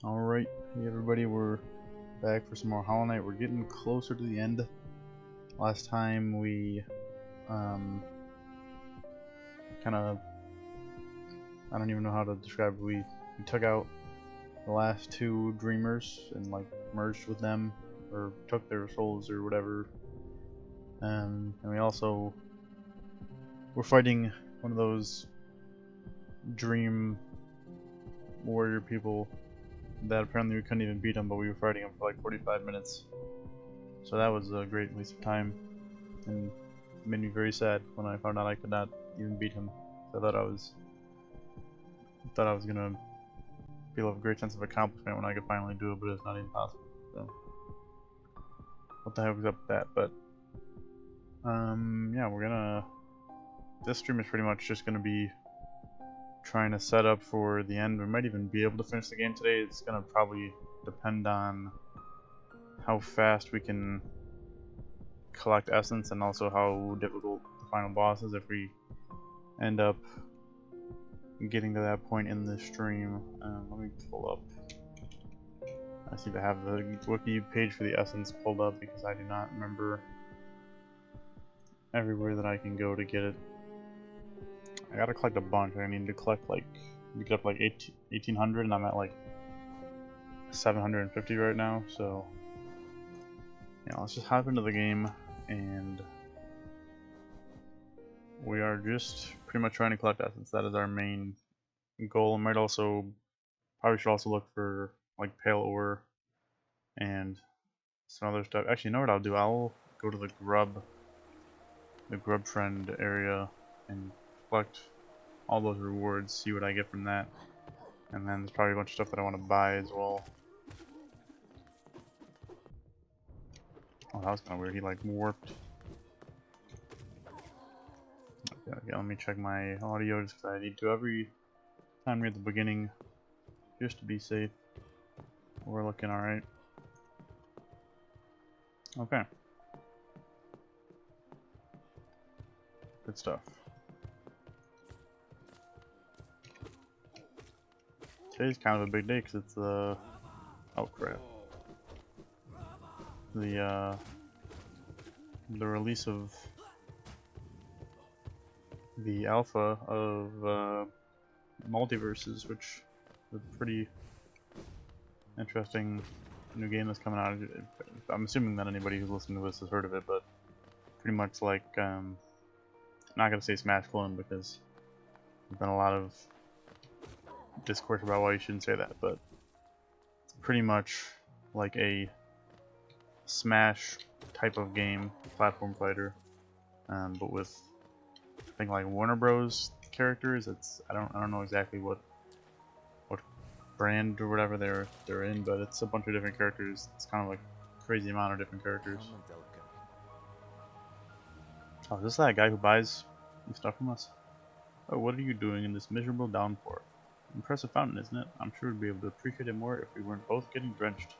Alright, hey everybody, we're back for some more Hollow Knight. We're getting closer to the end. Last time we, kind of, I don't even know how to describe it. We took out the last two Dreamers and, like, merged with them, or took their souls or whatever. And we also were fighting one of those Dream warrior people that apparently we couldn't even beat him, but we were fighting him for like 45 minutes. So that was a great waste of time, and made me very sad when I found out I could not even beat him. So I thought I was gonna feel a great sense of accomplishment when I could finally do it, but it's not even possible. So what the heck was up with that? But yeah, this stream is pretty much just gonna be trying to set up for the end. We might even be able to finish the game today. It's gonna probably depend on how fast we can collect essence and also how difficult the final boss is if we end up getting to that point in the stream. Let me pull up. I seem to have the wiki page for the essence pulled up because I do not remember everywhere that I can go to get it. I gotta collect a bunch. I need to collect like, get up like 1800 and I'm at like 750 right now, so yeah, let's just hop into the game, and we are just pretty much trying to collect essence. That is our main goal. I probably should also look for like pale ore and some other stuff. Actually, you know what I'll do? I'll go to the grub trend area and collect all those rewards, see what I get from that, and then there's probably a bunch of stuff that I want to buy as well. Oh, that was kind of weird. He like warped. Okay, let me check my audio just because I need to every time near the beginning, just to be safe. We're looking alright. Okay. Good stuff. Today's kind of a big day because it's oh crap. The release of the alpha of Multiverses, which is a pretty interesting new game that's coming out. I'm assuming that anybody who's listening to this has heard of it, but pretty much like, I'm not gonna say Smash clone because there's been a lot of discourse about why you shouldn't say that, but it's pretty much like a Smash type of game, platform fighter, but with, I think, like Warner Bros. Characters. I don't know exactly what brand or whatever they're in, but it's a bunch of different characters. It's kind of like a crazy amount of different characters. Oh, is this that guy who buys stuff from us? Oh, what are you doing in this miserable downpour? Impressive fountain, isn't it? I'm sure we'd be able to appreciate it more if we weren't both getting drenched.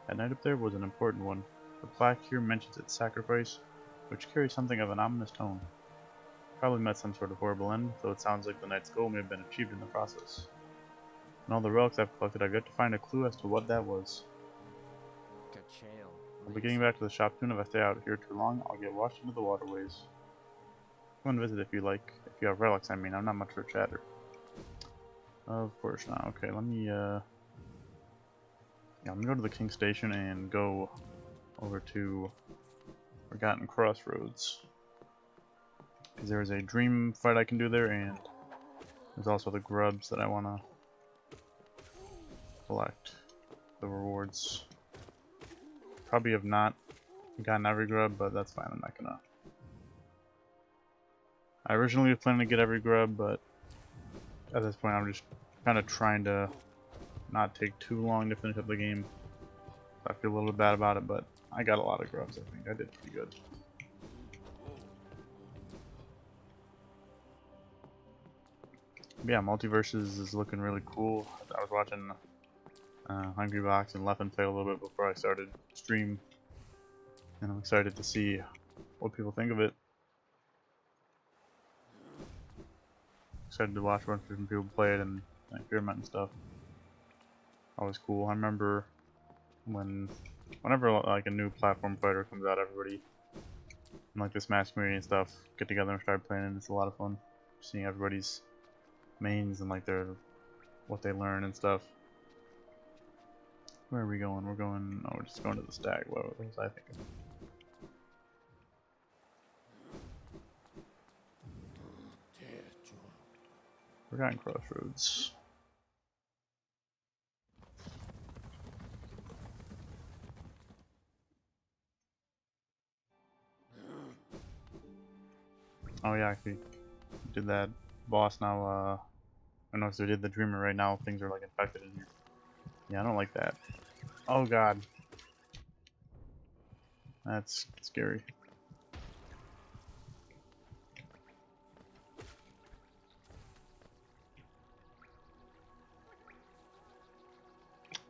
That night up there was an important one. The plaque here mentions its sacrifice, which carries something of an ominous tone. Probably met some sort of horrible end, though it sounds like the knight's goal may have been achieved in the process. In all the relics I've collected, I've yet to find a clue as to what that was. I'll be getting back to the shop soon. If I stay out here too long, I'll get washed into the waterways. Come and visit if you like. If you have relics, I mean. I'm not much for chatter. Of course not. Okay, let me go to the King Station and go over to Forgotten Crossroads. Because there's a dream fight I can do there, and there's also the grubs that I want to collect. The rewards. Probably have not gotten every grub, but that's fine. I'm not gonna. I originally was planning to get every grub, but at this point I'm just kind of trying to not take too long to finish up the game. I feel a little bit bad about it, but I got a lot of grubs. I think I did pretty good. But yeah, Multiverses is looking really cool. I was watching Hungry Box and Left and Play a little bit before I started stream, and I'm excited to see what people think of it. Excited to watch a bunch of different people play it and experiment and stuff. always cool. I remember whenever like a new platform fighter comes out, everybody in like this Smash community and stuff get together and start playing, and it's a lot of fun seeing everybody's mains and like what they learn and stuff. Where are we going? We're going. Oh, we're just going to the stag. What was I thinking? Forgotten Crossroads. Oh yeah, actually did that boss now. I know, so we did the Dreamer right now. Things are like infected in here. Yeah, I don't like that. Oh god, that's scary.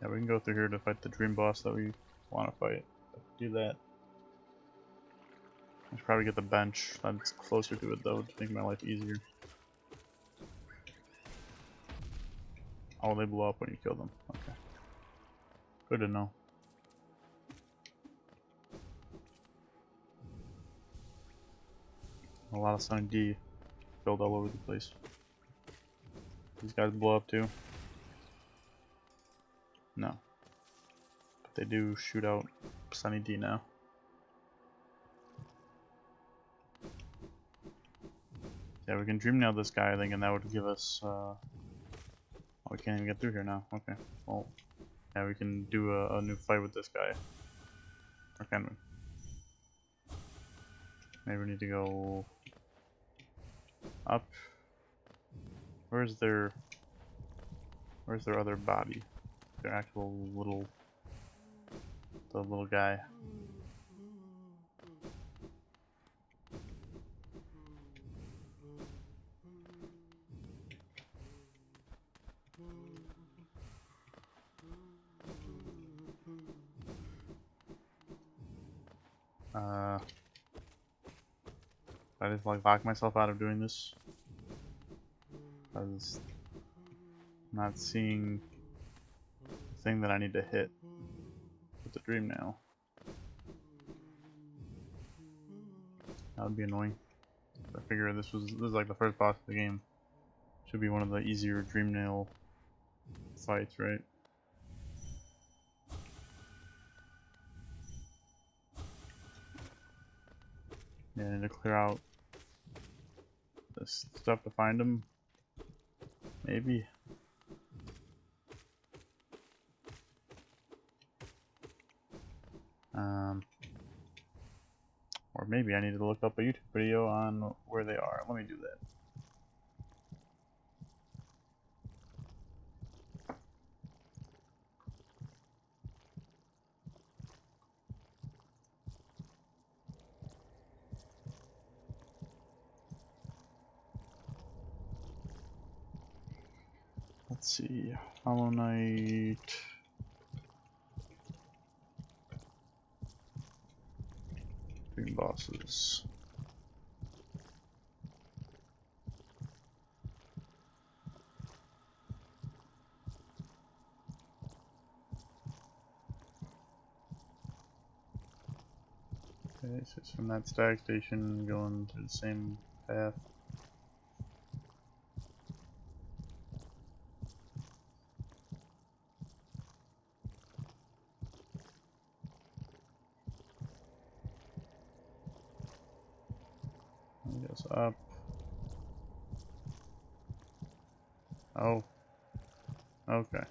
Yeah, we can go through here to fight the dream boss that we want to fight. Let's do that. I should probably get the bench that's closer to it though to make my life easier. Oh, they blow up when you kill them. Okay. Good to know. A lot of Sunny D filled all over the place. These guys blow up too? No. But they do shoot out Sunny D now. Yeah, we can dream nail this guy, I think, and that would give us, oh, we can't even get through here now. Okay. Well, yeah, we can do a new fight with this guy. Or can we? Maybe we need to go up. Where's their other body? Their actual the little guy. I just like lock myself out of doing this because I'm not seeing the thing that I need to hit with the dream nail. That would be annoying. I figure this is like the first boss of the game. Should be one of the easier dream nail fights, right? Yeah, I need to clear out this stuff to find him. Maybe. Or maybe I need to look up a YouTube video on where they are. Let me do that. Let's see. Hollow Knight. Dream bosses. Okay, so it's from that stag station going to the same path. It goes up. Oh. Okay.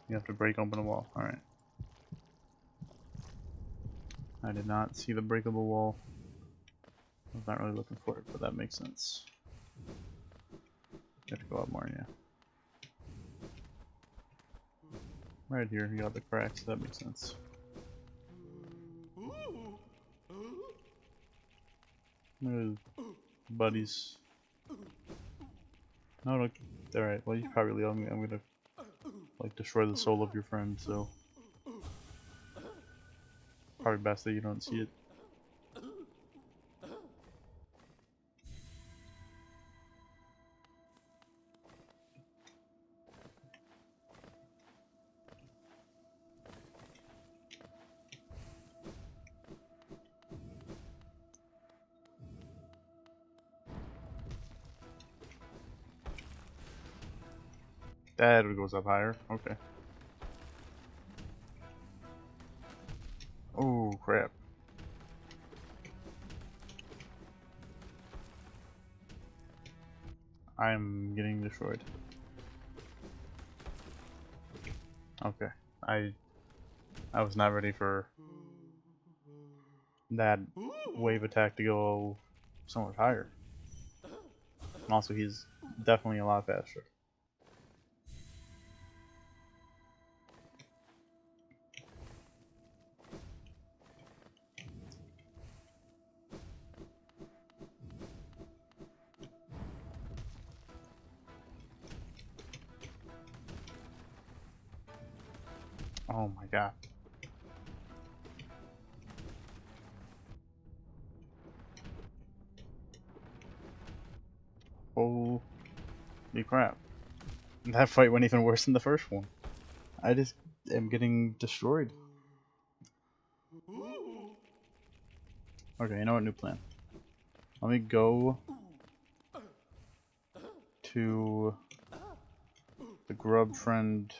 You have to break open a wall. Alright. I did not see the breakable wall. I was not really looking for it, but that makes sense. You have to go up more, yeah. Right here, you got the cracks, that makes sense. Buddies. No, look. Alright, well, you probably leave. I'm gonna, like, destroy the soul of your friend, so. Probably best that you don't see it. That goes up higher. Okay. Oh crap. I'm getting destroyed. Okay. I was not ready for that wave attack to go so much higher. And also he's definitely a lot faster. Oh my god. Holy crap. That fight went even worse than the first one. I just am getting destroyed. Okay, you know what? New plan. Let me go to the grub friend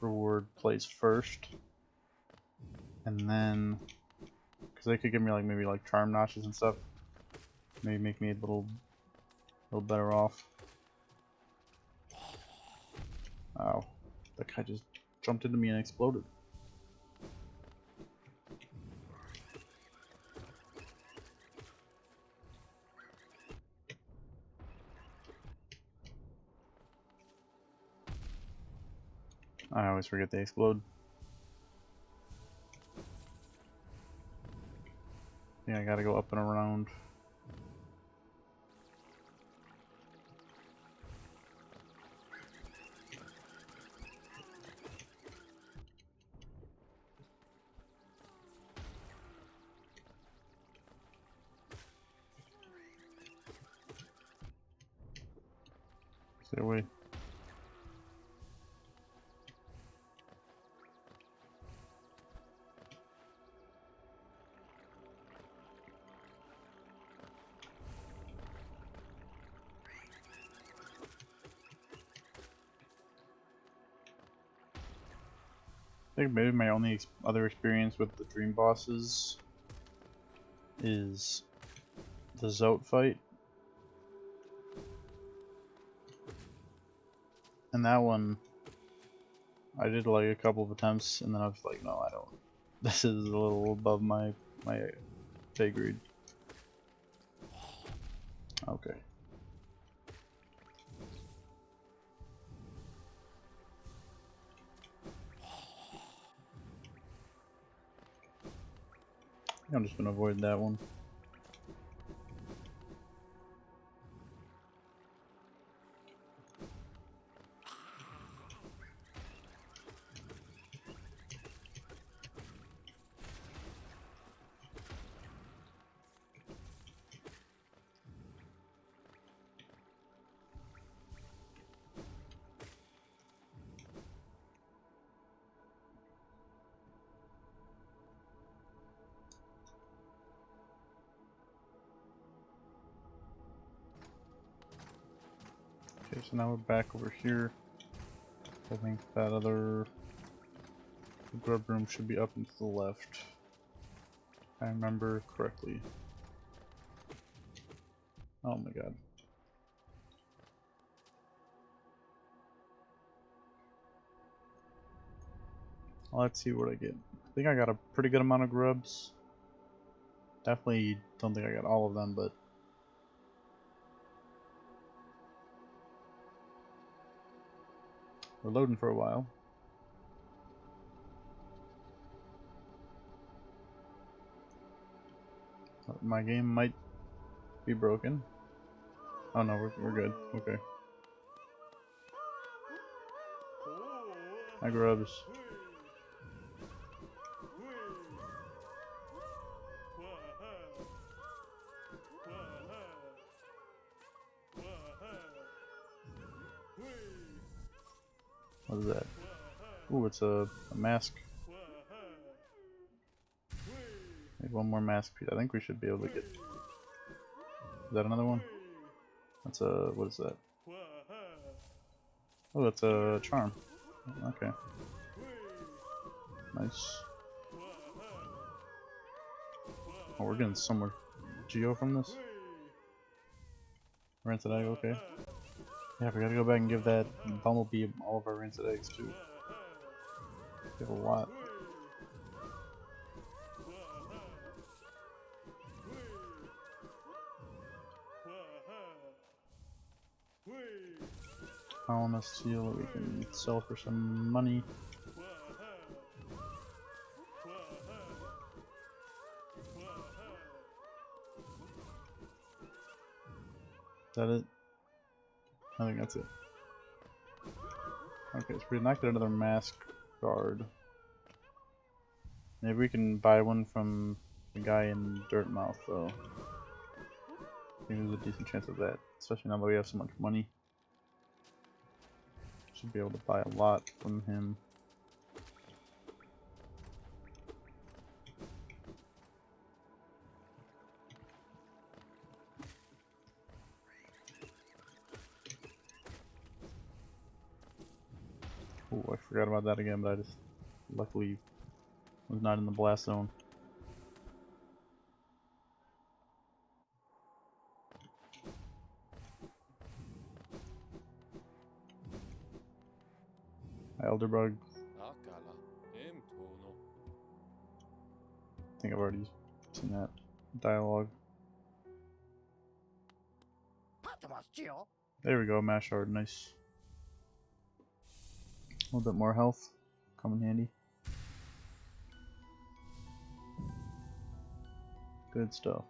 reward place first. And then, because they could give me like maybe like charm notches and stuff. Maybe make me a little better off. Oh, that guy just jumped into me and exploded. I always forget they explode. Yeah, I gotta go up and around. Stay away. I think maybe my only other experience with the dream bosses is the Zote fight. And that one, I did like a couple of attempts, and then I was like, no, I don't. This is a little above my pay grade. Okay. I'm just gonna avoid that one. Okay, so now we're back over here. I think that other grub room should be up and to the left. If I remember correctly. Oh my god. Well, let's see what I get. I think I got a pretty good amount of grubs. Definitely don't think I got all of them, but we're loading for a while. My game might be broken. Oh no, we're good. Okay. Hi grubs. What is that? Ooh, it's a mask. Need one more mask piece. I think we should be able to get. Is that another one? That's a. What is that? Oh, that's a charm. Okay. Nice. Oh, we're getting somewhere. Geo from this? Rancid egg, okay. Yeah, we gotta go back and give that bumblebee all of our rancid eggs too. We have a lot. Found a seal that we can sell for some money. Is that it? I think that's it. Okay, so we knocked out another mask guard. Maybe we can buy one from the guy in Dirtmouth though. I think there's a decent chance of that, especially now that we have so much money. Should be able to buy a lot from him. Oh, I forgot about that again, but I just luckily was not in the blast zone. Elderbug. I think I've already seen that dialogue. There we go, mash shard, nice. A little bit more health, come in handy. Good stuff.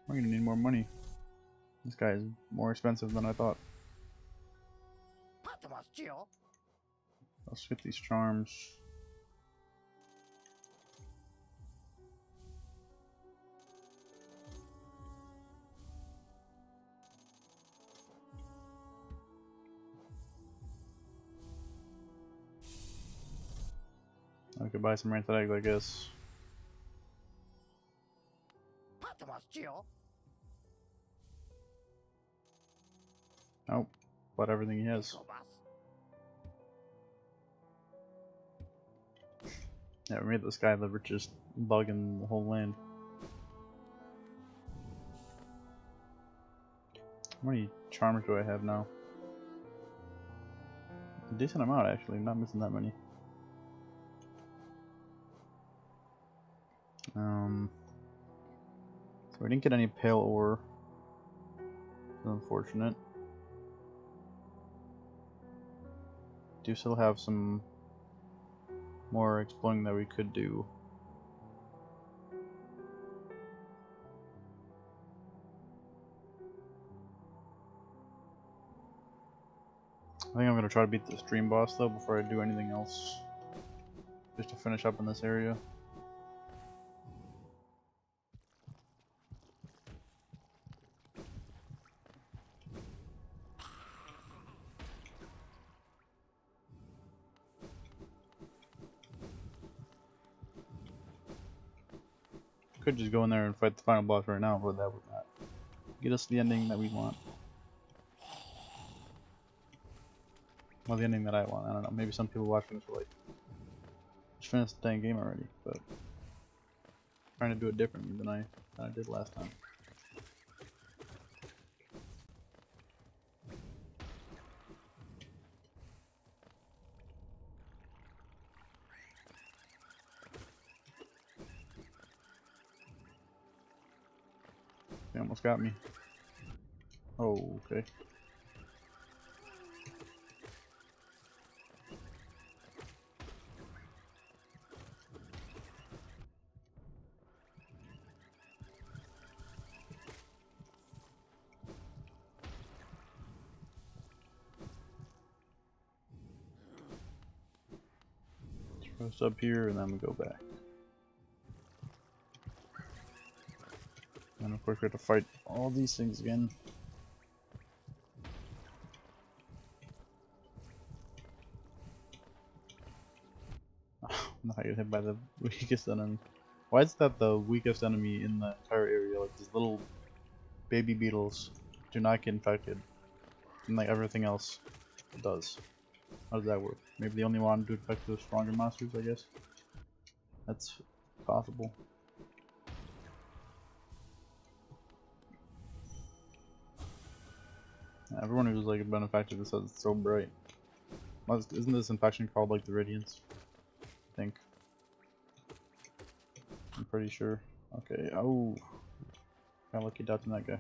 We're gonna need more money. This guy is more expensive than I thought. Let's get these charms. I could buy some rancid eggs, I guess. Nope, bought everything he has. Yeah, we made this guy the richest bug in the whole land. How many charms do I have now? A decent amount, actually. I'm not missing that many. So we didn't get any pale ore. Unfortunate. Do still have some more exploring that we could do. I think I'm gonna try to beat this dream boss though before I do anything else. Just to finish up in this area. Could just go in there and fight the final boss right now, but that would not get us the ending that we want. Well, the ending that I want. I don't know. Maybe some people watching this will like, just finished the dang game already, but I'm trying to do it differently than I did last time. They almost got me. Oh, okay. Let's up here and then we go back. And of course, we have to fight all these things again. Now I get hit by the weakest enemy. Why is that the weakest enemy in the entire area? Like these little baby beetles do not get infected, and like everything else does. How does that work? Maybe they only want to infect the stronger monsters, I guess. That's possible. Everyone who's like been infected says it's so bright. Isn't this infection called like the radiance? I think. I'm pretty sure. Okay. Oh, got lucky dodging that guy.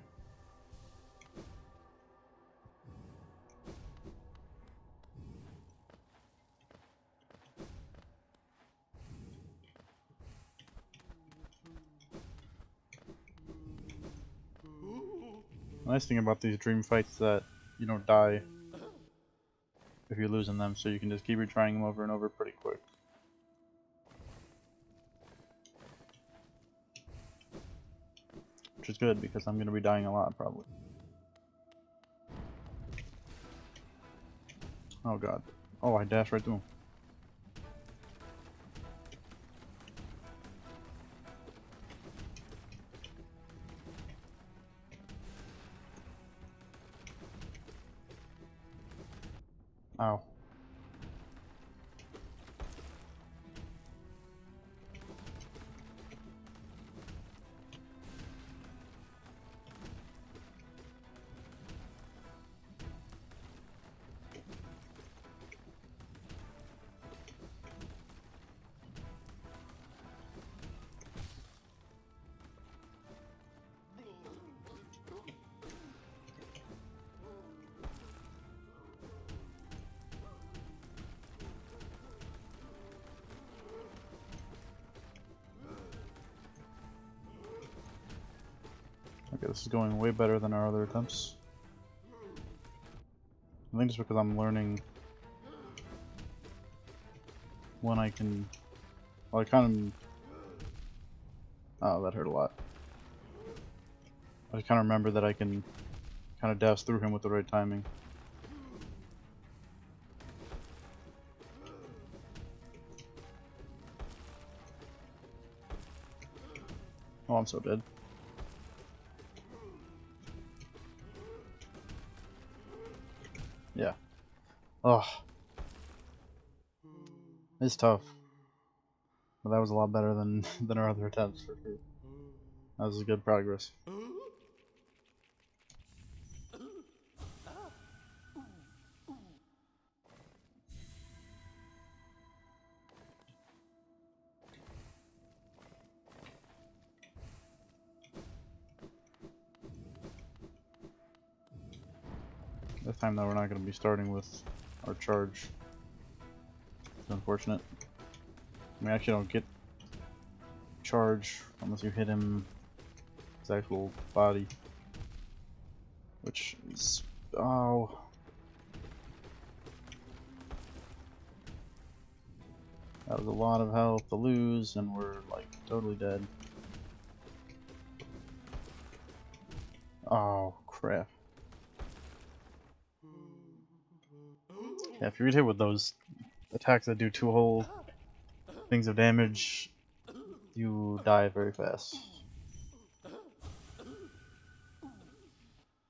The nice thing about these dream fights is that you don't die if you're losing them, so you can just keep retrying them over and over pretty quick. Which is good because I'm going to be dying a lot probably. Oh god. Oh, I dashed right through him. Ow. Okay, this is going way better than our other attempts. I think it's because I'm learning when I can... Well, I kind of... Oh, that hurt a lot. I kind of remember that I can kind of dash through him with the right timing. Oh, I'm so dead. Yeah. Oh. It's tough. But that was a lot better than our other attempts for sure. That was good progress. This time though, we're not going to be starting with our charge. It's unfortunate. We actually don't get charge unless you hit him his actual body. Which is... oh... that was a lot of health to lose, and we're like totally dead. Oh crap. Yeah, if you get hit with those attacks that do 2 whole things of damage, you die very fast.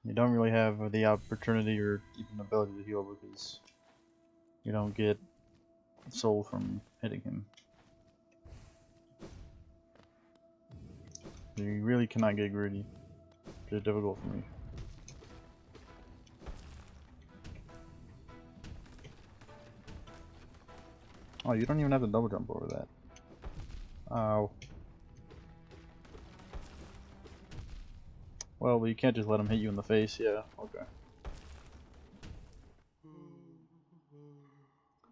You don't really have the opportunity or even ability to heal because you don't get soul from hitting him. You really cannot get greedy. It's difficult for me. Oh, you don't even have to double jump over that. Oh. Well, you can't just let him hit you in the face, yeah, okay.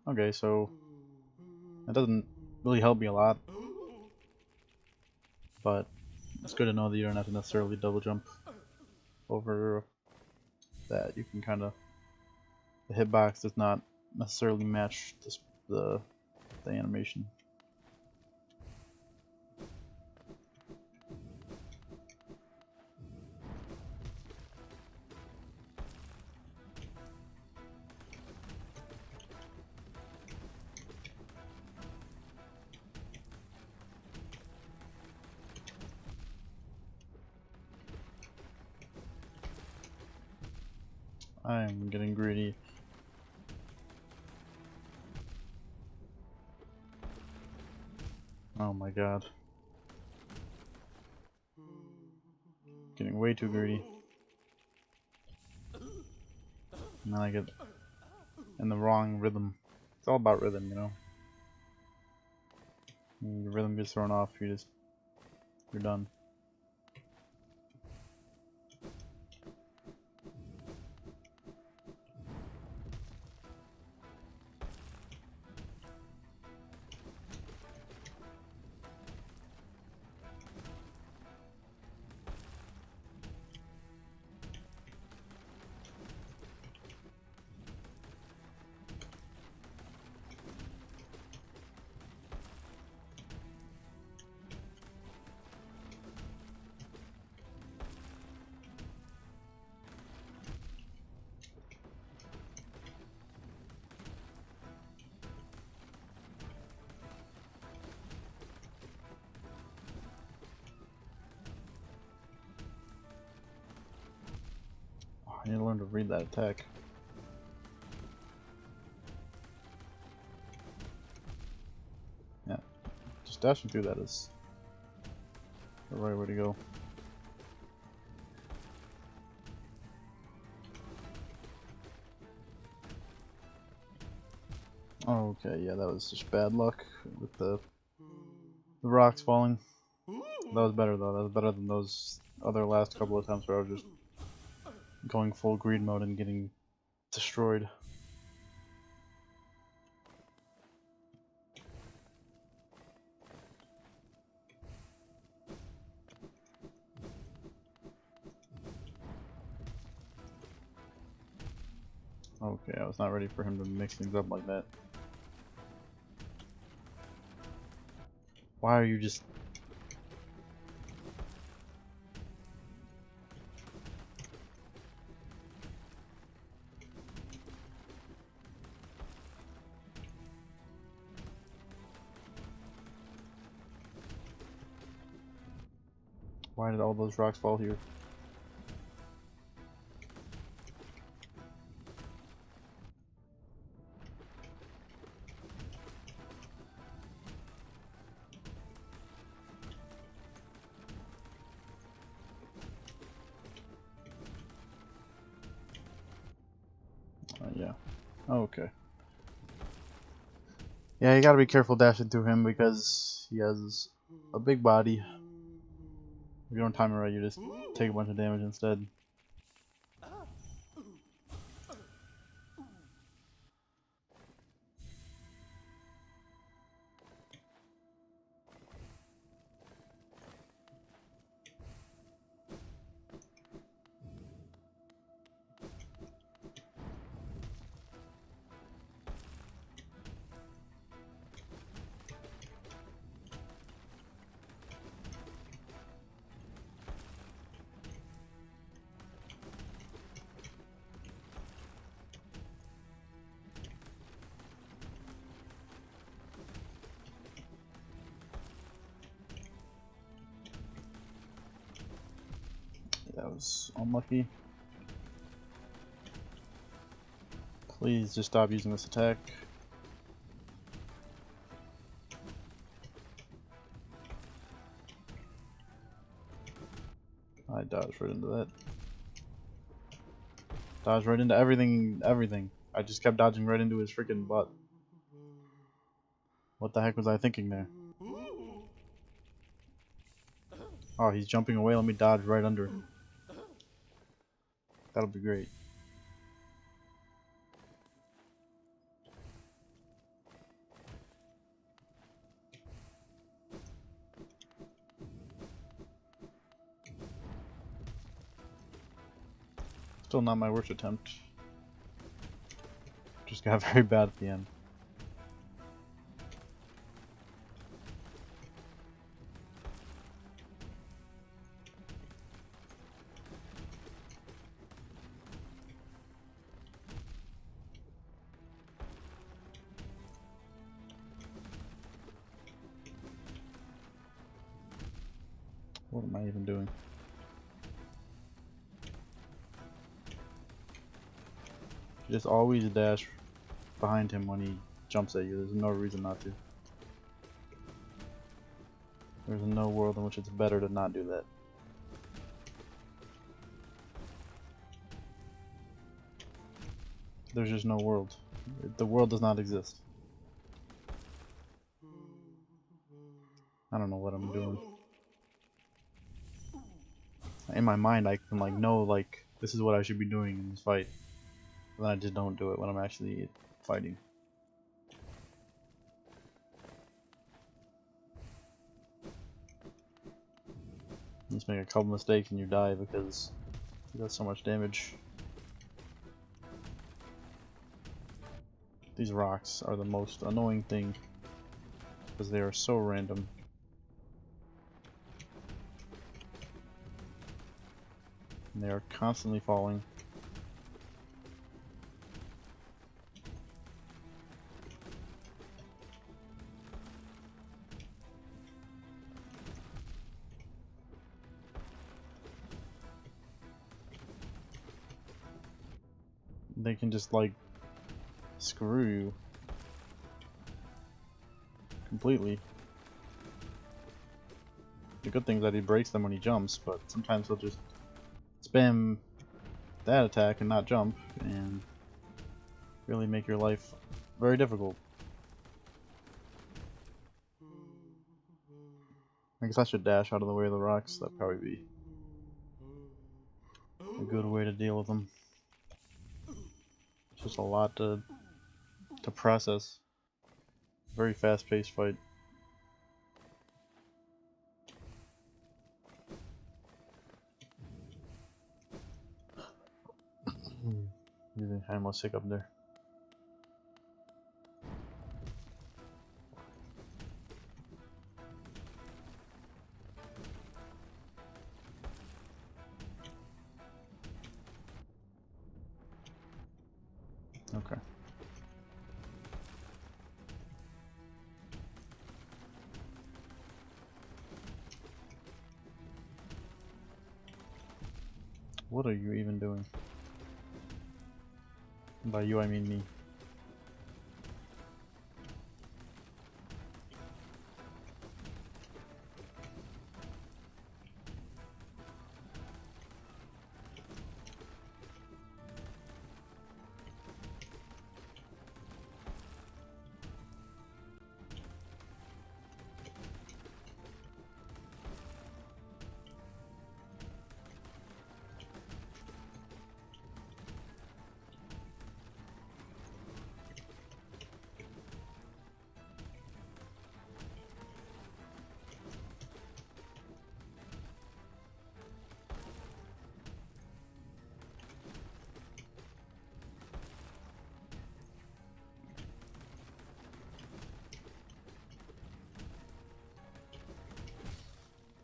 Okay, so that doesn't really help me a lot, but it's good to know that you don't have to necessarily double jump over that. You can kind of, the hitbox does not necessarily match the animation. I'm getting greedy. Oh my god. Getting way too greedy. And then I get in the wrong rhythm. It's all about rhythm, you know? When the rhythm gets thrown off, you're done. I need to learn to read that attack. Yeah, just dashing through that is the right way to go. Okay, yeah, that was just bad luck with the rocks falling. That was better though. That was better than those other last couple of times where I was just going full greed mode and getting destroyed. Okay, I was not ready for him to mix things up like that. Why are you just... Why did all those rocks fall here? Yeah. Okay. Yeah, you gotta be careful dashing through him because he has a big body. If you don't time it right, you just take a bunch of damage instead. That was unlucky. Please just stop using this attack. I dodged right into that. Dodged right into everything. I just kept dodging right into his freaking butt. What the heck was I thinking there? Oh, he's jumping away. Let me dodge right under. That'll be great. Still not my worst attempt. Just got very bad at the end. What am I even doing? Just always dash behind him when he jumps at you. There's no reason not to. There's no world in which it's better to not do that. There's just no world. The world does not exist. I don't know what I'm doing. In my mind I can like know like this is what I should be doing in this fight. But then I just don't do it when I'm actually fighting. You just make a couple mistakes and you die because you got so much damage. These rocks are the most annoying thing because they are so random. And they are constantly falling. They can just like screw you completely. The good thing is that he breaks them when he jumps, but sometimes he'll just spam that attack and not jump and really make your life very difficult. I guess I should dash out of the way of the rocks. That'd probably be a good way to deal with them. It's just a lot to process. Very fast-paced fight. Using ammo sick up there. Okay. What are you even doing? By you I mean me.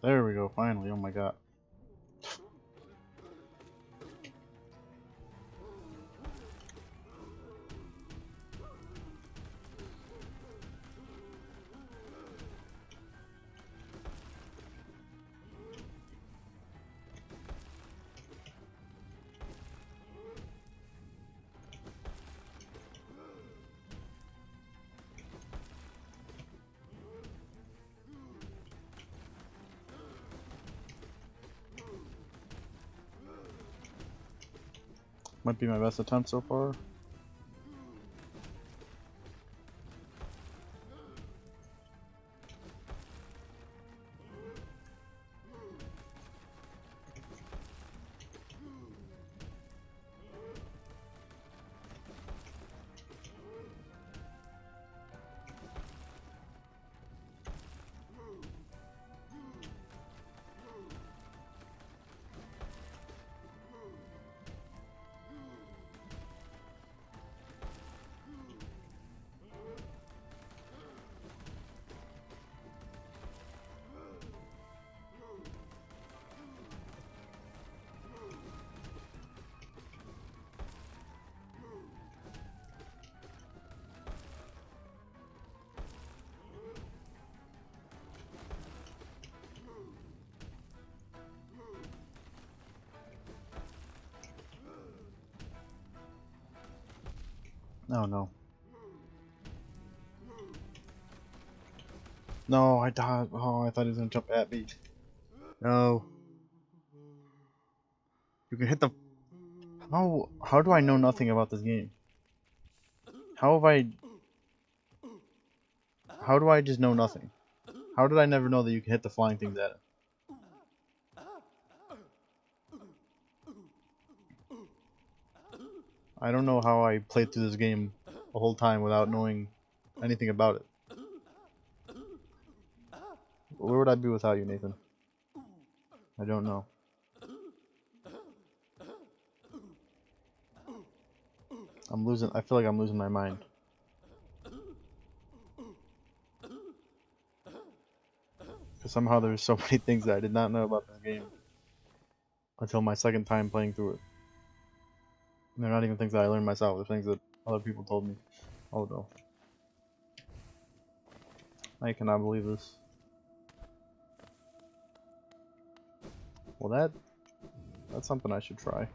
There we go, finally, oh my god. Might be my best attempt so far. Oh no. No, I died. Oh, I thought he was gonna jump at me. No. You can hit the... How do I know nothing about this game? How have I... How do I just know nothing? How did I never know that you can hit the flying things at it? I don't know how I played through this game the whole time without knowing anything about it. Where would I be without you, Nathan? I don't know. I feel like I'm losing my mind. Because somehow there's so many things that I did not know about this game until my second time playing through it. And they're not even things that I learned myself, they're things that other people told me. Oh no. I cannot believe this. Well, that's something I should try.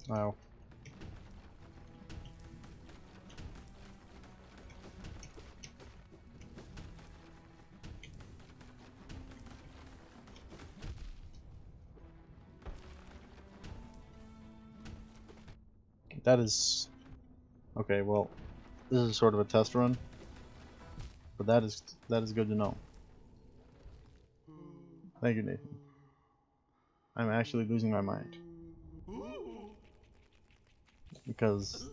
Wow. That is... Okay, well, this is sort of a test run, but that is good to know. Thank you, Nathan. I'm actually losing my mind. Because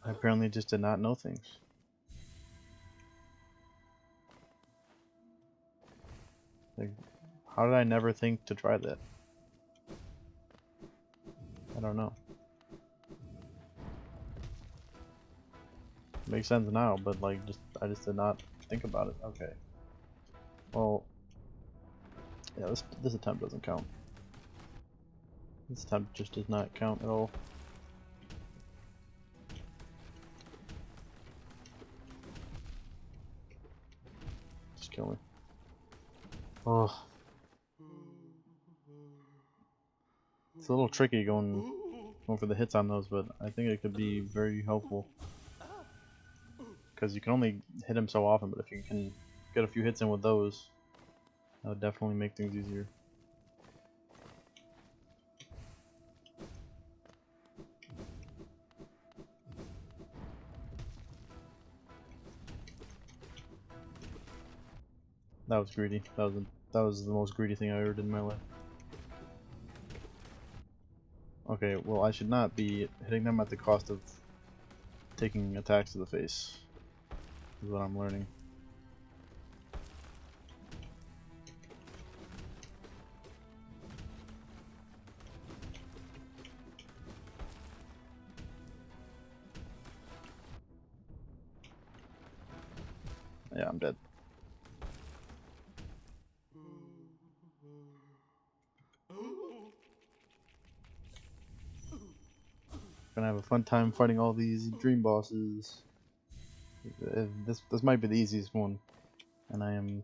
I apparently just did not know things. Like, how did I never think to try that? I don't know. Makes sense now, but like, I just did not think about it. Okay. Well, yeah, this attempt doesn't count. This attempt just does not count at all. Just kill me. Oh. It's a little tricky going for the hits on those, but I think it could be very helpful. Because you can only hit him so often, but if you can get a few hits in with those, that would definitely make things easier. That was greedy. That was the most greedy thing I ever did in my life. Okay, well, I should not be hitting them at the cost of taking attacks to the face, is what I'm learning. Yeah, I'm dead. Gonna have a fun time fighting all these dream bosses. This might be the easiest one, and I am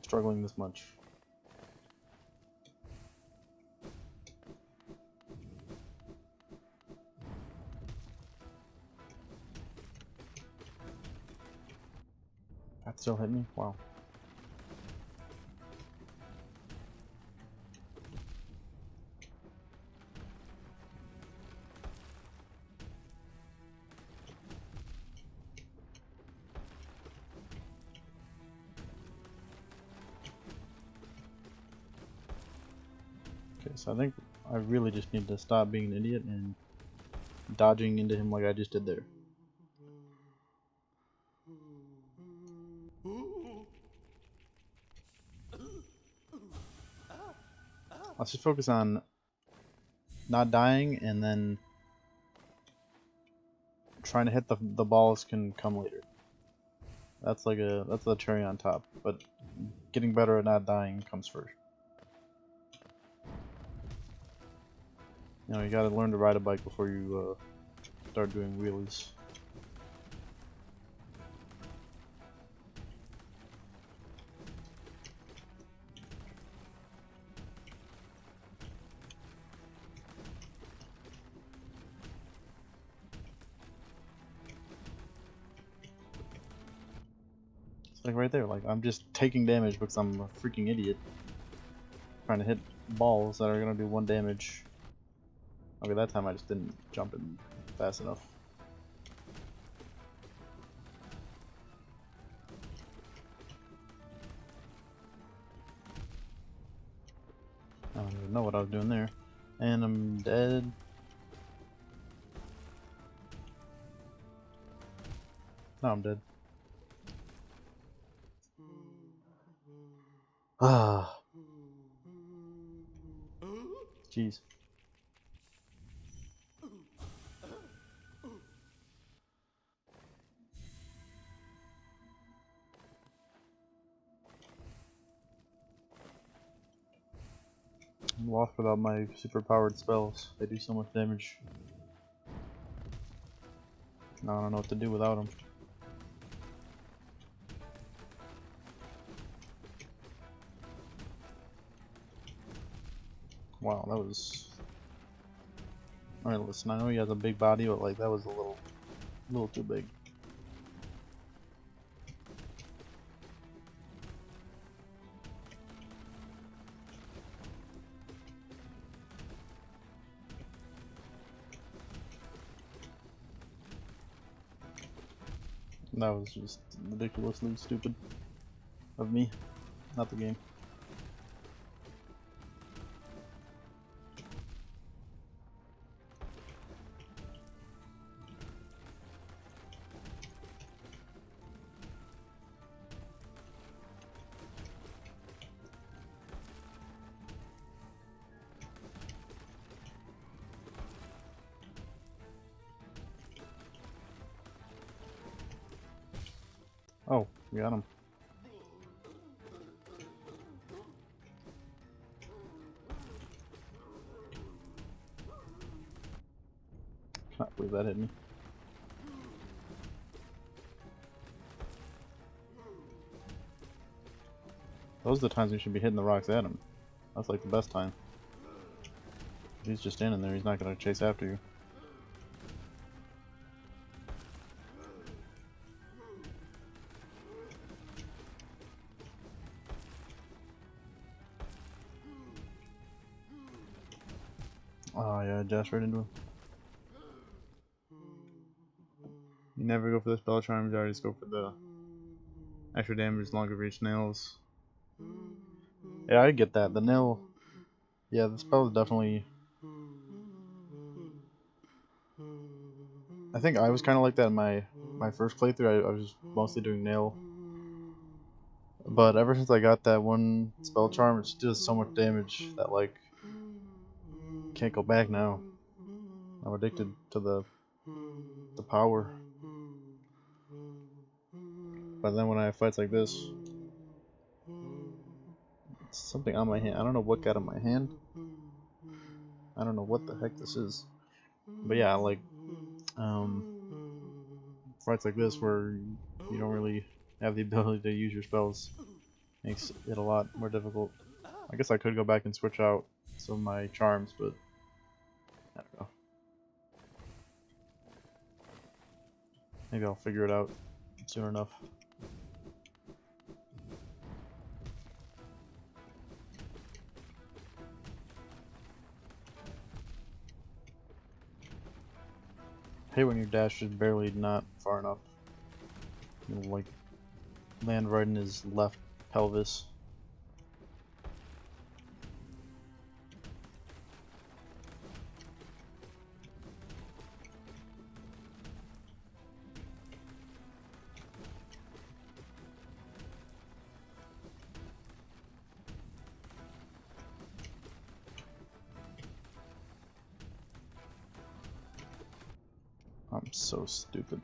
struggling this much. That still hit me? Wow. Okay, so I think I really just need to stop being an idiot and dodging into him like I just did there. Let's just focus on not dying, and then trying to hit the balls can come later. That's the cherry on top, but getting better at not dying comes first. You know, you gotta learn to ride a bike before you start doing wheelies. Like right there, like I'm just taking damage because I'm a freaking idiot. Trying to hit balls that are gonna do 1 damage. Okay, that time I just didn't jump in fast enough. I don't even know what I was doing there. And I'm dead. No, I'm dead. Ah. Jeez. I'm lost without my super powered spells. They do so much damage. Now I don't know what to do without them. Wow, that was... Alright, listen, I know he has a big body, but like that was a little too big. That was just ridiculously stupid of me, not the game. Oh, we got him. Can't believe that hit me. Those are the times we should be hitting the rocks at him. That's like the best time. He's just standing there, he's not gonna chase after you. Oh yeah, I dashed right into him. You never go for the spell charms, you always go for the extra damage, longer reach nails. Yeah, I get that. The nail... Yeah, the spell is definitely... I think I was kind of like that in my first playthrough. I was mostly doing nail. But ever since I got that one spell charm, it does so much damage that like... Can't go back now. I'm addicted to the power. But then when I have fights like this... It's something on my hand. I don't know what got in my hand. I don't know what the heck this is. But yeah, like... fights like this where you don't really have the ability to use your spells makes it a lot more difficult. I guess I could go back and switch out some of my charms, but I don't know. Maybe I'll figure it out soon enough. I hate when your dash is barely not far enough. You'll like land right in his left pelvis. I'm so stupid.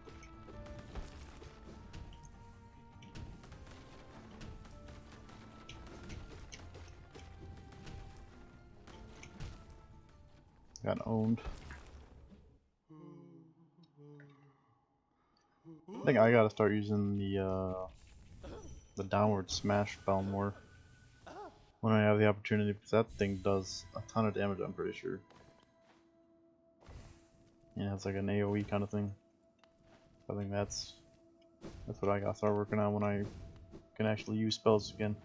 Got owned. I think I gotta start using the downward smash spell more when I have the opportunity, because that thing does a ton of damage, I'm pretty sure. Yeah, it's like an AoE kind of thing. I think that's what I gotta start working on when I can actually use spells again.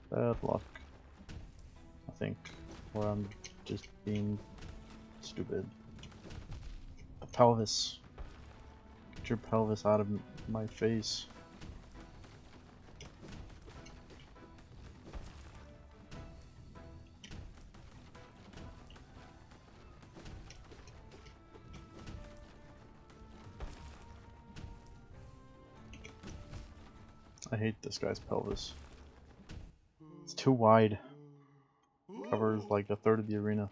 Bad luck, I think, or I'm just being stupid. The pelvis. Get your pelvis out of my face. I hate this guy's pelvis. It's too wide. Covers like a third of the arena.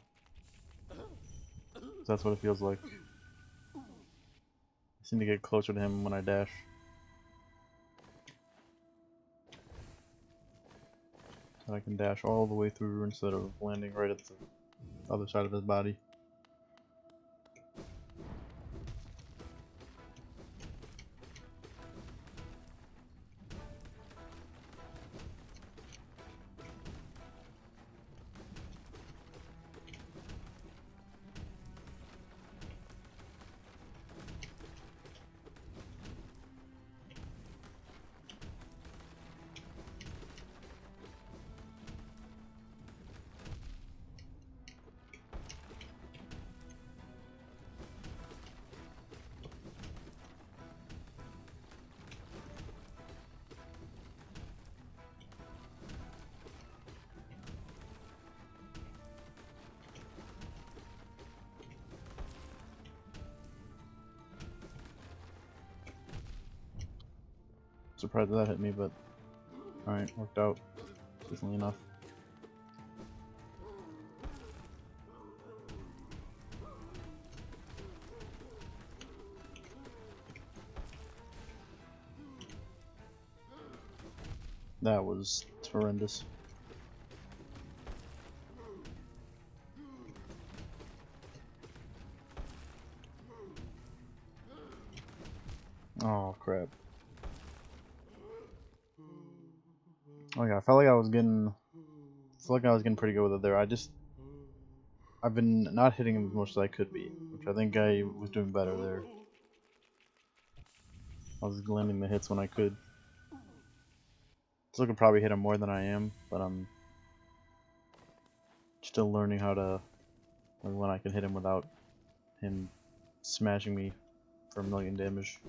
That's what it feels like. I seem to get closer to him when I dash. And I can dash all the way through instead of landing right at the other side of his body. Surprised that hit me, but alright, worked out decently enough. That was horrendous. Oh crap. Oh yeah, I felt like I was getting pretty good with it there. I've been not hitting him as much as I could be, which I think I was doing better there. I was landing the hits when I could. Still could probably hit him more than I am, but I'm still learning how to, like, when I can hit him without him smashing me for 1,000,000 damage.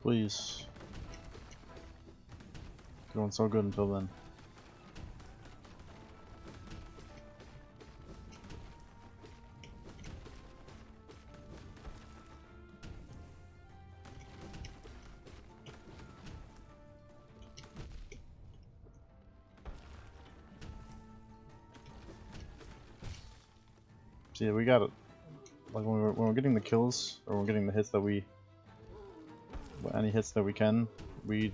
Please. Going so good until then. See, we got it. Like when we're getting the kills, or we're getting the hits that any hits that we can, we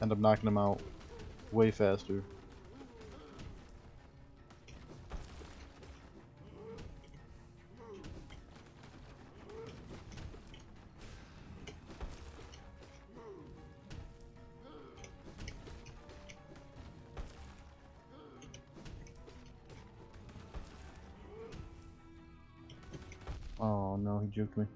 end up knocking them out way faster. Oh no, he juked me.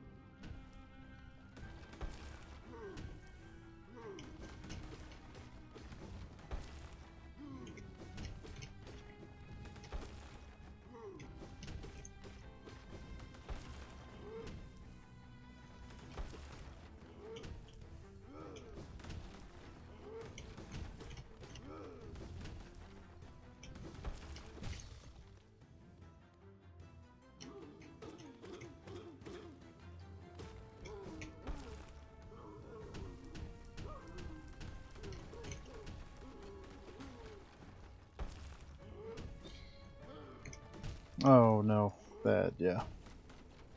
Oh no, bad, yeah.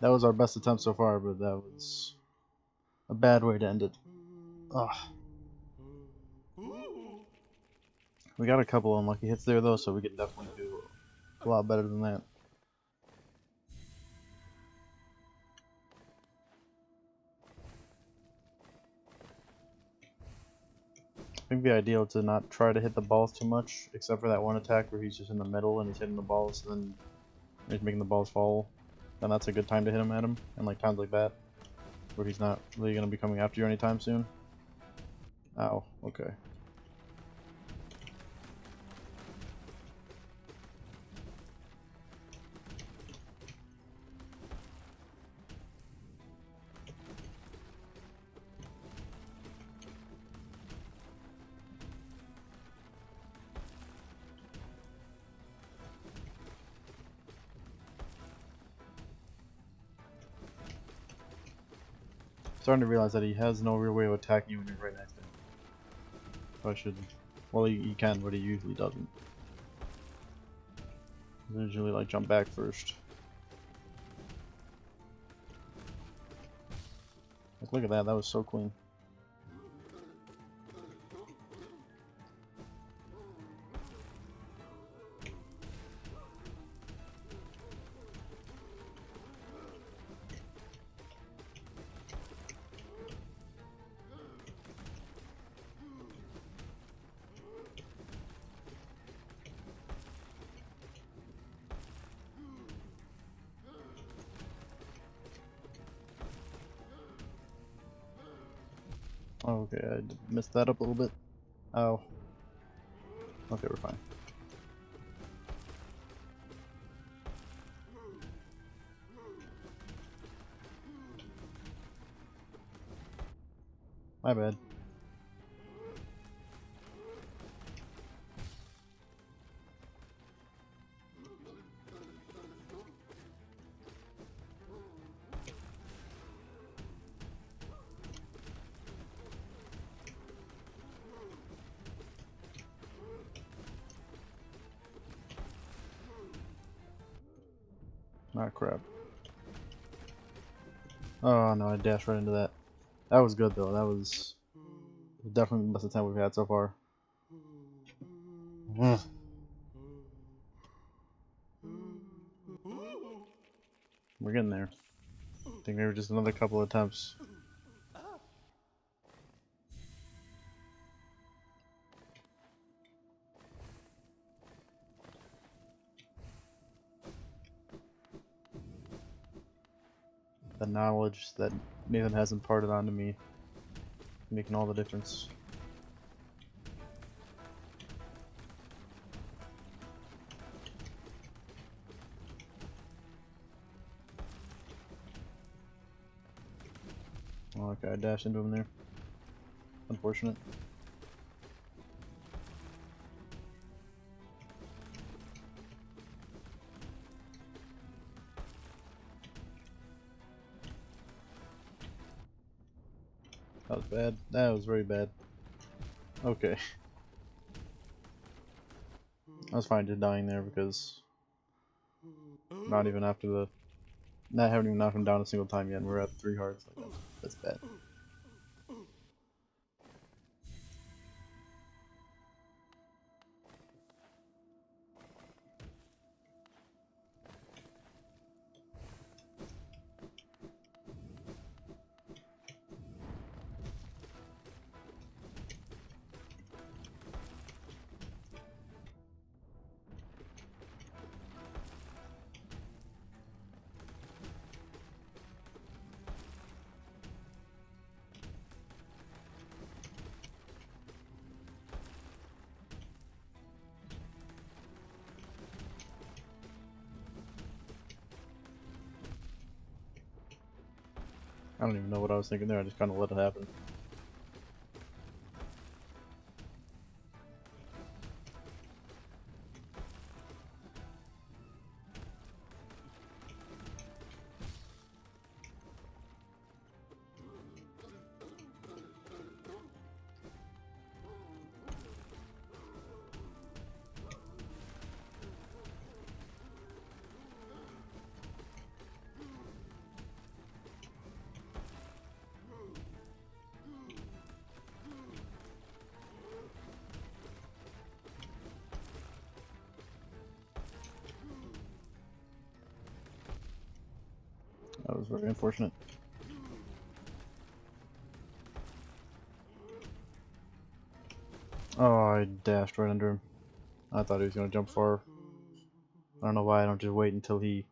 That was our best attempt so far, but that was a bad way to end it. Ugh. We got a couple unlucky hits there though, so we could definitely do a lot better than that. I think the ideal to not try to hit the balls too much, except for that one attack where he's just in the middle and he's hitting the balls, and then he's making the balls fall. Then that's a good time to hit him at him, and like times like that, where he's not really gonna be coming after you anytime soon. Ow, okay. Starting to realize that he has no real way of attacking you when you're right next to him. So I should... Well, he can, but he usually doesn't. He usually like jump back first. Like, look at that, that was so clean. Oh, okay, I messed that up a little bit. Oh. Okay, we're fine. My bad. Ah, crap. Oh no, I dashed right into that. That was good though, that was definitely the best attempt we've had so far. Ugh. We're getting there. I think maybe just another couple attempts. The knowledge that Nathan has imparted onto me, making all the difference. Oh, okay, I dashed into him there. Unfortunate. That was bad. That was very bad. Okay. I was fine just dying there because not even after the... Not haven't even knocked him down a single time yet, and we're at 3 hearts. Like, that's bad. I don't even know what I was thinking there, I just kind of let it happen. That was very unfortunate. Oh, I dashed right under him. I thought he was gonna jump far. I don't know why I don't just wait until he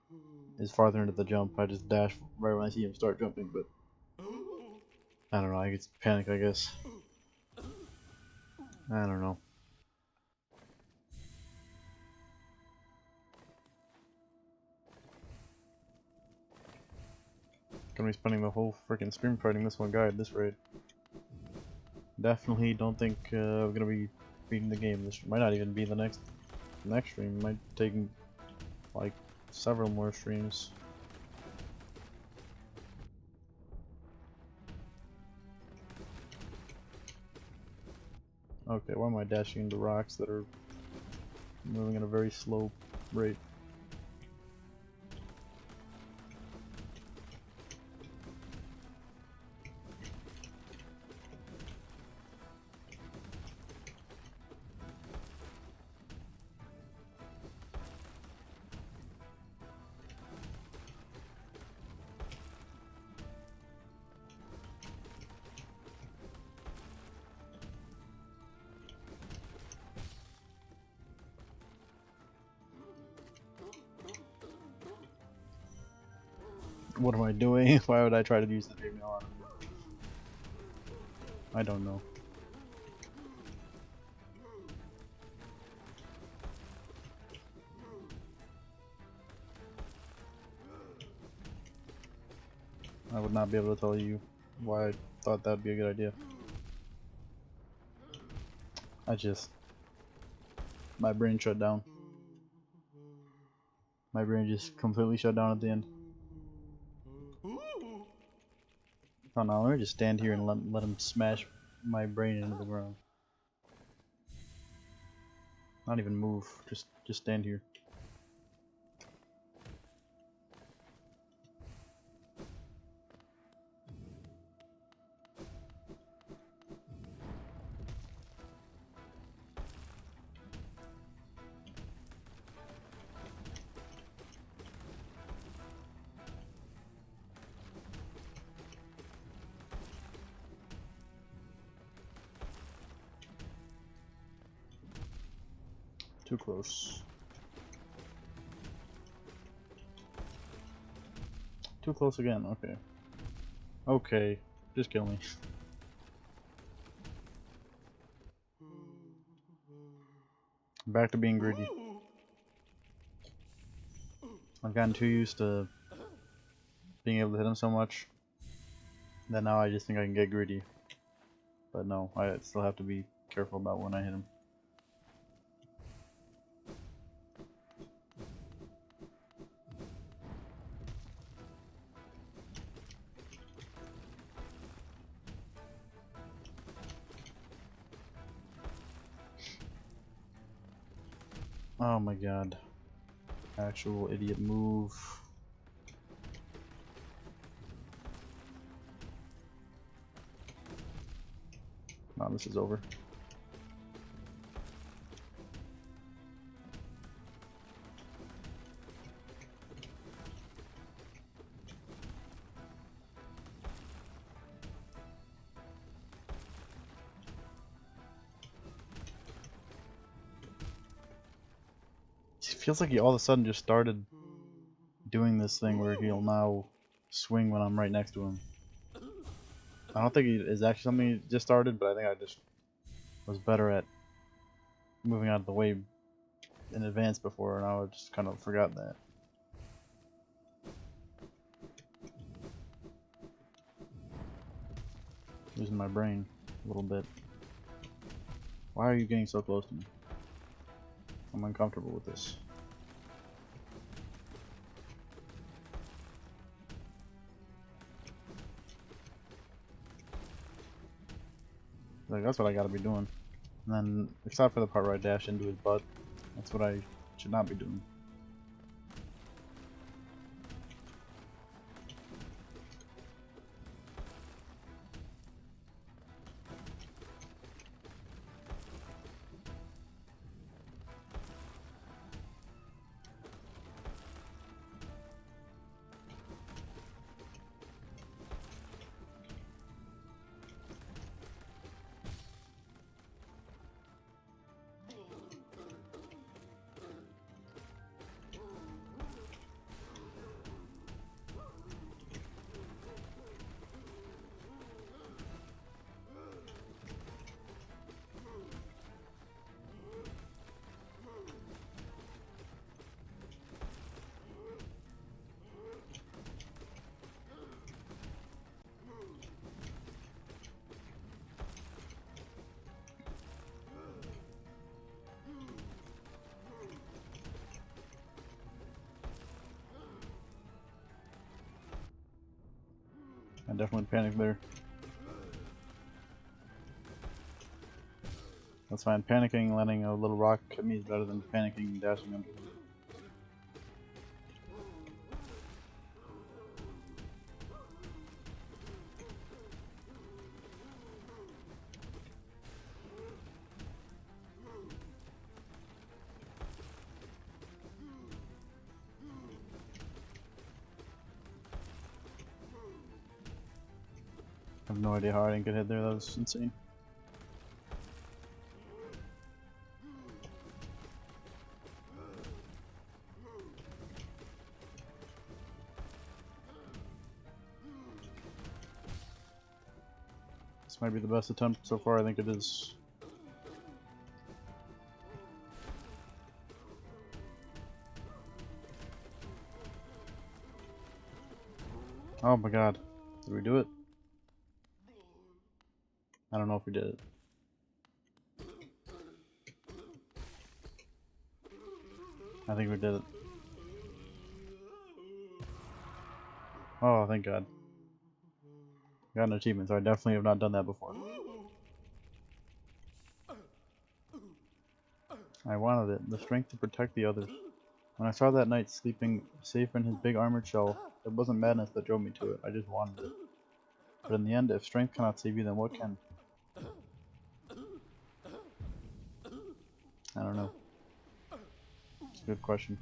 is farther into the jump. I just dash right when I see him start jumping, but I don't know, I get panic, I guess. I don't know. Gonna be spending the whole freaking stream fighting this one guy at this rate. Definitely don't think I'm gonna be beating the game. This might not even be the next stream. Might take like several more streams. Okay, why am I dashing into rocks that are moving at a very slow rate? What am I doing? Why would I try to use the dream mail on him? I don't know. I would not be able to tell you why I thought that would be a good idea. My brain shut down. My brain just completely shut down at the end. Oh no, let me just stand here and let him smash my brain into the ground. Not even move, just stand here. Too close. Too close again, okay. Okay, just kill me. Back to being greedy. I've gotten too used to being able to hit him so much that now I just think I can get greedy. But no, I still have to be careful about when I hit him. Oh my god. Actual idiot move. Now this is over. It feels like he all of a sudden just started doing this thing where he'll now swing when I'm right next to him. I don't think it is actually something he just started, but I think I just was better at moving out of the way in advance before, and I just kind of forgot that. Losing my brain a little bit. Why are you getting so close to me? I'm uncomfortable with this. Like, that's what I gotta be doing. And then, except for the part where I dash into his butt, that's what I should not be doing. definitely panicked there. That's fine. Panicking, letting a little rock hit me is better than panicking and dashing under him. I have no idea how I didn't get hit there. That was insane. This might be the best attempt so far. I think it is. Oh my god. Did we do it? I don't know if we did it. I think we did it. Oh, thank god. Got an achievement, so I definitely have not done that before. I wanted it. The strength to protect the others. When I saw that knight sleeping safe in his big armored shell, it wasn't madness that drove me to it. I just wanted it. But in the end, if strength cannot save you, then what can? I don't know. It's a good question.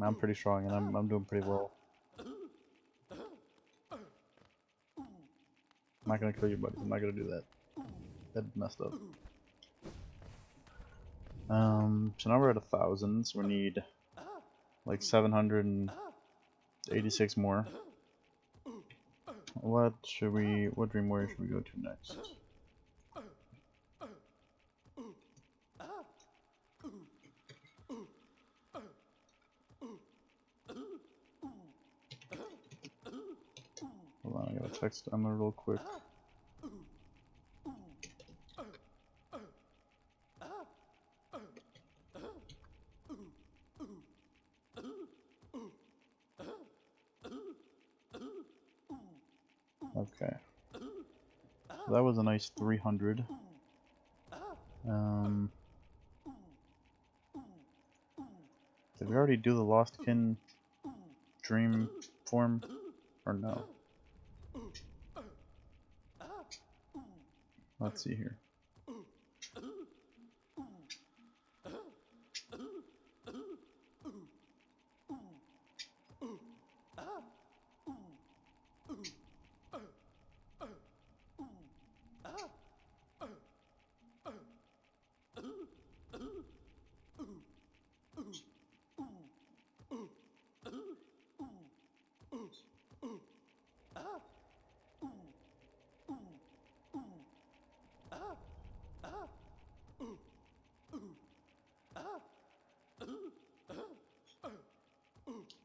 I'm pretty strong and I'm doing pretty well. I'm not gonna kill you, buddy. I'm not gonna do that. That messed up. So now we're at 1,000, so we need like 786 more. What dream warrior should we go to next? Hold on, I gotta text Emma real quick. Okay. So that was a nice 300. Did we already do the Lost Kin dream form? Or no? Let's see here.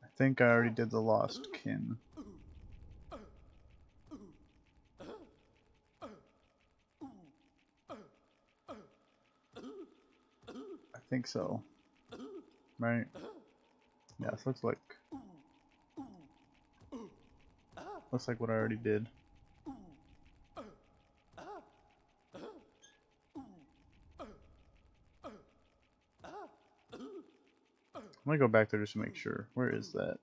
I think I already did the Lost Kin. I think so. Right? Yeah, this looks like what I already did. I'm gonna go back there just to make sure. Where is that?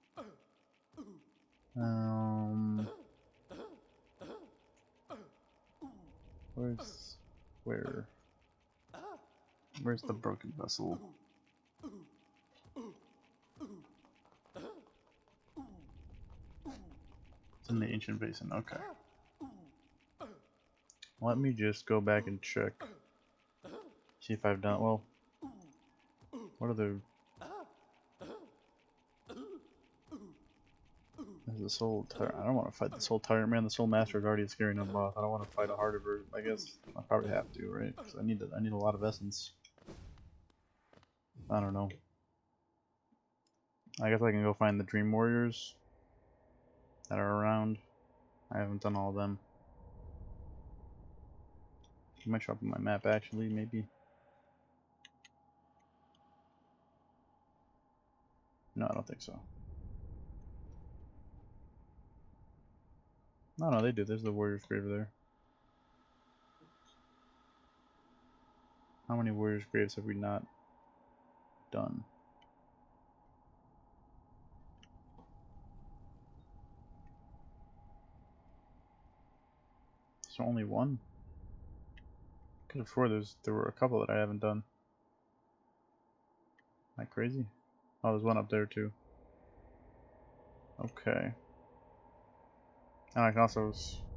Where's the broken vessel? It's in the ancient basin. Okay. Let me just go back and check. See if I've done well. What are the? There's the soul tyrant. I don't want to fight the soul tyrant, man. The soul master is already a scary enough boss. I don't want to fight a harder version. I guess I probably have to, right? Because I need a lot of essence. I don't know. I guess I can go find the dream warriors that are around. I haven't done all of them. I might show up on my map actually, maybe. No, I don't think so. No, no, they do. There's the warrior's grave there. How many warrior's graves have we not done? So only one? Could have swore there were a couple that I haven't done. Am I crazy? Oh, there's one up there too. Okay. And I can also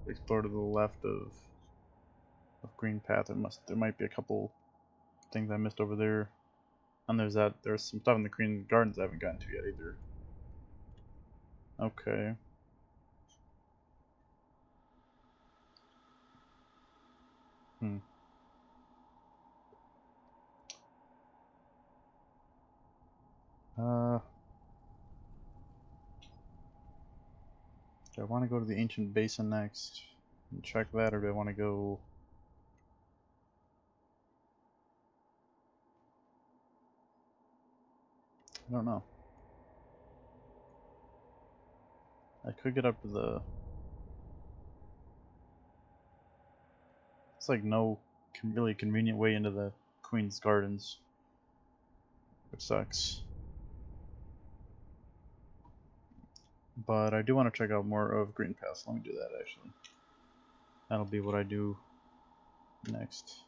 explore to the left of Green Path. There might be a couple things I missed over there. And there's some stuff in the Green Gardens I haven't gotten to yet either. Okay. Hmm. Do I want to go to the Ancient Basin next and check that, or do I want to go... I don't know. I could get up to the... It's like no really convenient way into the Queen's Gardens, which sucks. But I do want to check out more of Green Pass. Let me do that actually. That'll be what I do next.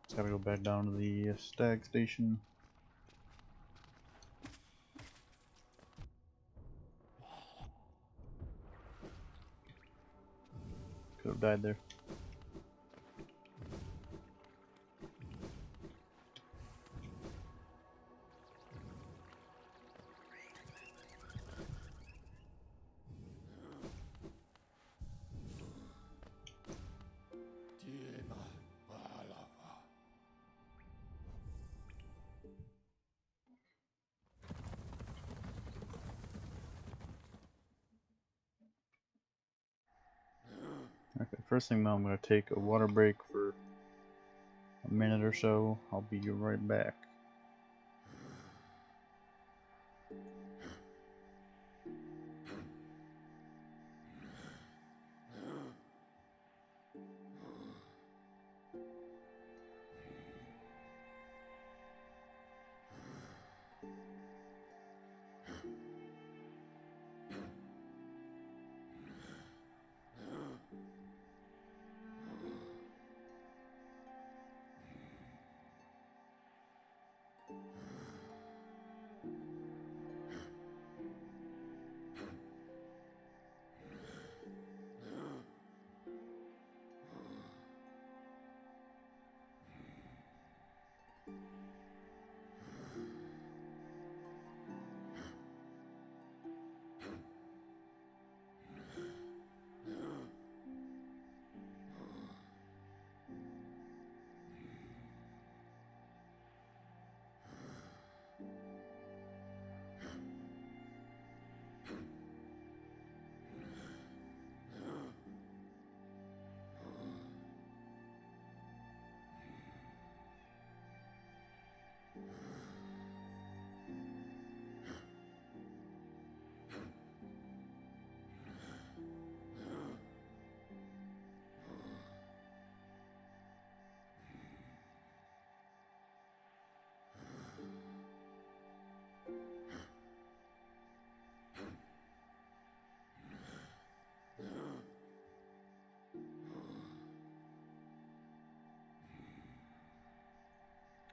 Just gotta go back down to the Stag Station. Could have died there. Okay, first thing though, I'm gonna take a water break for a minute or so. I'll be right back.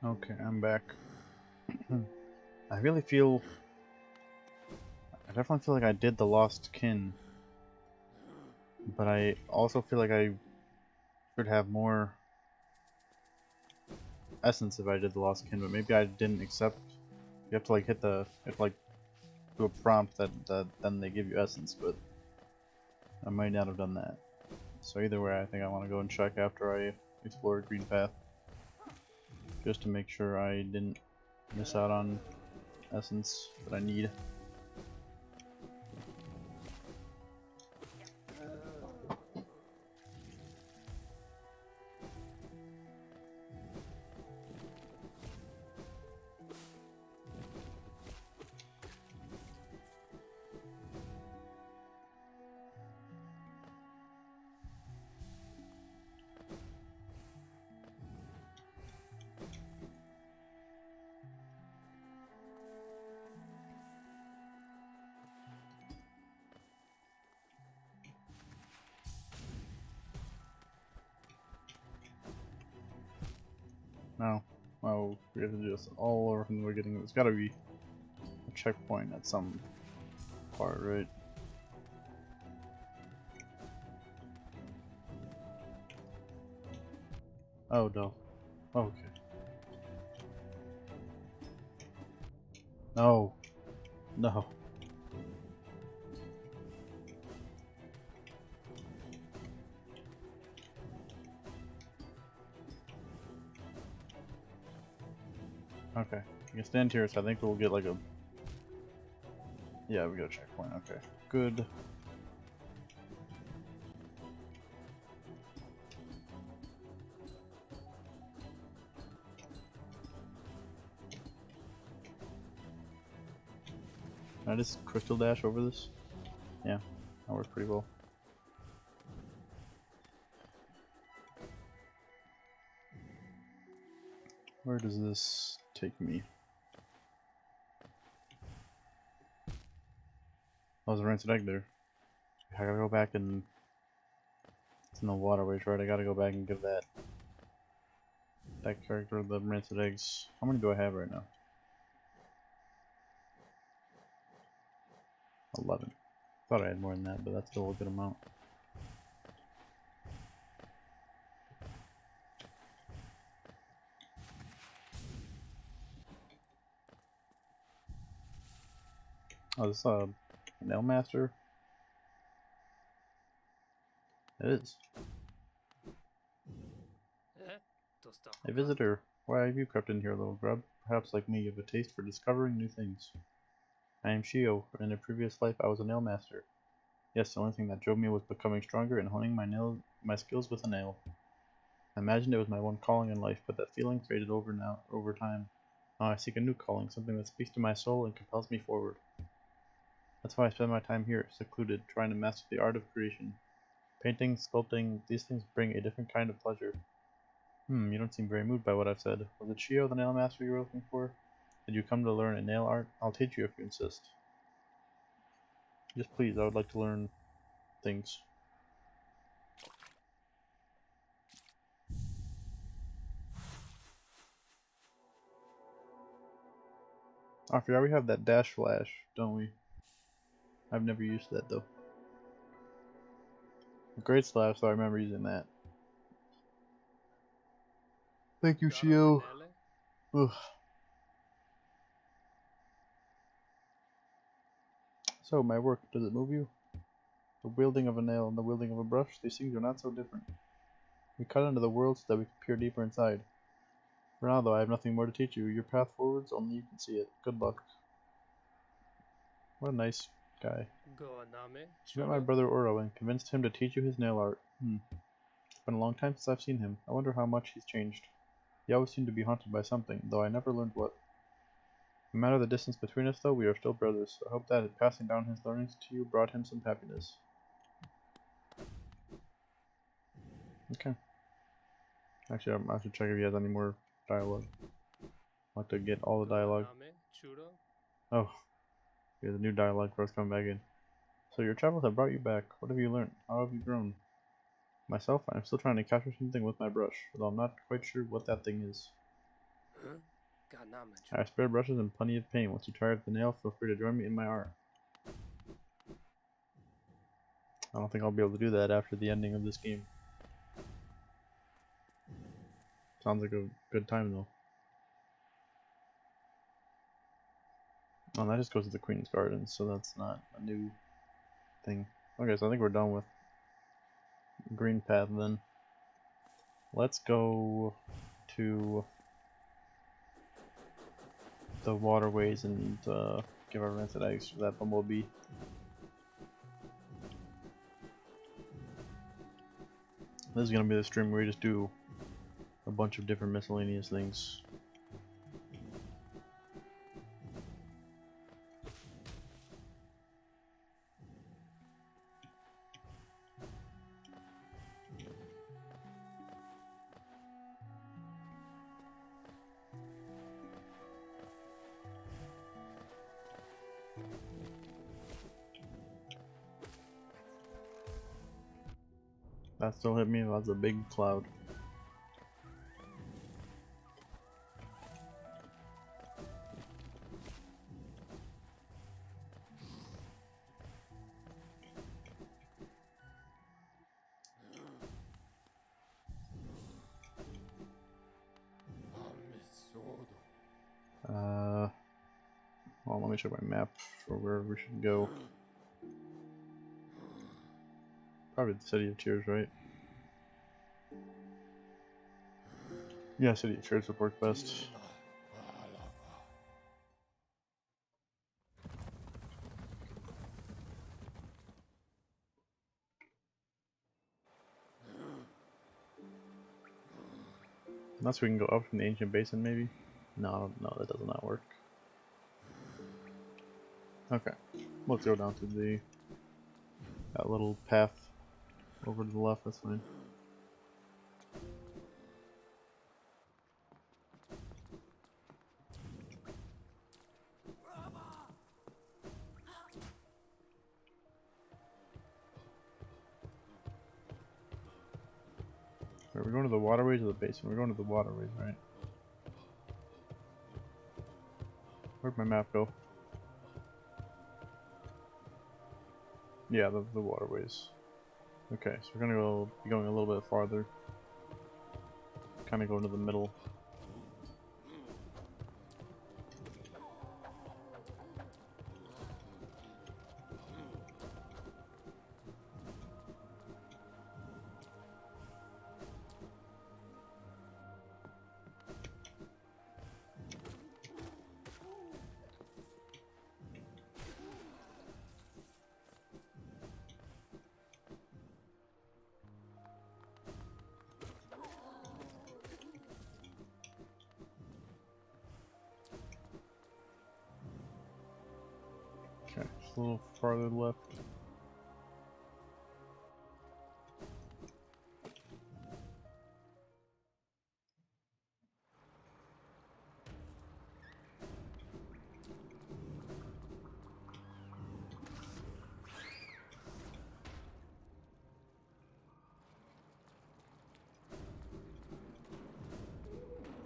Okay, I'm back. I definitely feel like I did the Lost Kin, but I also feel like I should have more essence if I did the Lost Kin, but maybe I didn't accept. You have to like you have to like do a prompt that then they give you essence, but I might not have done that. So either way, I think I want to go and check after I explore Green Path, just to make sure I didn't miss out on essence that I need. No. Oh, we have to do this all over from the beginning. There's gotta be a checkpoint at some part, right? Oh no. Okay. No. No. Okay. You can stand here, so I think we'll get like a... Yeah, we got a checkpoint. Okay. Good. Can I just crystal dash over this? Yeah, that works pretty well. Where does this take me? Oh, there's a rancid egg there. I gotta go back and... It's in the waterways, right? I gotta go back and give that character the rancid eggs. How many do I have right now? 11. Thought I had more than that, but that's still a good amount. Oh, this is a nail master? It is. A visitor. Why have you crept in here, little grub? Perhaps like me, you have a taste for discovering new things. I am Shio. In a previous life, I was a nail master. Yes, the only thing that drove me was becoming stronger and honing my skills with a nail. I imagined it was my one calling in life, but that feeling faded over time. Now I seek a new calling, something that speaks to my soul and compels me forward. That's why I spend my time here, secluded, trying to master the art of creation. Painting, sculpting, these things bring a different kind of pleasure. You don't seem very moved by what I've said. Was it Shio, the nail master you were looking for? Did you come to learn a nail art? I'll teach you if you insist. Yes, please, I would like to learn things. I forgot we have that dash flash, don't we? I've never used that though. A great slash, so I remember using that. Thank you, Shio. Ugh. So, my work, does it move you? The wielding of a nail and the wielding of a brush, these things are not so different. We cut into the world so that we can peer deeper inside. For now, though, I have nothing more to teach you. Your path forwards, only you can see it. Good luck. What a nice guy. I met my brother Oro and convinced him to teach you his nail art. It's been a long time since I've seen him. I wonder how much he's changed. He always seemed to be haunted by something, though I never learned what. No matter the distance between us, though, we are still brothers. I hope that passing down his learnings to you brought him some happiness. Okay. Actually, I should check if he has any more dialogue. I'd like to get all the dialogue. Oh, he has a new dialogue for us coming back in. So your travels have brought you back. What have you learned? How have you grown? Myself, I'm still trying to capture something with my brush, although I'm not quite sure what that thing is. I have spare brushes and plenty of paint. Once you try out the nail, feel free to join me in my art. I don't think I'll be able to do that after the ending of this game. Sounds like a good time though. Oh, that just goes to the Queen's Gardens, so that's not a new thing. Okay, so I think we're done with Green Path then. Let's go to the waterways and give our rancid eggs for that bumblebee. This is gonna be the stream where we just do a bunch of different miscellaneous things. That still hit me. That's a big cloud. let me check my map for where we should go. Probably the City of Tears, right? Yeah, City of Tears would work best. Unless we can go up from the ancient basin, maybe? No, no, that does not work. Okay, let's go down to that little path over to the left, that's fine. Are we going to the waterways or the basin? We're going to the waterways, right? Where'd my map go? Yeah, the waterways. Okay, so we're gonna be going a little bit farther. Kind of go into the middle. Okay, just a little farther left.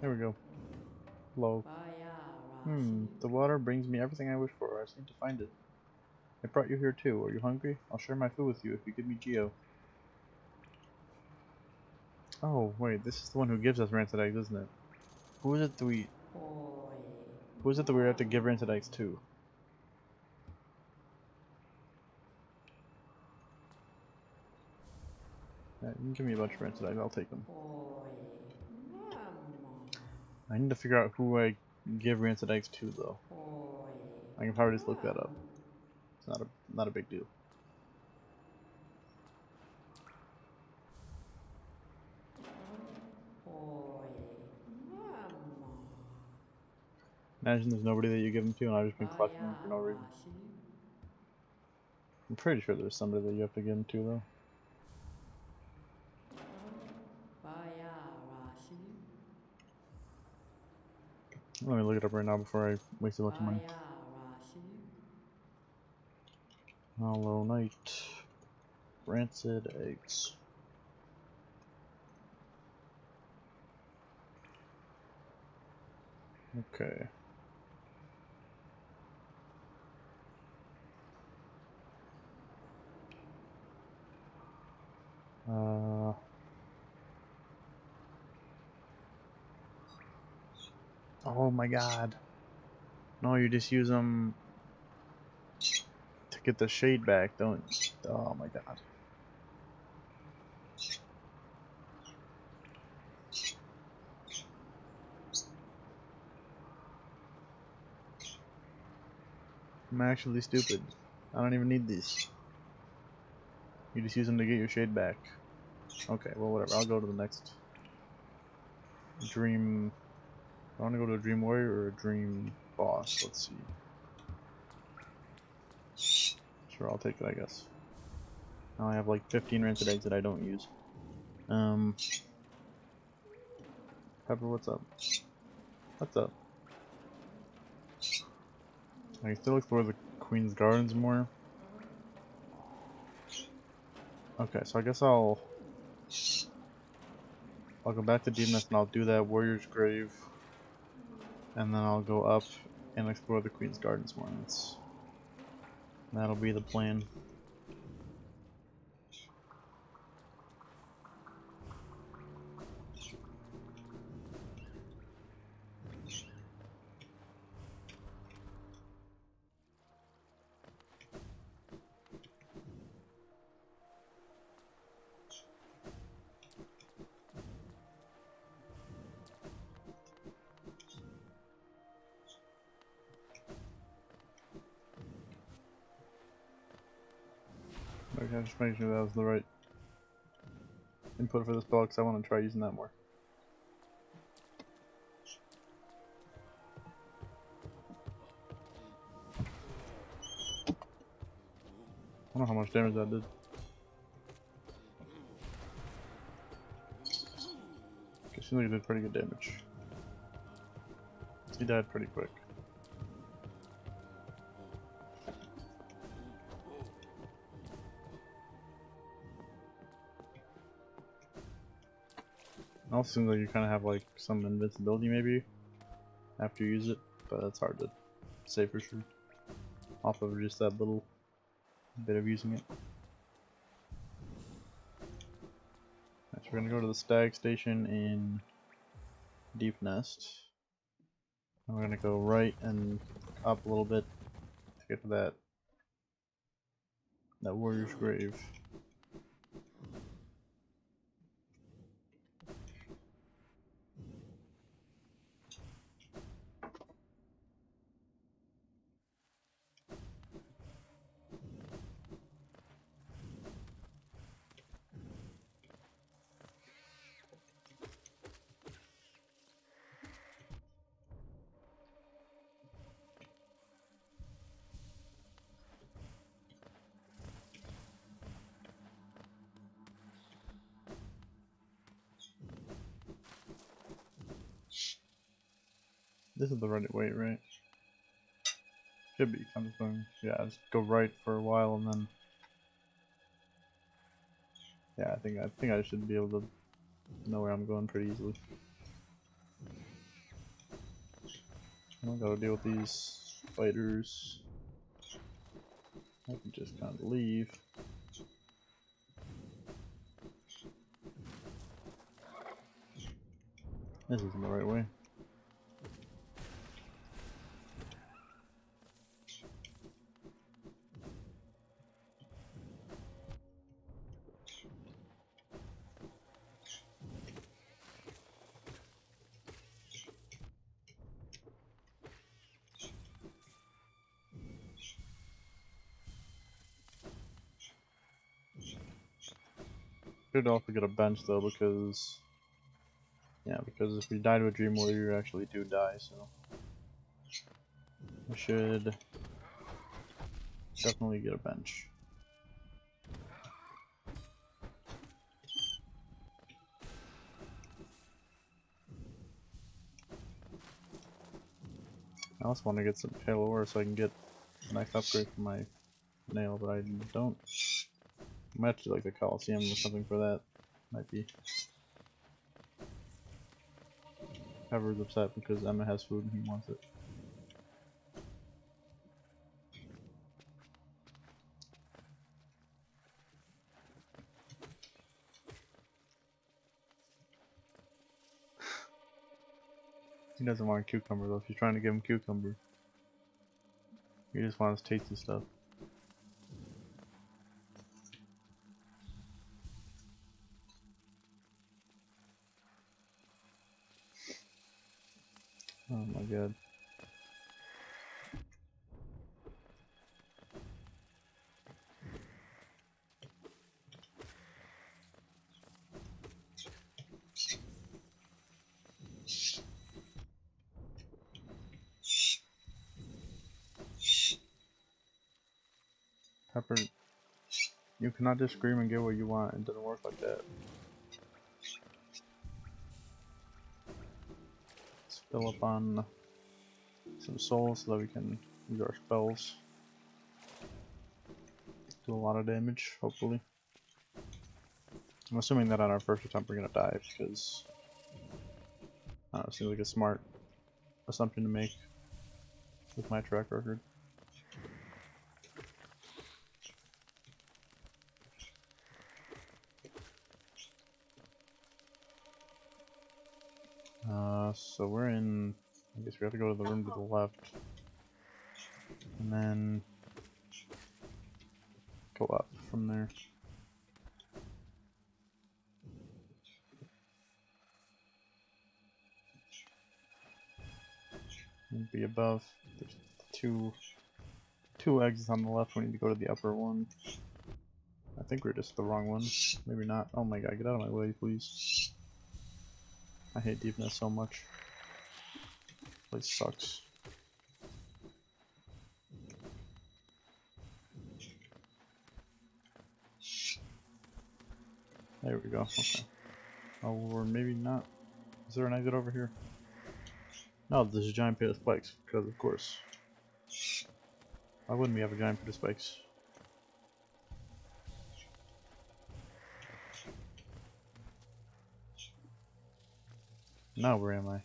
There we go. Low. The water brings me everything I wish for. I just need to find it. I brought you here too. Are you hungry? I'll share my food with you if you give me Geo. Oh, wait, this is the one who gives us rancid eggs, isn't it? Who is it that we... Who is it that we have to give rancid eggs to? Yeah, you can give me a bunch of rancid eggs, I'll take them. I need to figure out who I give rancid eggs to, though. I can probably just look that up. It's not a big deal. Imagine there's nobody that you give them to and I've just been collecting them for no reason. I'm pretty sure there's somebody that you have to give them to, though. Let me look it up right now before I waste a bunch of money. Hollow Knight. Rancid eggs. Okay. Oh my god. No, you just use them to get the shade back, don't you? Oh my god. I'm actually stupid. I don't even need these. You just use them to get your shade back. Okay, well whatever. I'll go to the next dream. I want to go to a dream warrior or a dream boss. Let's see. Sure, I'll take it, I guess. Now I have like 15 rancid eggs that I don't use. Pepper, what's up? What's up? I can still explore the Queen's Gardens more. Okay, so I guess I'll go back to Demoness and I'll do that Warrior's Grave. And then I'll go up and explore the Queen's Gardens more. That'll be the plan. Okay, just making sure that was the right input for this spell because I want to try using that more. I don't know how much damage that did. Okay, seems like it did pretty good damage. He died pretty quick. It also seems like you kind of have like some invincibility maybe after you use it, but that's hard to say for sure. Off of just that little bit of using it. Right, so we're gonna go to the stag station in Deep Nest. And we're gonna go right and up a little bit to get to that warrior's grave. This is the right way, right? Should be. I'm just going, yeah, just go right for a while and then, yeah, I think I should be able to know where I'm going pretty easily. I don't gotta deal with these fighters. I can just kind of leave. This isn't the right way. Should also get a bench though because, yeah, because if we die to a dream warrior, you actually do die, so we should definitely get a bench. I also want to get some pale ore so I can get a nice upgrade for my nail, but I don't. I might have to like the Coliseum or something for that. Might be. Pepper's upset because Emma has food and he wants it. He doesn't want a cucumber though. If you're trying to give him cucumber, he just wants tasty stuff. Oh my god. Pepper, you cannot just scream and get what you want. It doesn't work like that. Let's fill up on some souls so that we can use our spells. Do a lot of damage, hopefully. I'm assuming that on our first attempt we're gonna die because I don't know, it seems like a smart assumption to make with my track record. So we're in, I guess we have to go to the room to the left. And then go up from there. And be above. There's two exits on the left, we need to go to the upper one. think we're just the wrong one. Maybe not. Oh my god, get out of my way, please. I hate deepness so much. This place sucks. There we go. Okay. Oh, or maybe not. Is there an exit over here? No, there's a giant pit of spikes, because of course. Why wouldn't we have a giant pit of spikes? Now where am I?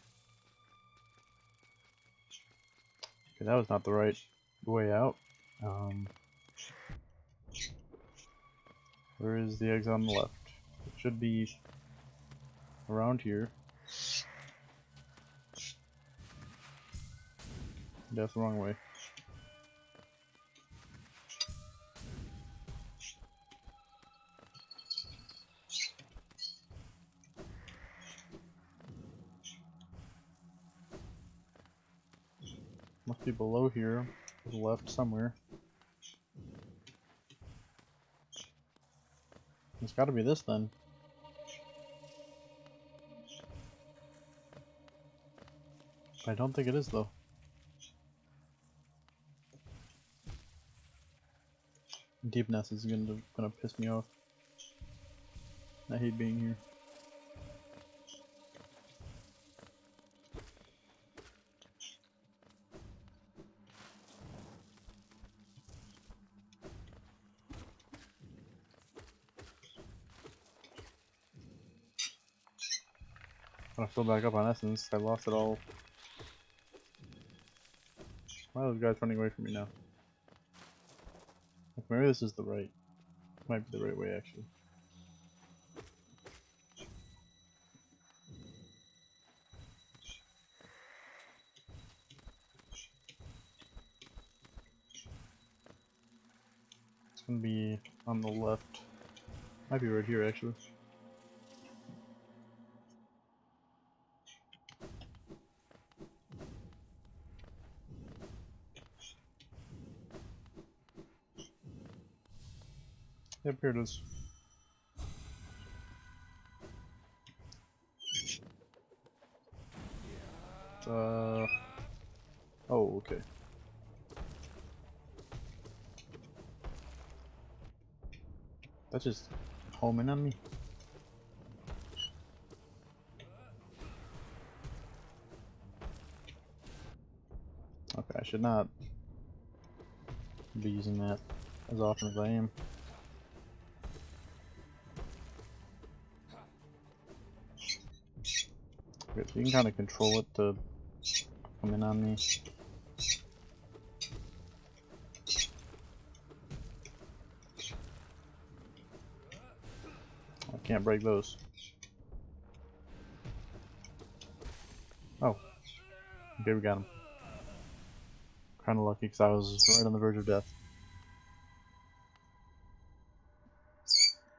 Okay, that was not the right way out. Where is the exit on the left? It should be around here. That's the wrong way. Must be below here, to the left somewhere. It's gotta be this then. I don't think it is though. Deepness is gonna piss me off. I hate being here. Gotta fill back up on essence. I lost it all. Why are those guys running away from me now? Maybe this is the right. Might be the right way actually. It's gonna be on the left. Might be right here actually. Yep, here it is. Oh, okay. That's just homing on me. Okay, I should not be using that as often as I am. Okay, so you can kind of control it to come in on me. I can't break those. Oh. Okay, we got him. Kinda lucky because I was right on the verge of death.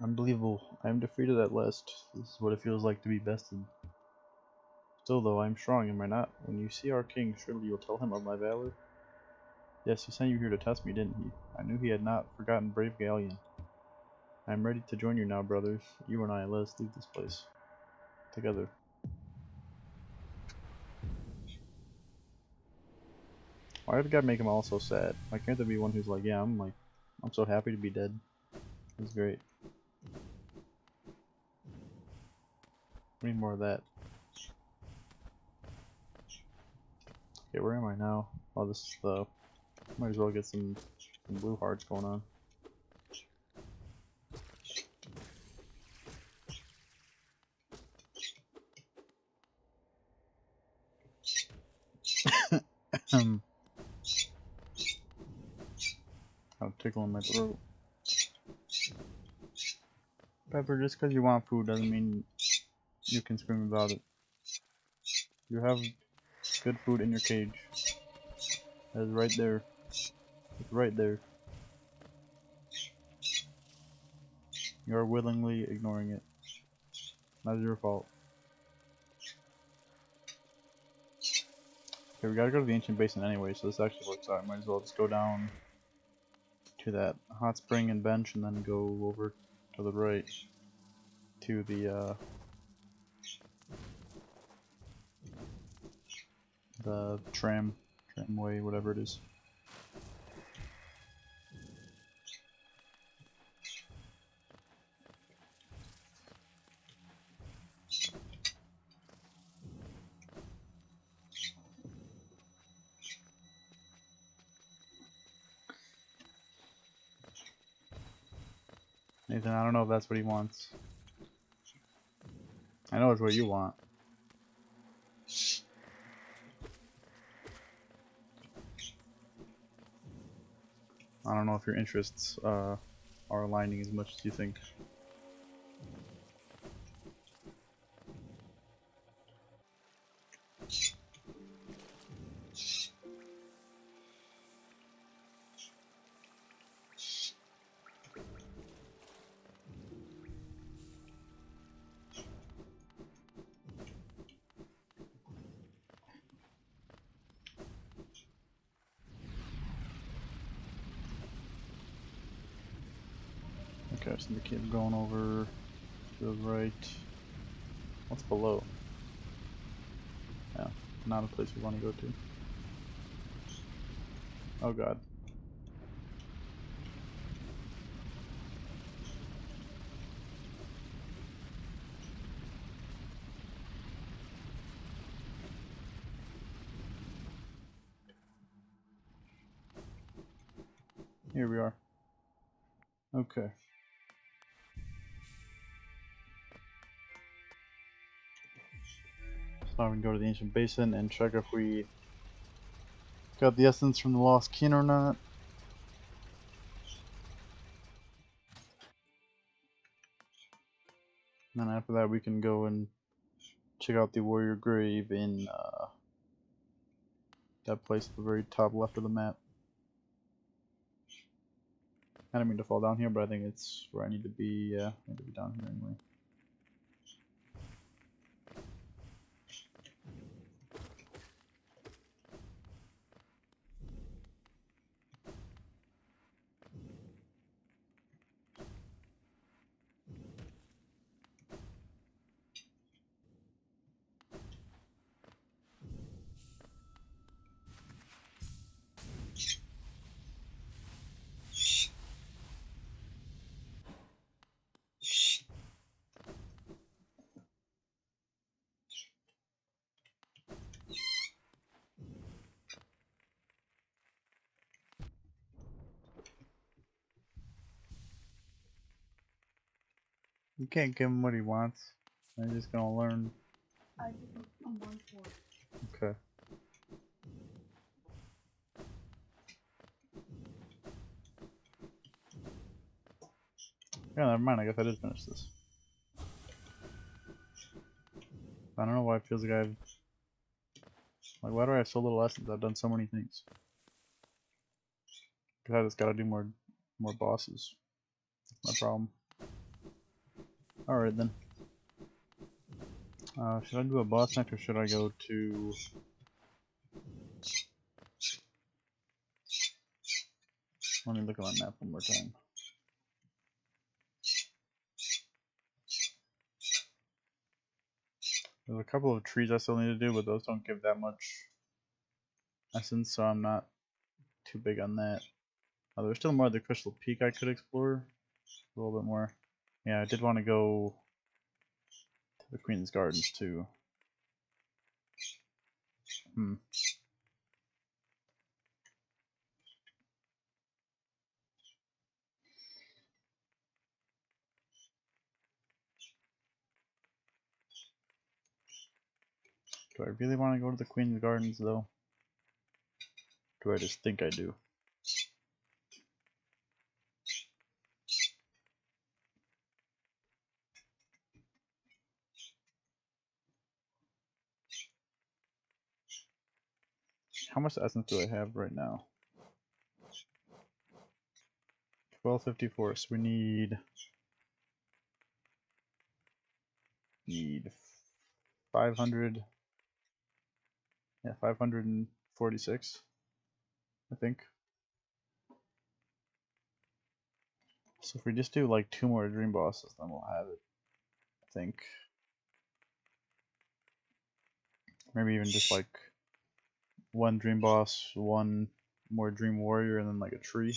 Unbelievable. I am defeated at last. This is what it feels like to be bested. Still though, I am strong, am I not? When you see our king, surely you'll tell him of my valor? Yes, he sent you here to test me, didn't he? I knew he had not forgotten brave Galleon. I am ready to join you now, brothers. You and I, let us leave this place. Together. Why did God make him all so sad? Why can't there be one who's like, yeah, I'm so happy to be dead. It's great. We need more of that. Okay, where am I now? Oh, this is the... Might as well get some blue hearts going on. I'm tickling my throat. Pepper, just because you want food doesn't mean you can scream about it. You have good food in your cage. That is right there. It's right there. You are willingly ignoring it. Not your fault. Okay, we gotta go to the ancient basin anyway, so this actually works out. Might as well just go down to that hot spring and bench, and then go over to the right to the tramway, whatever it is. Nathan, I don't know if that's what he wants. I know it's what you want. I don't know if your interests are aligning as much as you think. Okay, so the kid going over to the right. What's below? Yeah, not a place we want to go to. Oh god. Here we are. Okay. So now we can go to the ancient basin and check if we got the essence from the lost kin or not. And then after that we can go and check out the warrior grave in that place at the very top left of the map. I didn't mean to fall down here, but I think it's where I need to be. Yeah, I need to be down here anyway. You can't give him what he wants. I'm just gonna learn. I'm one for it. Okay. Yeah, never mind. I guess I did finish this. I don't know why it feels like I've... Like, why do I have so little essence? I've done so many things. Cause I just gotta do more bosses. No problem. Alright then. Should I do a boss next, or should I go to... Let me look at my map one more time. There's a couple of trees I still need to do, but those don't give that much essence, so I'm not too big on that. There's still more of the Crystal Peak I could explore. A little bit more. Yeah, I did want to go to the Queen's Gardens too. Do I really want to go to the Queen's Gardens though? Do I just think I do? How much essence do I have right now? 1254, so we need 500, yeah, 546, I think. So if we just do like 2 more dream bosses, then we'll have it. I think. Maybe even just like 1 dream boss, 1 more dream warrior, and then like a tree.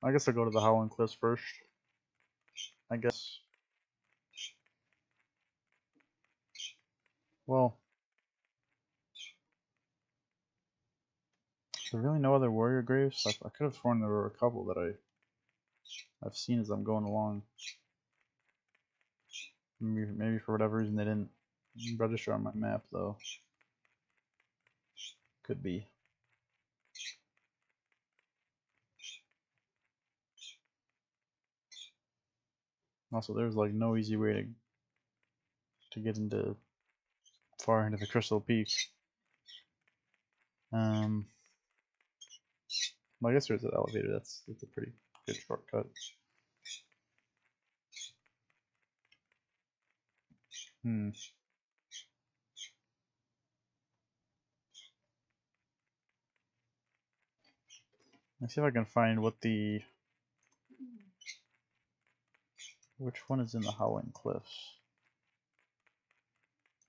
I guess I'll go to the Howling Cliffs first. I guess. Well, is there really no other warrior graves? I could have sworn there were a couple that I've seen as I'm going along. Maybe for whatever reason they didn't register on my map though. Could be. Also, there's like no easy way to get into far into the Crystal Peak. Well, I guess there's an elevator. That's a pretty good shortcut. Let's see if I can find what which one is in the Howling Cliffs.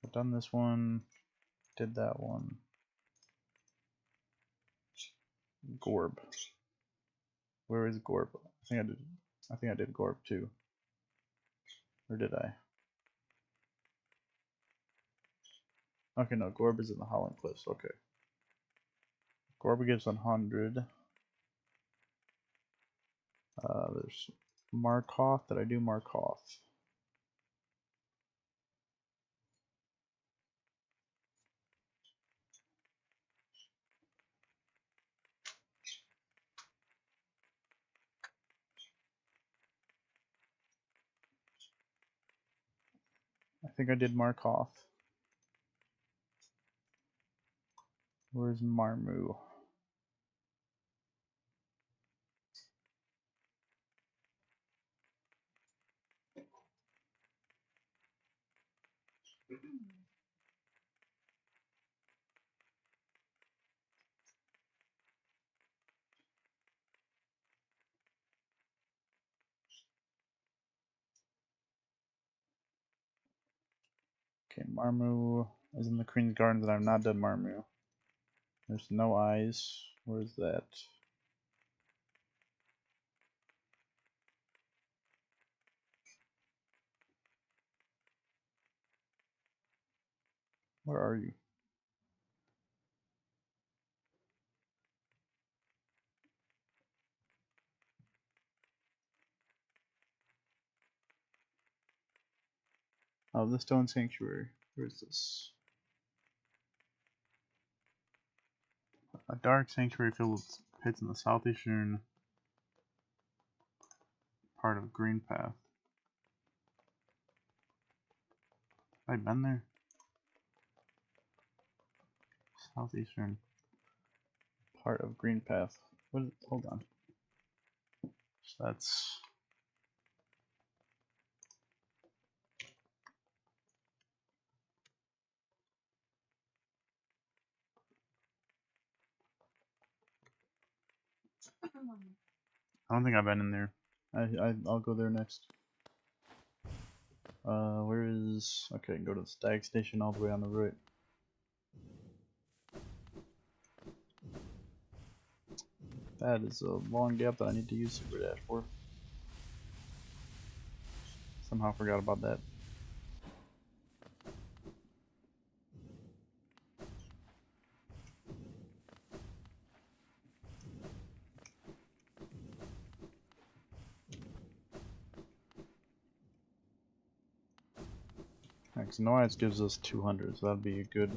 I've done this one, did that one. Gorb. Where is Gorb? I think I did Gorb too. Or did I? Okay, no, Gorb is in the Howling Cliffs. Okay. Gorb gives 100. There's Markoth. Did I do Markoth? I think I did Markoth. Where's Marmu? Okay, Marmu is in the Queen's Gardens, and I've not done Marmu. There's no eyes. Where's that? Where are you? Oh, the Stone Sanctuary. Where is this? A dark sanctuary filled with pits in the southeastern part of Green Path. Have I been there? Southeastern part of Green Path. What is, hold on. So that's I don't think I've been in there. I'll go there next. Where is okay, go to the Stag Station all the way on the right. That is a long gap that I need to use Super Dash for. Somehow forgot about that. Next, Noise gives us 200, so that'd be a good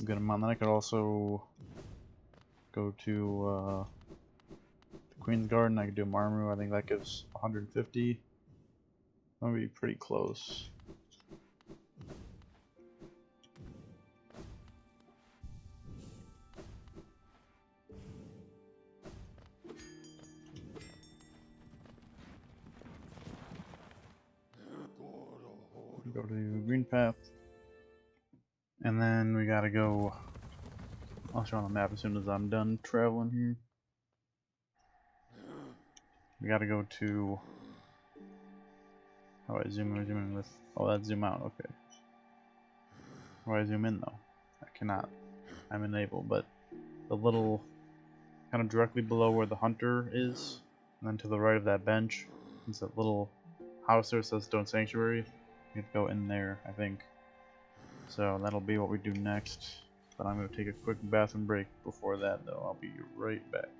amount. Then I could also go to the Queen's Garden. I could do Marmu. I think that gives 150. That would be pretty close. go to green path. And then we gotta go. I'll show on the map as soon as I'm done traveling here. We gotta go to. How do I zoom in with? Oh, that's zoom out. Okay. How do I zoom in though? I cannot. I'm enabled, but the little kind of directly below where the hunter is, and then to the right of that bench, it's that little house there that says Stone Sanctuary. You have to go in there, I think. So that'll be what we do next. But I'm going to take a quick bathroom break before that, though. I'll be right back.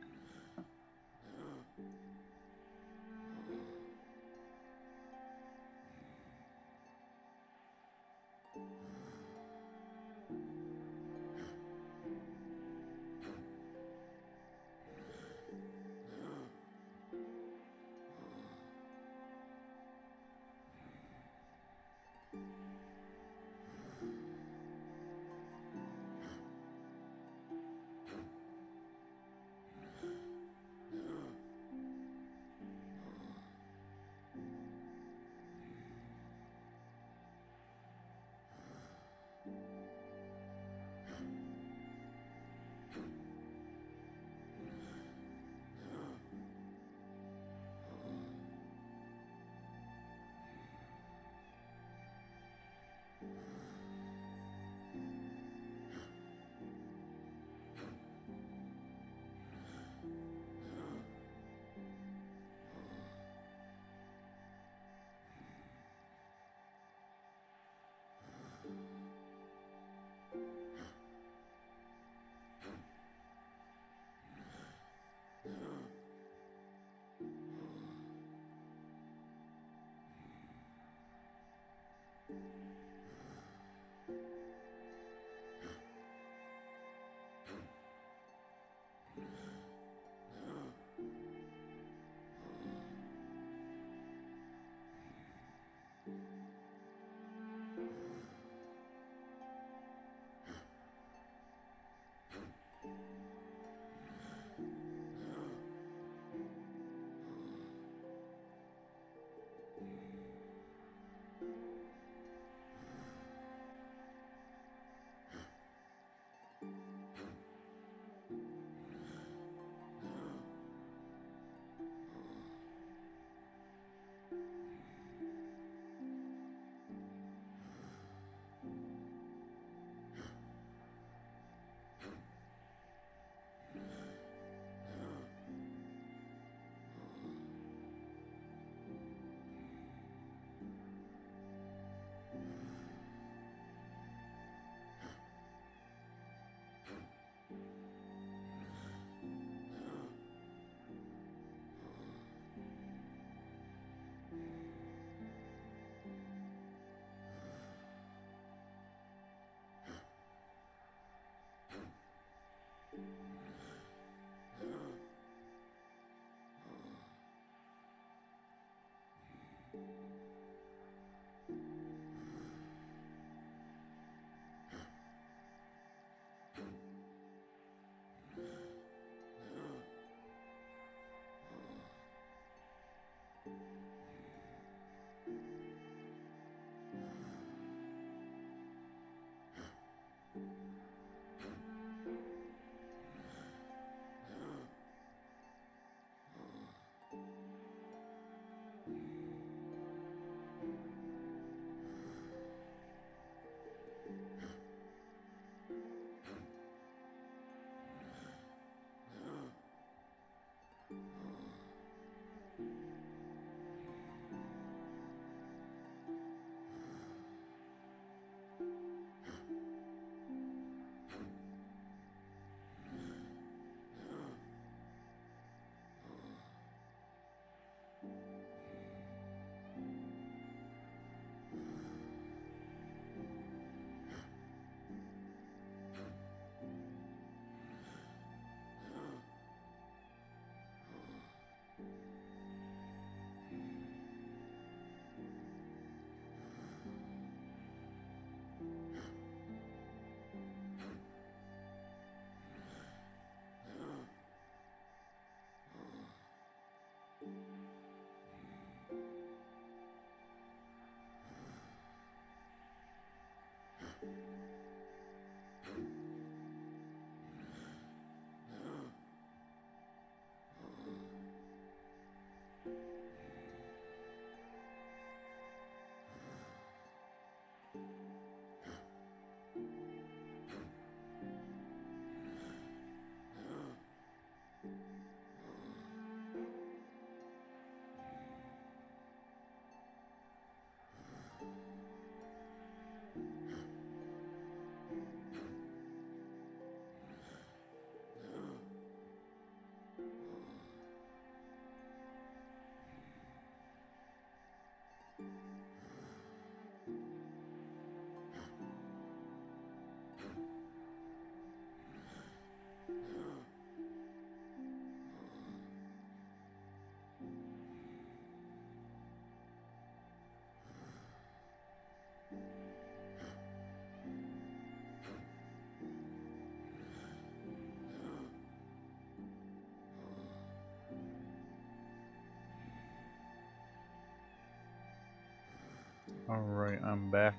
Alright, I'm back.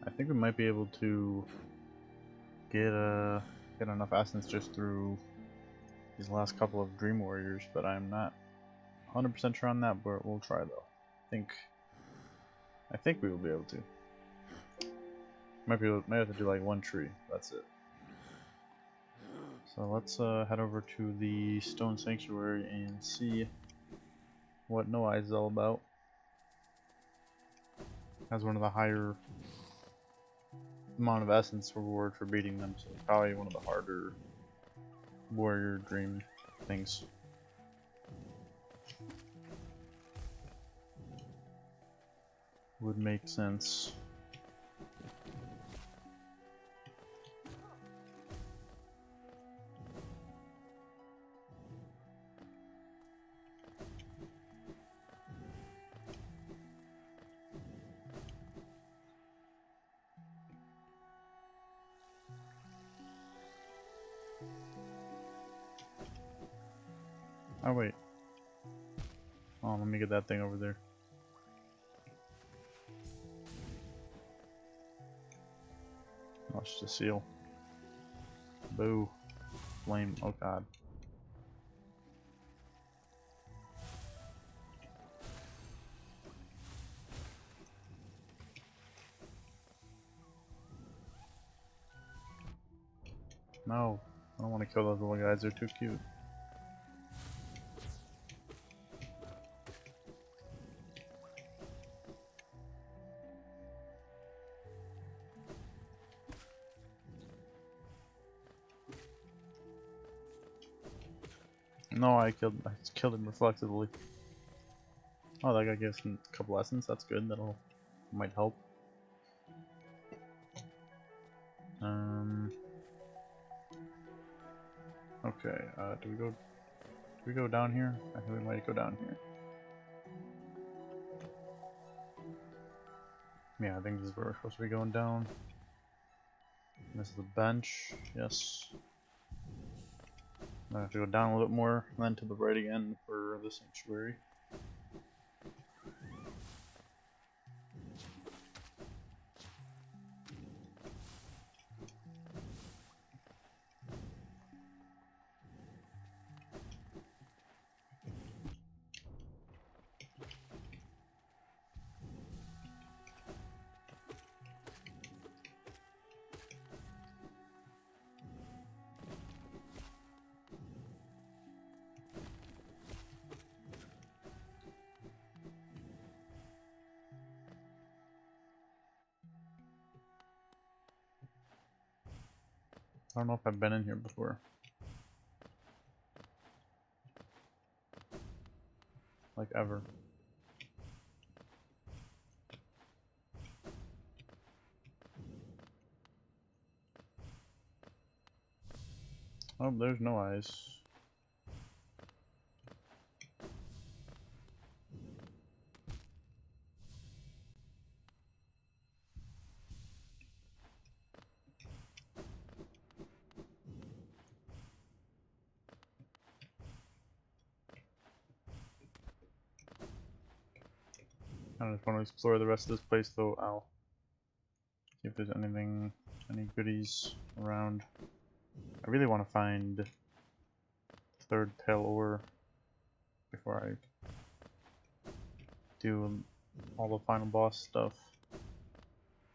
I think we might be able to get enough essence just through these last couple of Dream Warriors, but I'm not 100% sure on that, but we'll try though. I think we will be able to. Might have to do like one tree. That's it. So let's head over to the Stone Sanctuary and see what No Eyes is all about. Has one of the higher amount of essence reward for beating them, so it's probably one of the harder warrior dream things. Would make sense. Oh wait. Oh, let me get that thing over there. Oh, it's just a seal. Boo. Flame. Oh god. No. I don't want to kill those little guys. They're too cute. No, I killed him reflexively. Oh, that guy gives him a couple lessons. That's good. Might help. Okay. Do we go down here? I think we might go down here. Yeah, I think this is where we're supposed to be going down. This is the bench. Yes. I have to go down a little bit more, and then to the right again for the sanctuary. I don't know if I've been in here before. Like ever. Oh, there's No Eyes. I just want to explore the rest of this place though. Ow. See if there's anything, any goodies around. I really want to find third pale ore before I do all the final boss stuff.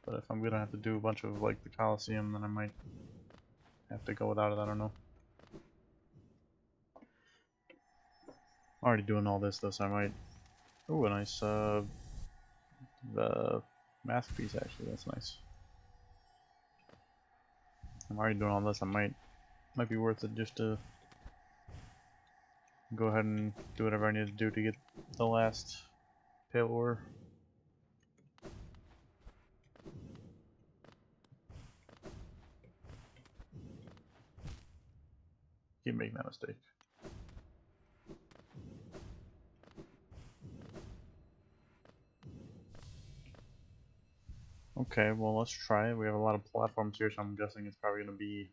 But if I'm gonna have to do a bunch of like the Colosseum, then I might have to go without it. I don't know. I'm already doing all this though, so I might. Ooh, a nice the masterpiece actually. That's nice. I'm already doing all this. I might be worth it just to go ahead and do whatever I need to do to get the last pale ore. Keep making that mistake. Okay, well let's try it. We have a lot of platforms here, so I'm guessing it's probably gonna be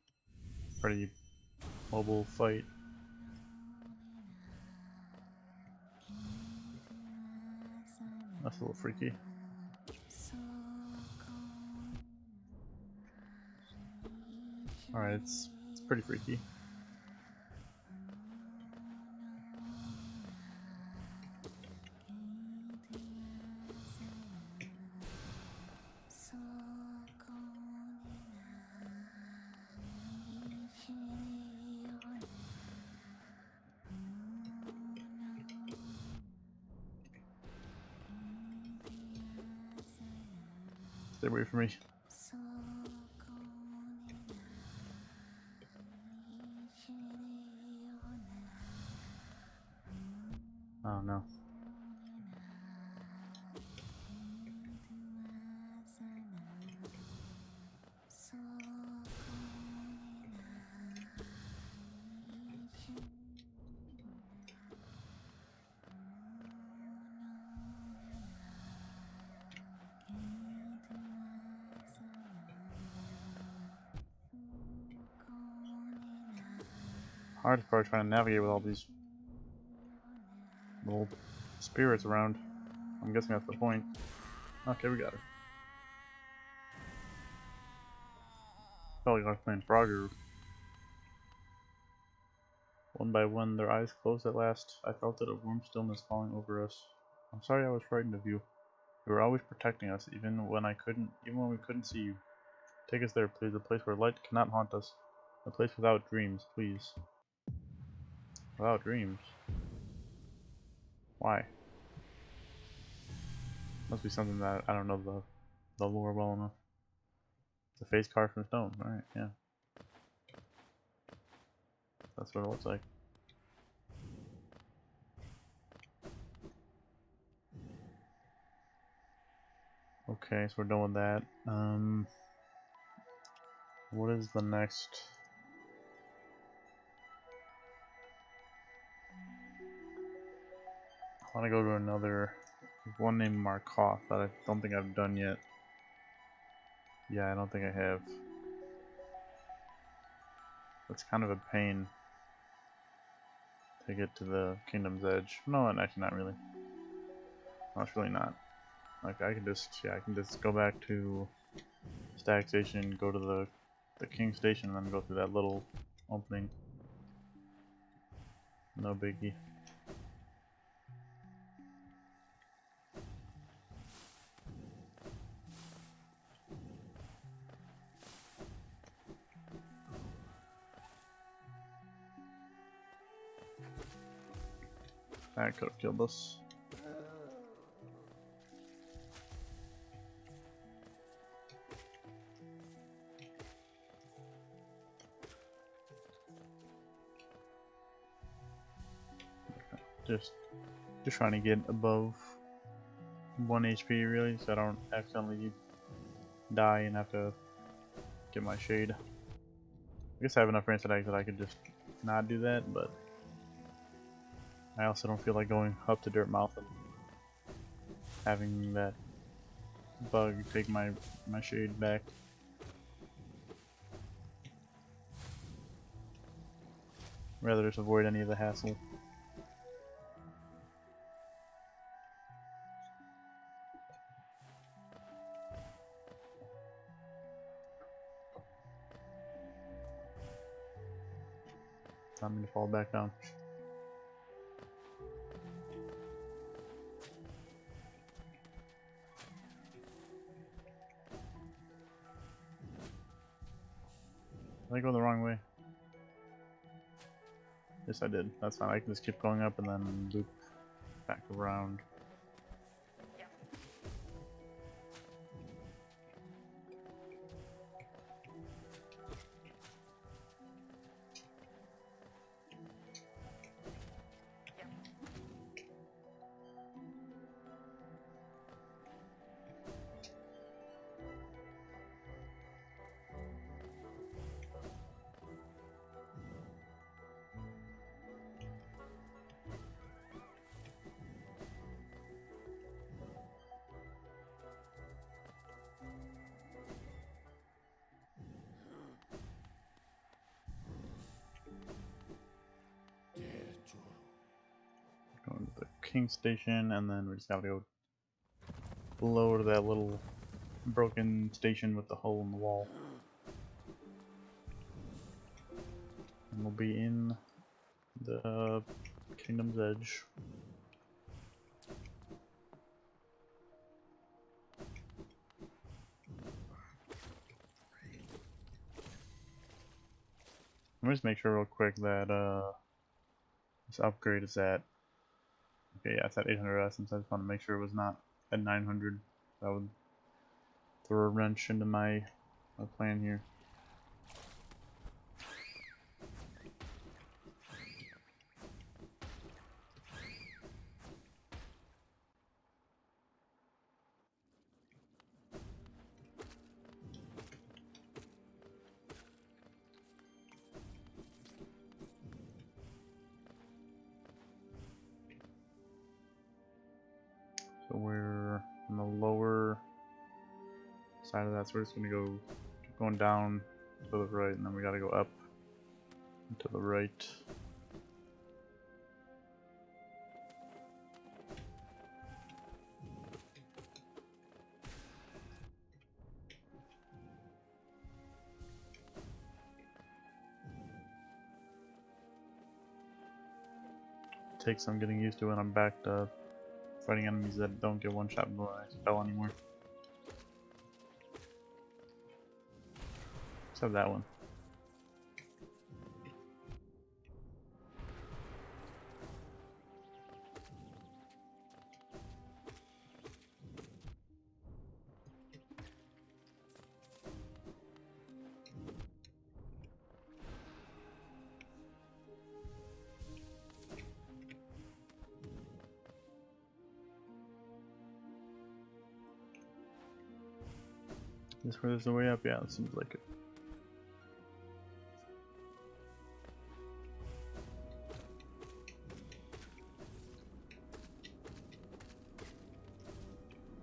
a pretty mobile fight. That's a little freaky. Alright, it's pretty freaky. Stay away from me. Oh no. Hard part trying to navigate with all these little spirits around. I'm guessing that's the point. Okay, we got her. Felt like I was playing Frogger. One by one, their eyes closed at last. I felt it, a warm stillness falling over us. I'm sorry I was frightened of you. You were always protecting us, even when we couldn't see you. Take us there, please. A place where light cannot haunt us. A place without dreams, please. Without dreams? Why? Must be something that I don't know the lore well enough. It's a face carved from stone. Alright, yeah. That's what it looks like. Okay, so we're done with that. What is the next? I want to go to another one named Markoth that I don't think I've done yet. Yeah, I don't think I have. It's kind of a pain to get to the Kingdom's Edge. No, actually not really. No, it's really not. Like I can just go back to Static Station, go to the King Station, and then go through that little opening. No biggie. That could have killed us. Just trying to get above 1 HP really, so I don't accidentally die and have to get my shade. I guess I have enough rancid eggs that I could just not do that, but I also don't feel like going up to Dirtmouth and having that bug take my shade back. Rather just avoid any of the hassle. Time me to fall back down. Did I go the wrong way? Yes, I did. That's fine. I can just keep going up and then loop back around. Going to the King Station, and then we just gotta go below to that little broken station with the hole in the wall. And we'll be in the Kingdom's Edge. Let me just make sure real quick that this upgrade is at, okay, yeah, it's at 800 essence. I just want to make sure it was not at 900. That would throw a wrench into my plan here. So we're on the lower side of that, so we're just gonna go keep going down to the right, and then we gotta go up and to the right. Takes some getting used to when I'm back to fighting enemies that don't get one shot by spell anymore. Except that one. This where there's a way up? Yeah, it seems like it.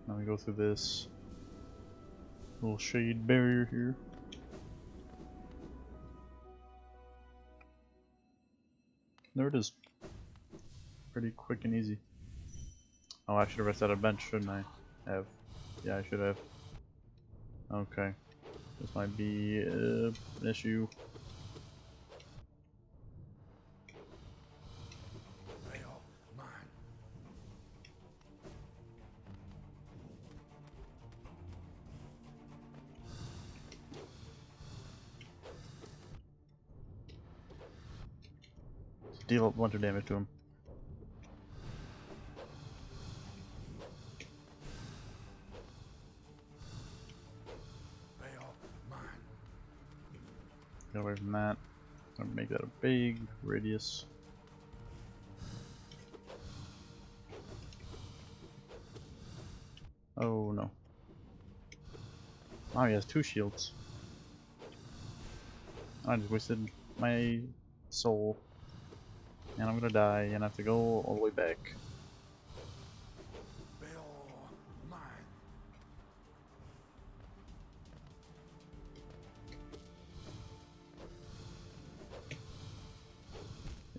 Now we go through this little shade barrier here. There it is. Pretty quick and easy. Oh, I should have rested a bench, shouldn't I? Yeah, I should have. Okay. This might be an issue. Deal a bunch of damage to him. Get away from that. I'm gonna make that a big radius. Oh no. Oh, he has 2 shields. I just wasted my soul. And I'm gonna die and I have to go all the way back.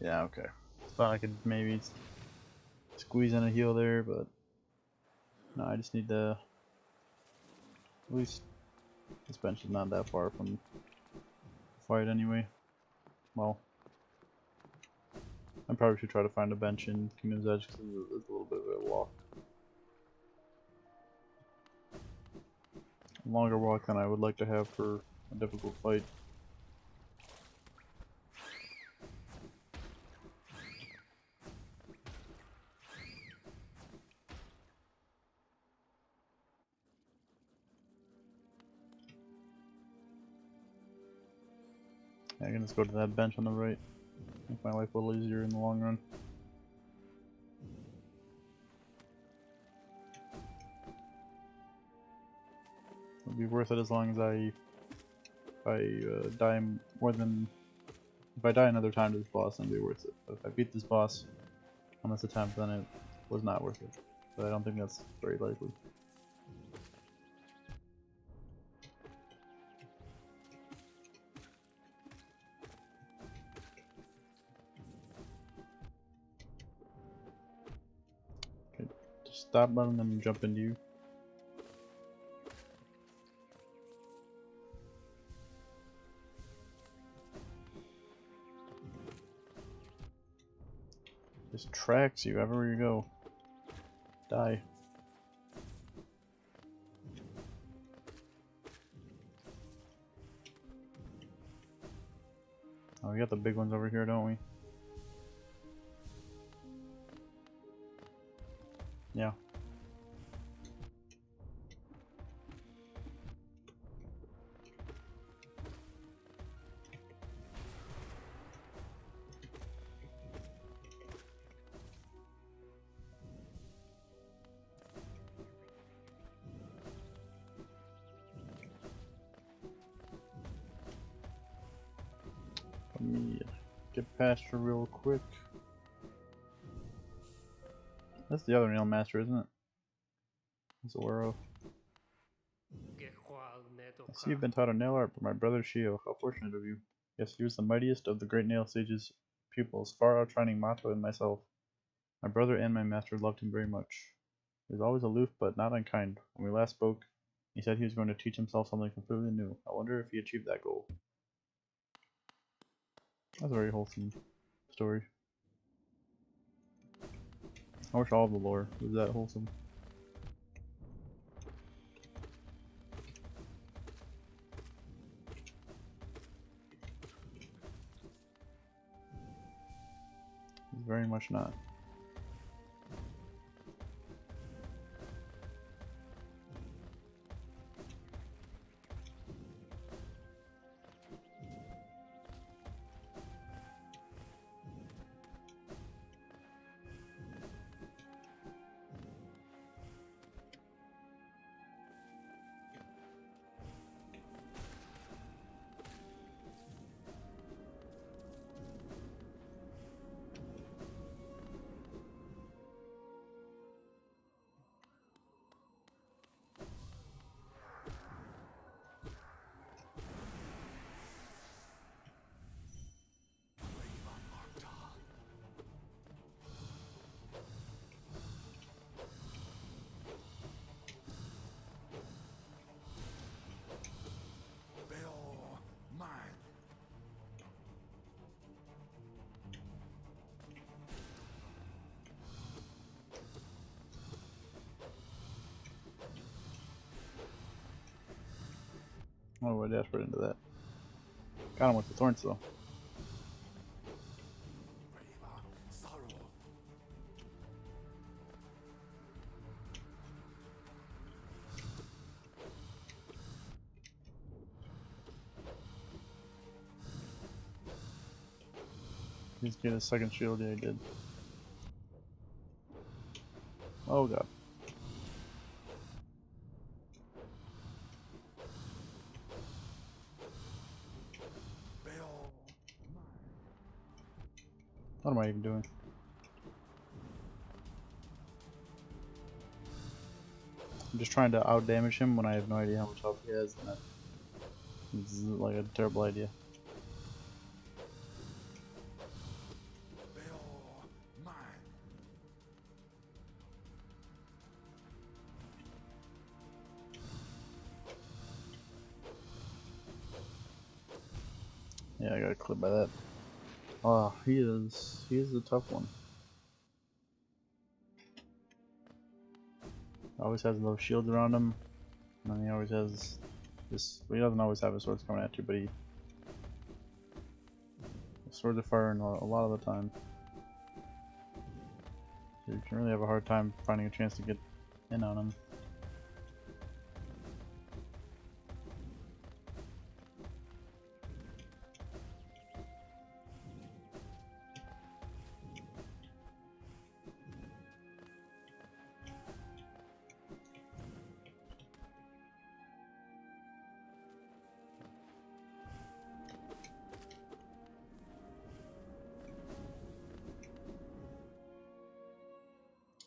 Yeah, okay. Thought I could maybe squeeze in a heal there, but no, I just need to. At least this bench is not that far from the fight anyway. Well, I probably should try to find a bench in Kingdom's Edge because it's a little bit of a walk. A longer walk than I would like to have for a difficult fight. Yeah, I can just go to that bench on the right. Make my life a little easier in the long run. It'll be worth it as long as if I die more than if I die another time to this boss, then it'll be worth it. But if I beat this boss on this attempt, then it was not worth it. But I don't think that's very likely. Okay, just stop letting them jump into you. Just tracks you everywhere you go. Die. Oh, we got the big ones over here, don't we? Yeah. Let me get past her real quick. That's the other nail master, isn't it? SirAero. I see you've been taught a nail art by my brother Shio. How fortunate of you. Yes, he was the mightiest of the great nail sage's pupils, far outshining Mato and myself. My brother and my master loved him very much. He was always aloof but not unkind. When we last spoke, he said he was going to teach himself something completely new. I wonder if he achieved that goal. That's a very wholesome story. I wish all of the lore was that wholesome. It's very much not. Oh, I dashed right into that. Got him with the thorns though. He's getting a second shield, yeah, he did. Oh god. What am I even doing? I'm just trying to out damage him when I have no idea how much health he has, and it's like a terrible idea. Yeah, I got clipped by that. Oh, he is a tough one. Always has those shields around him, and then he always has this. Well, he doesn't always have his swords coming at you, but his swords are firing a lot of the time. So you can really have a hard time finding a chance to get in on him.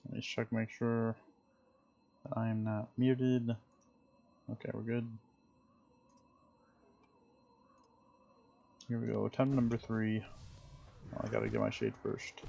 Let me check, make sure that I am not muted. Okay, we're good. Here we go, attempt number 3. Oh, I gotta get my shade first.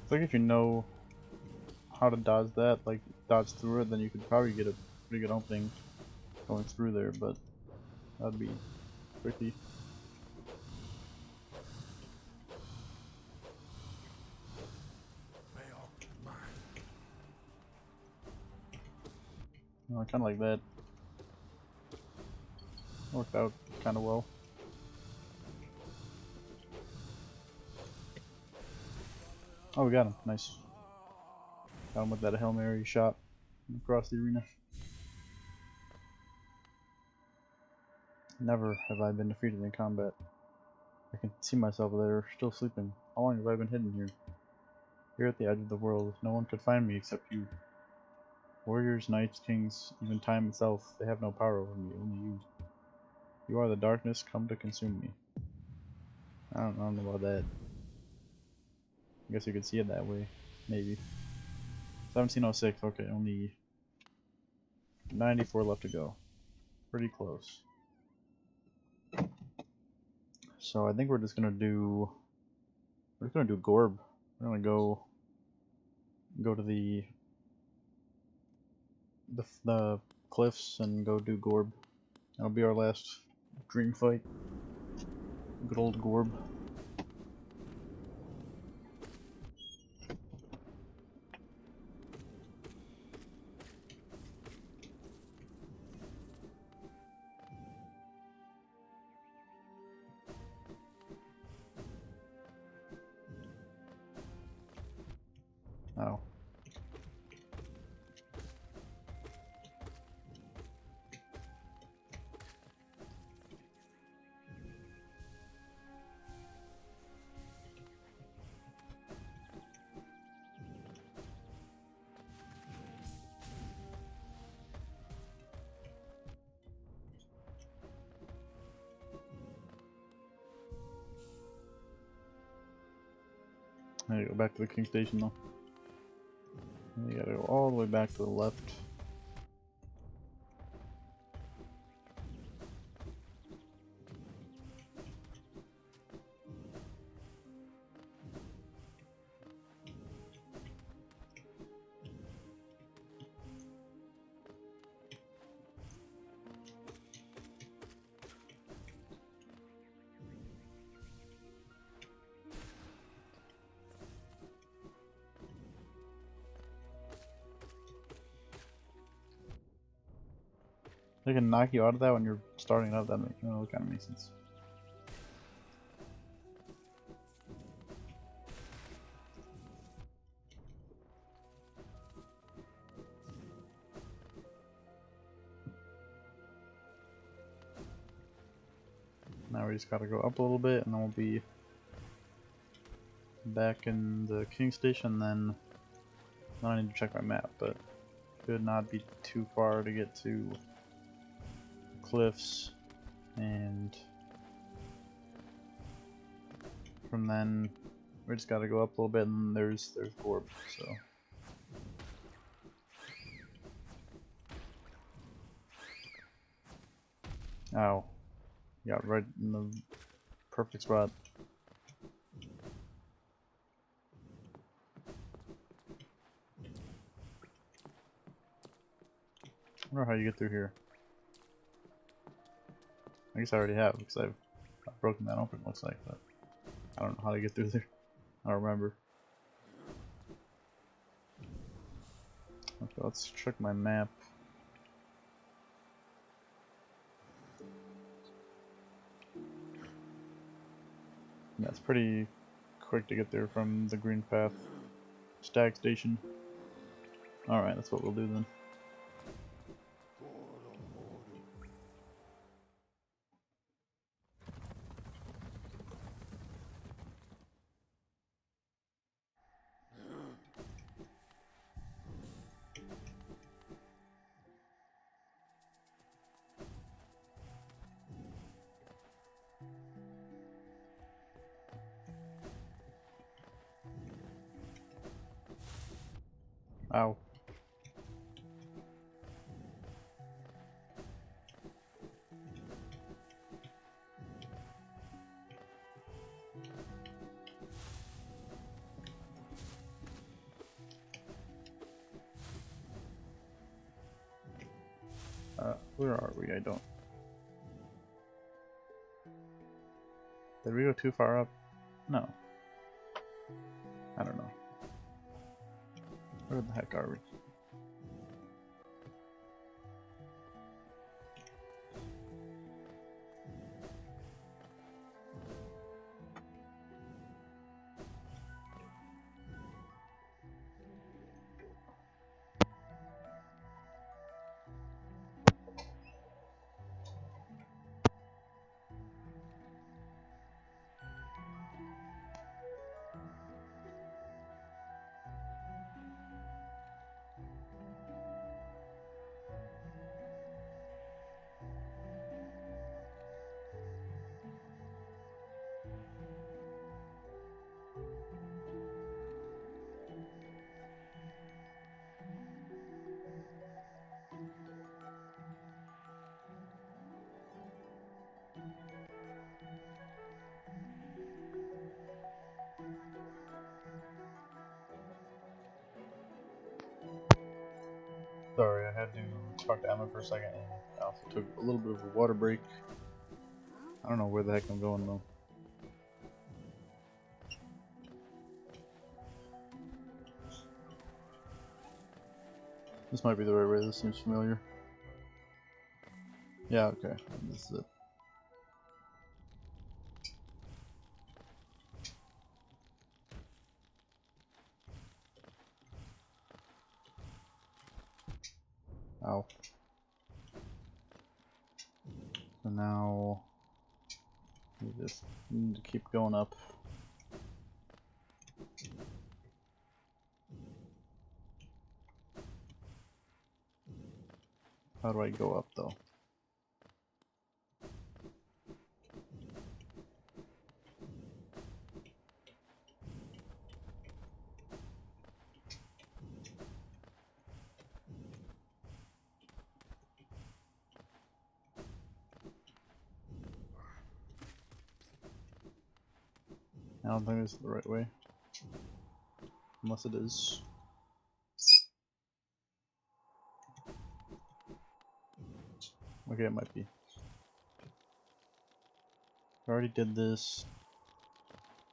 I think if you know how to dodge that, like dodge through it, then you could probably get a pretty good opening going through there, but that'd be tricky. Kind of like that. Worked out kind of well. Oh, we got him. Nice. Got him with that Hail Mary shot across the arena. Never have I been defeated in combat. I can see myself there, still sleeping. How long have I been hidden here? Here at the edge of the world, no one could find me except you. Warriors, knights, kings, even time itself, they have no power over me, only you. You are the darkness come to consume me. I don't know about that. I guess you could see it that way, maybe. 1706, okay, only 94 left to go. Pretty close. So I think we're just gonna do Gorb. We're gonna go to the cliffs and go do Gorb. That'll be our last dream fight. Good old Gorb. Oh. There you go, back to the King Station though. You gotta go all the way back to the left. They can knock you out of that when you're starting up. That kind of makes sense. Now we just gotta go up a little bit, and then we'll be back in the King Station, then I need to check my map, but should not be too far to get to cliffs, and from then we just gotta go up a little bit, and there's Gorb, so. Ow. Got right in the perfect spot. I wonder how you get through here. I guess I already have, because I've broken that open, looks like, but I don't know how to get through there. I don't remember. Okay, let's check my map. Yeah, it's pretty quick to get there from the green path. Stag station. Alright, that's what we'll do then. Ow. Where are we? I don't. Did we go too far up? No. I don't know. Where the heck are we? Sorry, I had to talk to Emma for a second, and I also took a little bit of a water break. I don't know where the heck I'm going though. This might be the right way, this seems familiar. Yeah, okay, this is it. Ow. So now we just need to keep going up. How do I go up though? I don't think this is the right way. Unless it is. Okay, it might be. I already did this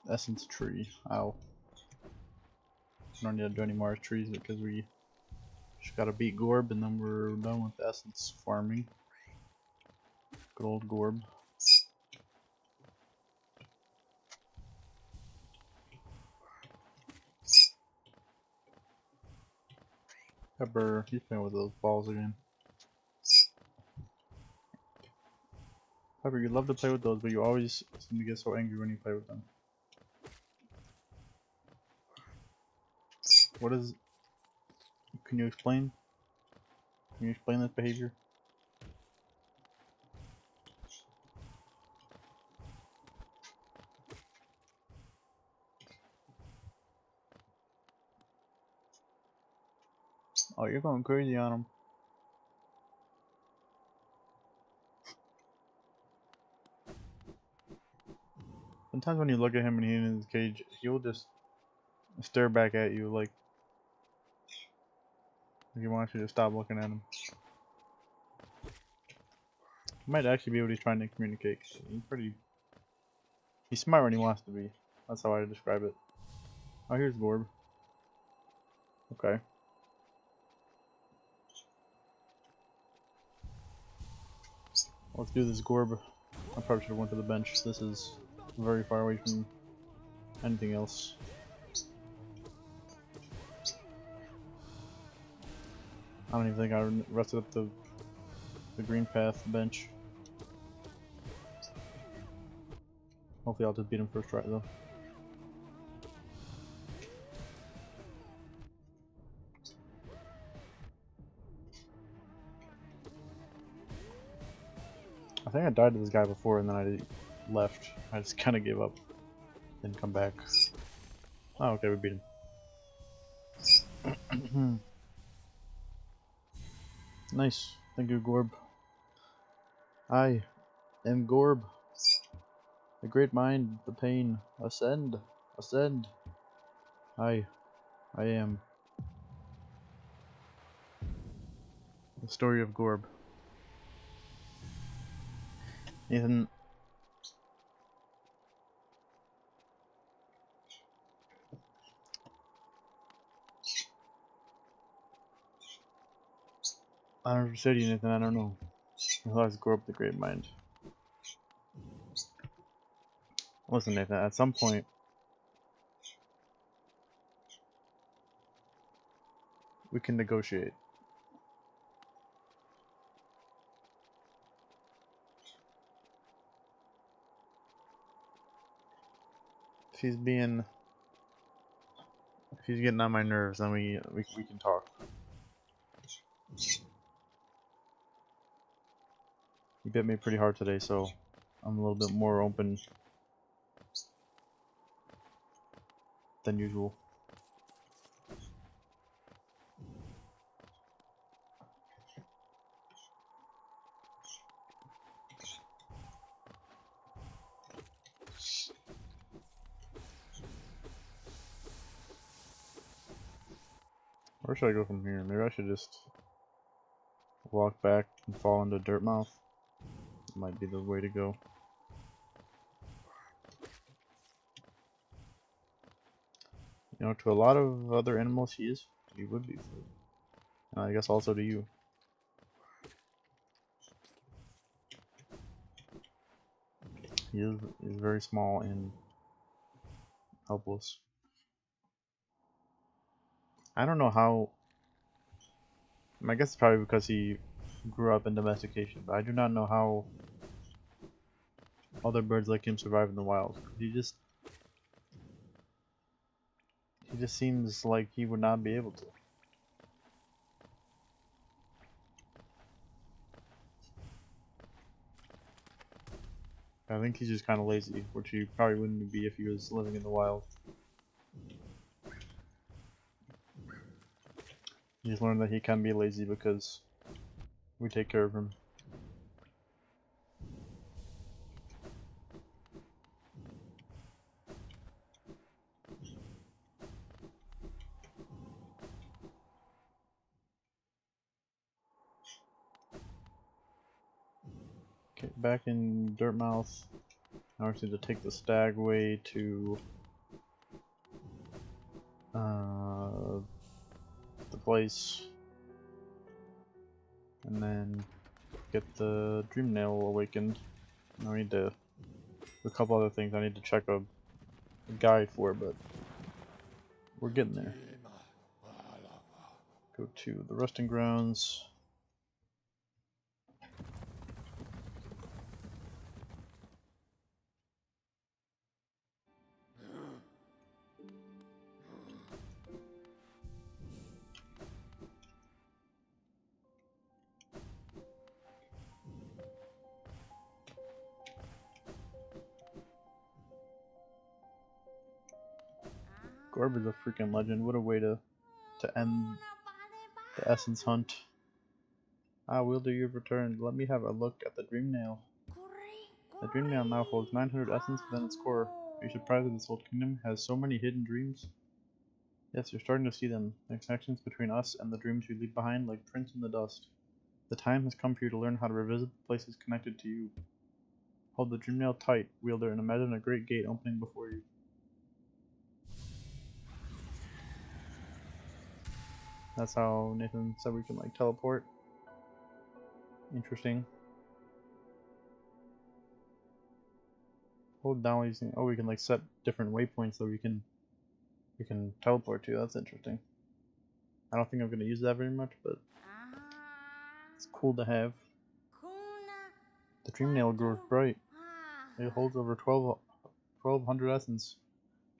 essence tree. Ow. I don't need to do any more trees because we just gotta beat Gorb and then we're done with essence farming. Good old Gorb. Pepper, he's playing with those balls again. Pepper, you love to play with those, but you always seem to get so angry when you play with them. What is... Can you explain? Can you explain this behavior? Oh, you're going crazy on him. Sometimes when you look at him and he's in his cage, he'll just stare back at you like he wants you to stop looking at him. He might actually be what he's trying to communicate. He's smart when he wants to be. That's how I describe it. Oh, here's Gorb. Okay. Let's do this, Gorb. I probably should have went to the bench. This is very far away from anything else. I don't even think I rested up the green path bench. Hopefully I'll just beat him first try though. I think I died to this guy before and then I left. I just kind of gave up. Didn't come back. Oh, okay, we beat him. Nice. Thank you, Gorb. I am Gorb. The great mind, the pain. Ascend. Ascend. I am. The story of Gorb. Nathan. I don't know what to say to you, Nathan. I don't know. Let's Gorb the great mind. Listen, Nathan, at some point, we can negotiate. If he's getting on my nerves, then we can talk. He bit me pretty hard today, so I'm a little bit more open than usual. Where should I go from here? Maybe I should just walk back and fall into dirt mouth. Might be the way to go. You know, to a lot of other animals, he would be food. I guess also to you. He is very small and helpless. I don't know how. I guess it's probably because he grew up in domestication, but I do not know how other birds like him survive in the wild. He just seems like he would not be able to. I think he's just kind of lazy, which he probably wouldn't be if he was living in the wild. He just learned that he can be lazy because we take care of him. Okay, back in Dirtmouth. Now we just need to take the Stagway to the place, and then get the Dream Nail awakened. Now we need to do a couple other things I need to check a guide for, but we're getting there. Go to the Resting Grounds. Gorb is a freaking legend. What a way to end the essence hunt. Ah, Wielder, you've returned. Let me have a look at the Dream Nail. The Dream Nail now holds 900 essence within its core. Are you surprised that this old kingdom has so many hidden dreams? Yes, you're starting to see them. The connections between us and the dreams we leave behind like prints in the dust. The time has come for you to learn how to revisit the places connected to you. Hold the Dream Nail tight, Wielder, and imagine a great gate opening before you. That's how Nathan said we can like teleport. Interesting. Hold down using. Oh, we can like set different waypoints that we can teleport to. That's interesting. I don't think I'm gonna use that very much, but it's cool to have. The Dream Nail grows bright. It holds over 1200 essence.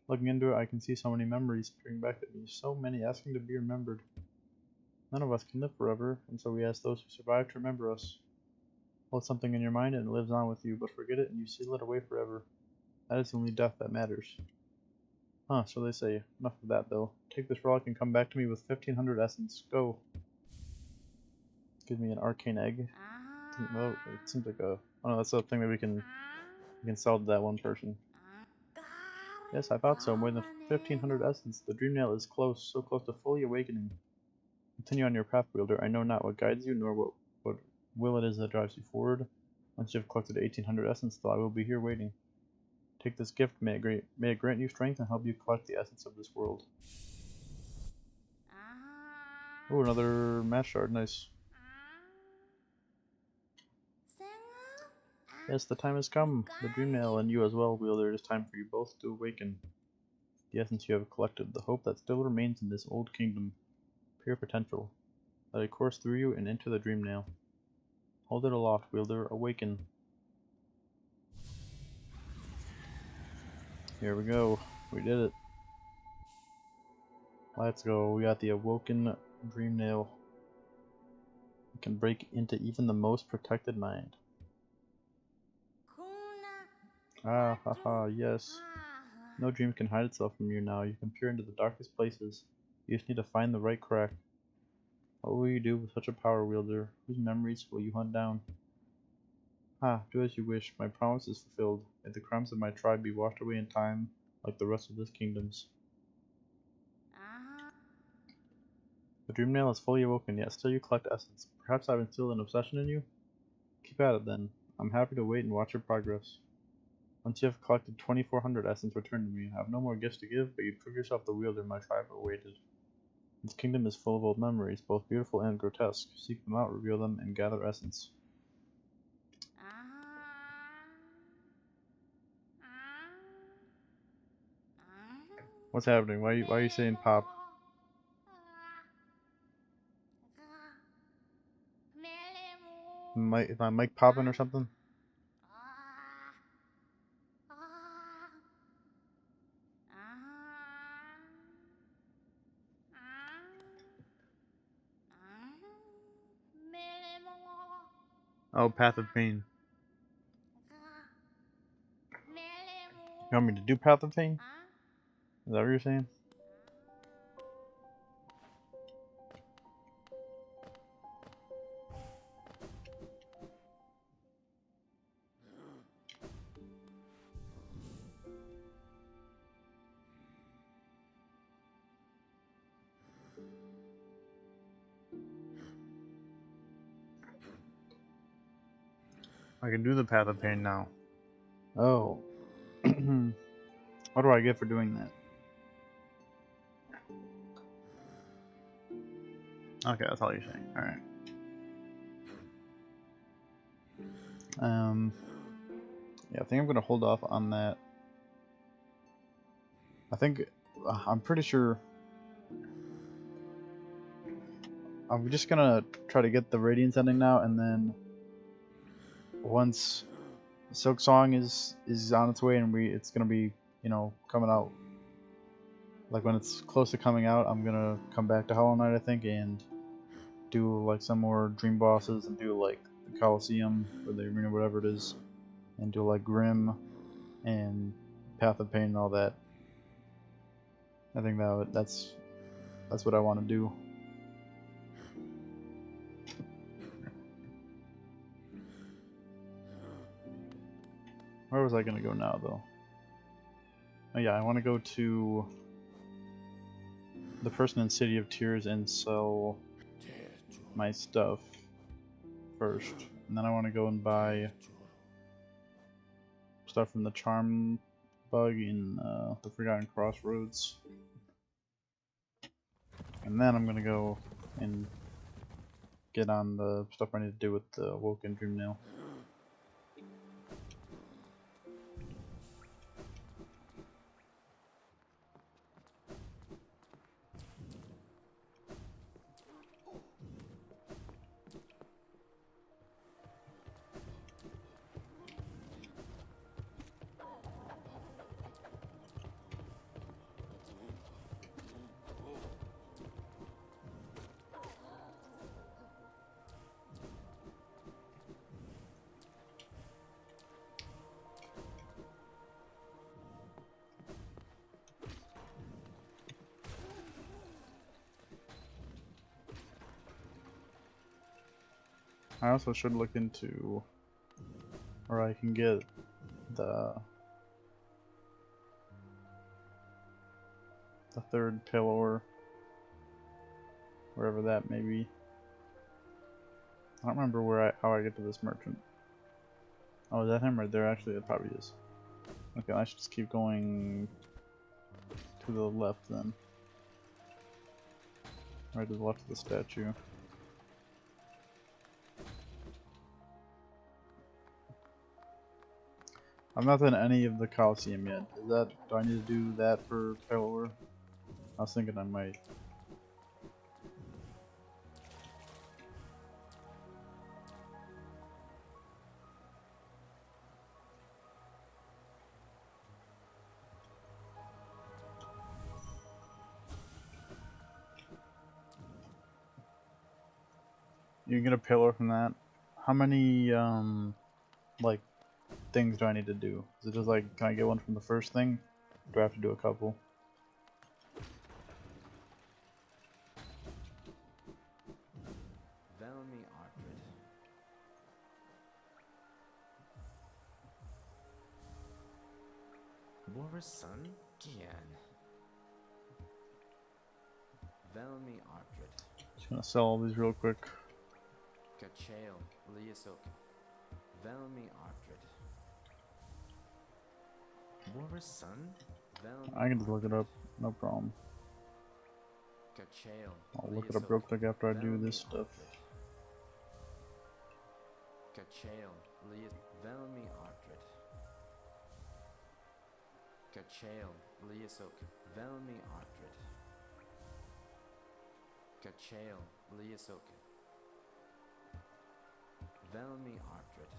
Looking into it, I can see so many memories peering back at me. So many asking to be remembered. None of us can live forever, and so we ask those who survive to remember us. Hold something in your mind and it lives on with you, but forget it and you seal it away forever. That is the only death that matters. Huh, so they say. Enough of that, though. Take this relic and come back to me with 1500 essence. Go. Give me an arcane egg. Well, it seems like a... Oh no, that's the thing that we can sell to that one person. Yes, I thought so. More than 1500 essence. The Dream Nail is close, so close to fully awakening. Continue on your path, Wielder. I know not what guides you, nor what will it is that drives you forward. Once you have collected 1800 essence, though, I will be here waiting. Take this gift, may it grant you strength and help you collect the essence of this world. Oh, another mass shard, nice. Yes, the time has come. The Dream Nail and you as well, Wielder. It is time for you both to awaken. The essence you have collected, the hope that still remains in this old kingdom. Pure potential. Let it course through you and into the Dream Nail. Hold it aloft, Wielder. Awaken. Here we go. We did it. Let's go. We got the awoken Dream Nail. We can break into even the most protected mind. Ah, haha, yes. No dream can hide itself from you now. You can peer into the darkest places. You just need to find the right crack. What will you do with such a power, Wielder? Whose memories will you hunt down? Ah, do as you wish. My promise is fulfilled. May the crimes of my tribe be washed away in time, like the rest of this kingdom's. The Dream Nail is fully awoken, yet still you collect essence. Perhaps I've instilled an obsession in you? Keep at it then. I'm happy to wait and watch your progress. Once you have collected 2400 essence, return to me. I have no more gifts to give, but you prove yourself the Wielder my tribe awaited. This kingdom is full of old memories, both beautiful and grotesque. Seek them out, reveal them, and gather essence. What's happening? Why are you saying pop? Is my mic popping or something? Oh, Path of Pain. You want me to do Path of Pain? Is that what you're saying? I can do the Path of Pain now. Oh. What do I get for doing that? Okay, that's all you're saying. Alright. Yeah, I think I'm gonna hold off on that. I'm pretty sure I'm just gonna try to get the Radiance ending now, and then once Silk Song is on its way and it's gonna be, you know, coming out, like when it's close to coming out, I'm gonna come back to Hollow Knight, I think, and do like some more dream bosses and do like the Coliseum or the arena, whatever it is, and do like Grim and Path of Pain and all that. I think that's what I want to do. Where was I gonna go now, though? Oh yeah, I want to go to the person in City of Tears and sell my stuff first, and then I want to go and buy stuff from the Charm Bug in the Forgotten Crossroads, and then I'm gonna go and get on the stuff I need to do with the Woken Dream Nail. I also should look into where I can get the third pillar, wherever that may be. I don't remember how I get to this merchant. Oh, is that him right there? Actually, it probably is. Okay, I should just keep going to the left then. Right to the left of the statue. I've not done any of the Coliseum yet. Do I need to do that for Pelor? I was thinking I might. You can get a pillar from that. How many like things do I need to do? Is it just like, can I get one from the first thing? Or do I have to do a couple? Son Gian. Velmi Artred. Just gonna sell all these real quick. Kachael Liasok. Velmi Artred. War's son? Velmi I can just look it up, no problem. Kachael. I'll look it up real quick after I do this stuff. Kachael Lias Velmi Artred. Kachael Liasok. Velmi Artred. Kachael Liasok. Velmi Artred.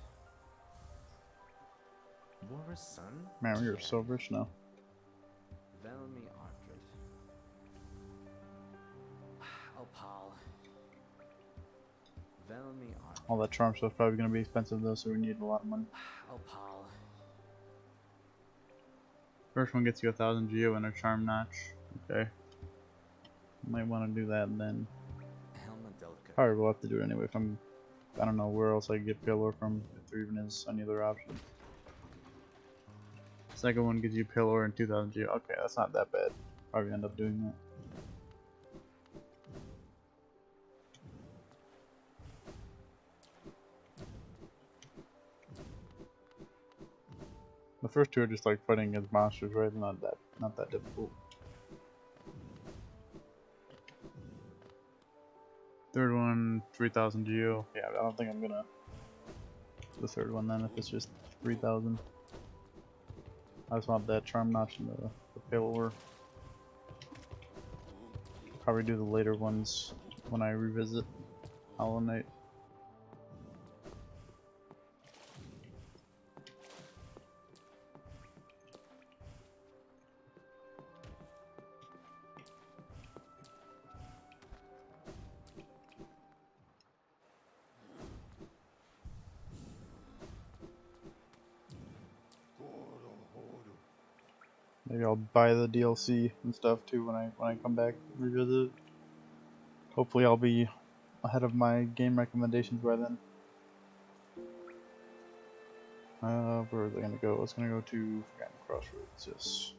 War's son? Man, you're so rich now. Velmi Artred. Opal. Velmi Artred. All that charm stuff's probably gonna be expensive though, so we need a lot of money. Opal. First one gets you 1,000 geo and a charm notch. Okay. Might want to do that then. Probably will have to do it anyway if I don't know where else I can get pillar from, if there even is any other option. Second one gives you pillar and 2,000 geo. Okay, that's not that bad. Probably end up doing that. The first two are just like fighting against monsters, right? Not that difficult. Third one, 3,000 geo. Yeah, I don't think I'm gonna do the third one then if it's just 3,000. I just want that charm notch and the pillar. Probably do the later ones when I revisit Hollow Knight. Maybe I'll buy the DLC and stuff too when I come back and revisit. Hopefully I'll be ahead of my game recommendations by then. Where are they gonna go? It's gonna go to Forgotten Crossroads, yes.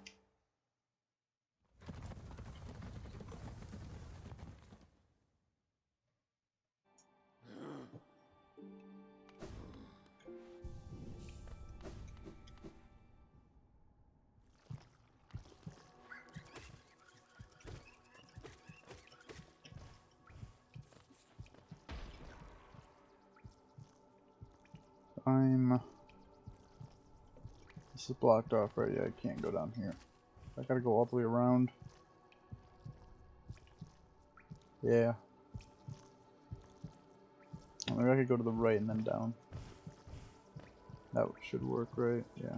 This is blocked off, right? Yeah, I can't go down here. I gotta go all the way around. Yeah. Maybe I could go to the right and then down. That should work, right? Yeah.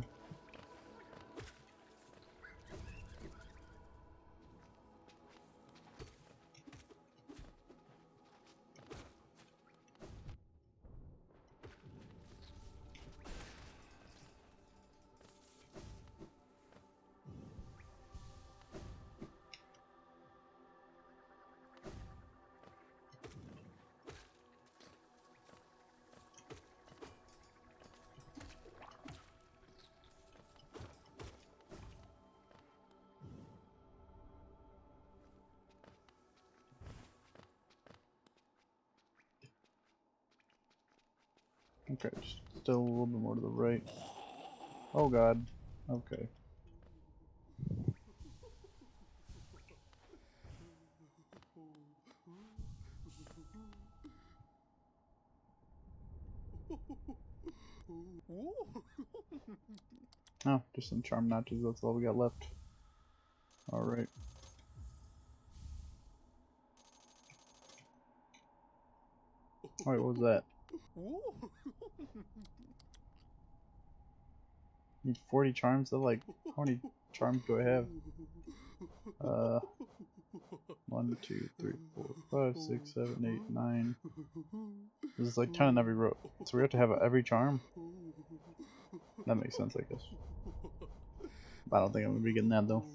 Okay, just still a little bit more to the right. Oh god. Okay. Oh, just some charm notches, that's all we got left. Alright. Alright, what was that? Need 40 charms? They're like, how many charms do I have? 1, 2, 3, 4, 5, 6, 7, 8, 9. This is like 10 in every row. So we have to have every charm? That makes sense, I guess. I don't think I'm gonna be getting that though.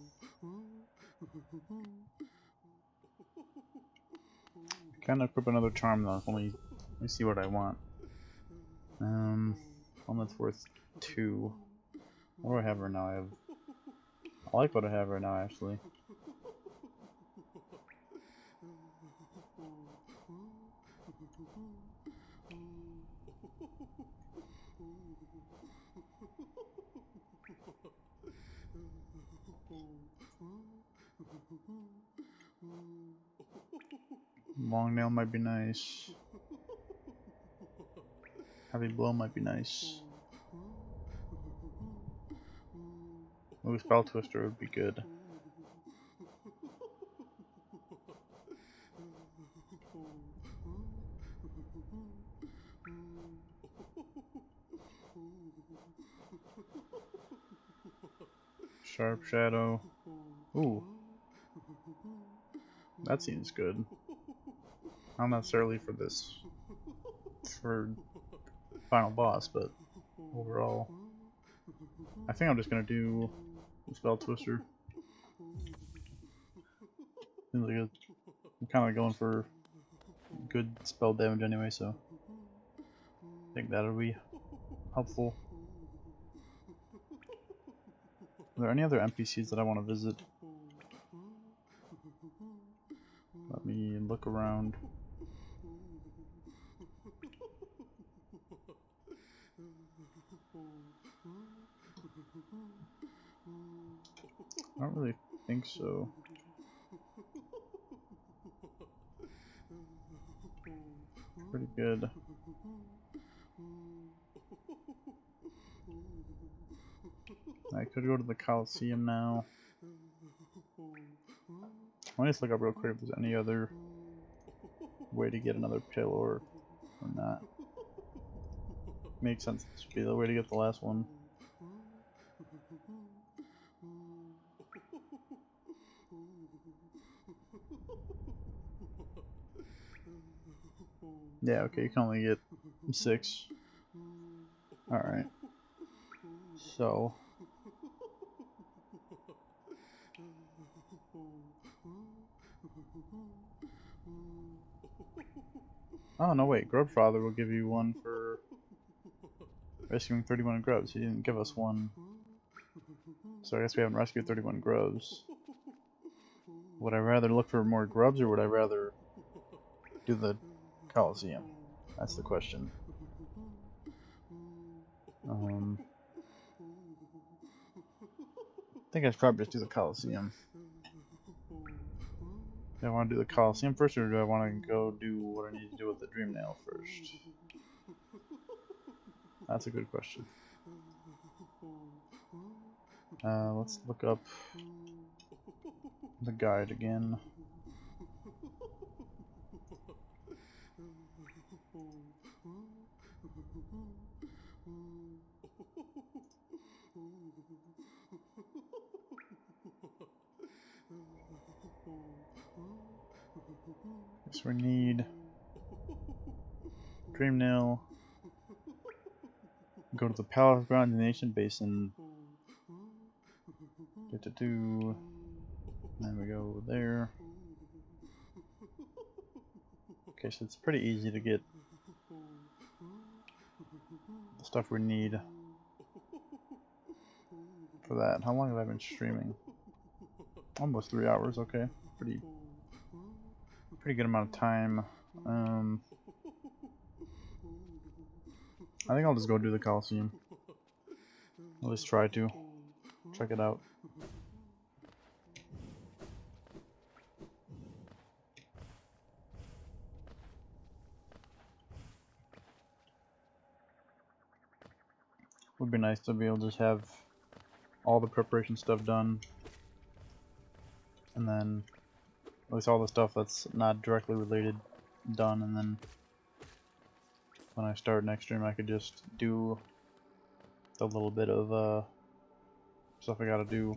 Kind of equip another charm though. Let me see what I want. One that's worth 2. What do I have right now? I like what I have right now actually. Long nail might be nice. Heavy blow might be nice. Ooh, spell twister would be good. Sharp shadow. Ooh. That seems good. Not necessarily for this, for final boss, but overall. I think I'm just gonna do spell twister. Seems like I'm kind of going for good spell damage anyway, so I think that'll be helpful. Are there any other NPCs that I want to visit? Let me look around. I don't really think so. Pretty good. I could go to the Coliseum now. Let me just look up real quick if there's any other way to get another pill or not. Makes sense. This should be the way to get the last one. Yeah, okay, you can only get 6. Alright. So Oh no, wait. Grubfather will give you one for rescuing 31 grubs. He didn't give us one. So I guess we haven't rescued 31 grubs. Would I rather look for more grubs or would I rather do the Coliseum? That's the question. I think I should probably just do the Coliseum. Do I want to do the Coliseum first, or do I want to go do what I need to do with the Dream Nail first? That's a good question. Let's look up the guide again. Guess we need Dream Nail. Go to the Palace Ground in the Ancient Basin. Then we go there. Okay, so it's pretty easy to get the stuff we need for that. How long have I been streaming? Almost 3 hours. Okay, pretty good amount of time. I think I'll just go do the Coliseum. At least try to check it out. Would be nice to be able to just have all the preparation stuff done, and then at least all the stuff that's not directly related done, and then when I start next stream I could just do the little bit of stuff I gotta do,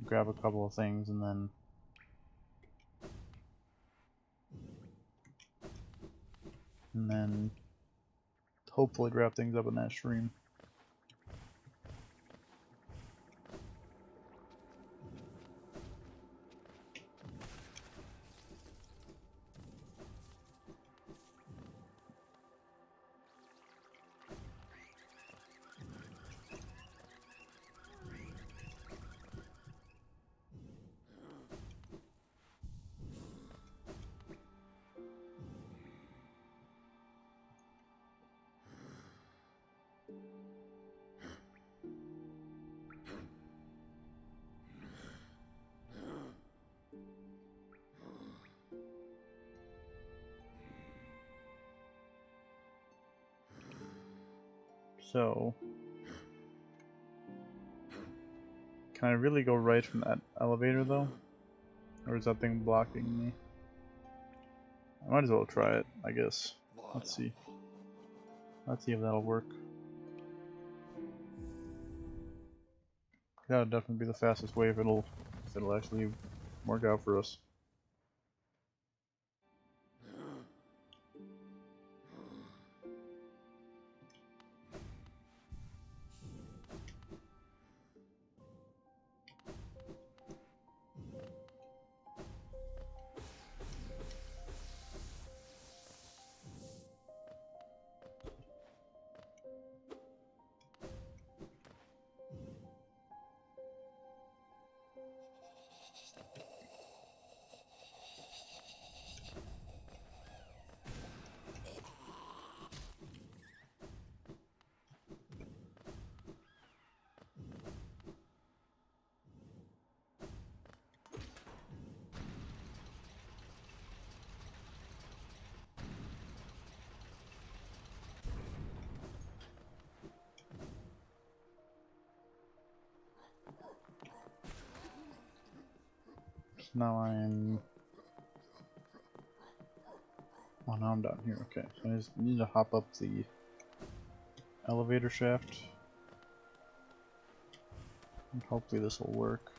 grab a couple of things, and then hopefully wrap things up in that stream. So, can I really go right from that elevator though? Or is that thing blocking me? I might as well try it, I guess. Let's see. Let's see if that'll work. That would definitely be the fastest way if it'll actually work out for us. Now I'm... Oh, now I'm down here. Okay, so I just need to hop up the elevator shaft. And hopefully this will work.